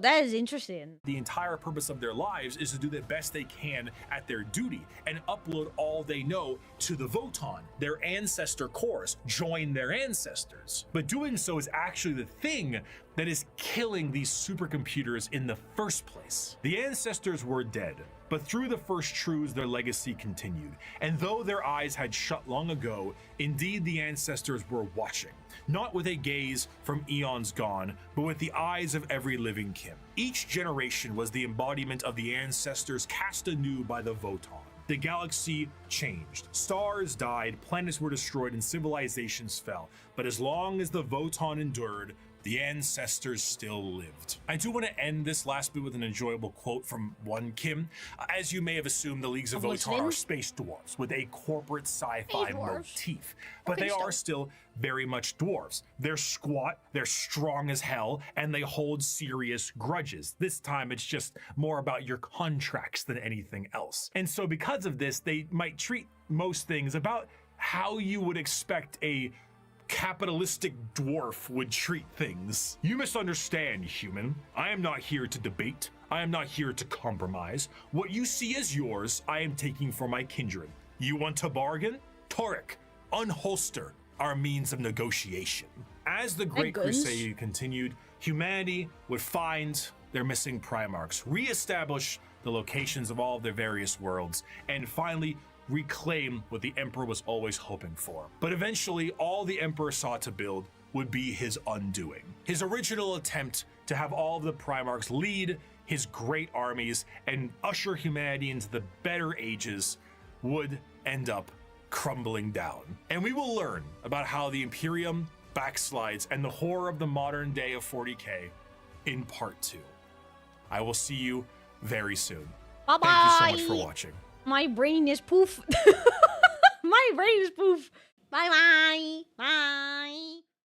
that is interesting. the entire purpose of their lives is to do the best they can at their duty and upload all they know to the Voton, their ancestor cores, join their ancestors. But doing so is actually the thing that is killing these supercomputers in the first place. The ancestors were dead, but through the first truths their legacy continued. And though their eyes had shut long ago, indeed the ancestors were watching, not with a gaze from eons gone, but with the eyes of every living kin. Each generation was the embodiment of the ancestors cast anew by the Voton. The galaxy changed. Stars died, planets were destroyed, and civilizations fell. But as long as the Voton endured, the ancestors still lived. I do want to end this last bit with an enjoyable quote from one Kim. As you may have assumed, the Leagues of Voton are space dwarves with a corporate sci-fi motif, but they are still very much dwarves. They're squat, they're strong as hell, and they hold serious grudges. This time it's just more about your contracts than anything else. And so because of this, they might treat most things about how you would expect a capitalistic dwarf would treat things. You misunderstand, human. I am not here to debate. I am not here to compromise. What you see as yours, I am taking for my kindred. You want to bargain? Torek, unholster our means of negotiation. As the Great guns. Crusade continued, humanity would find their missing Primarchs, reestablish the locations of all of their various worlds, and finally reclaim what the Emperor was always hoping for. But eventually, all the Emperor sought to build would be his undoing. His original attempt to have all of the Primarchs lead his great armies and usher humanity into the better ages would end up crumbling down. And we will learn about how the Imperium backslides and the horror of the modern day of 40k in part 2. I will see you very soon. Bye bye. Thank you so much for watching. My brain is poof. My brain is poof. Bye bye. Bye.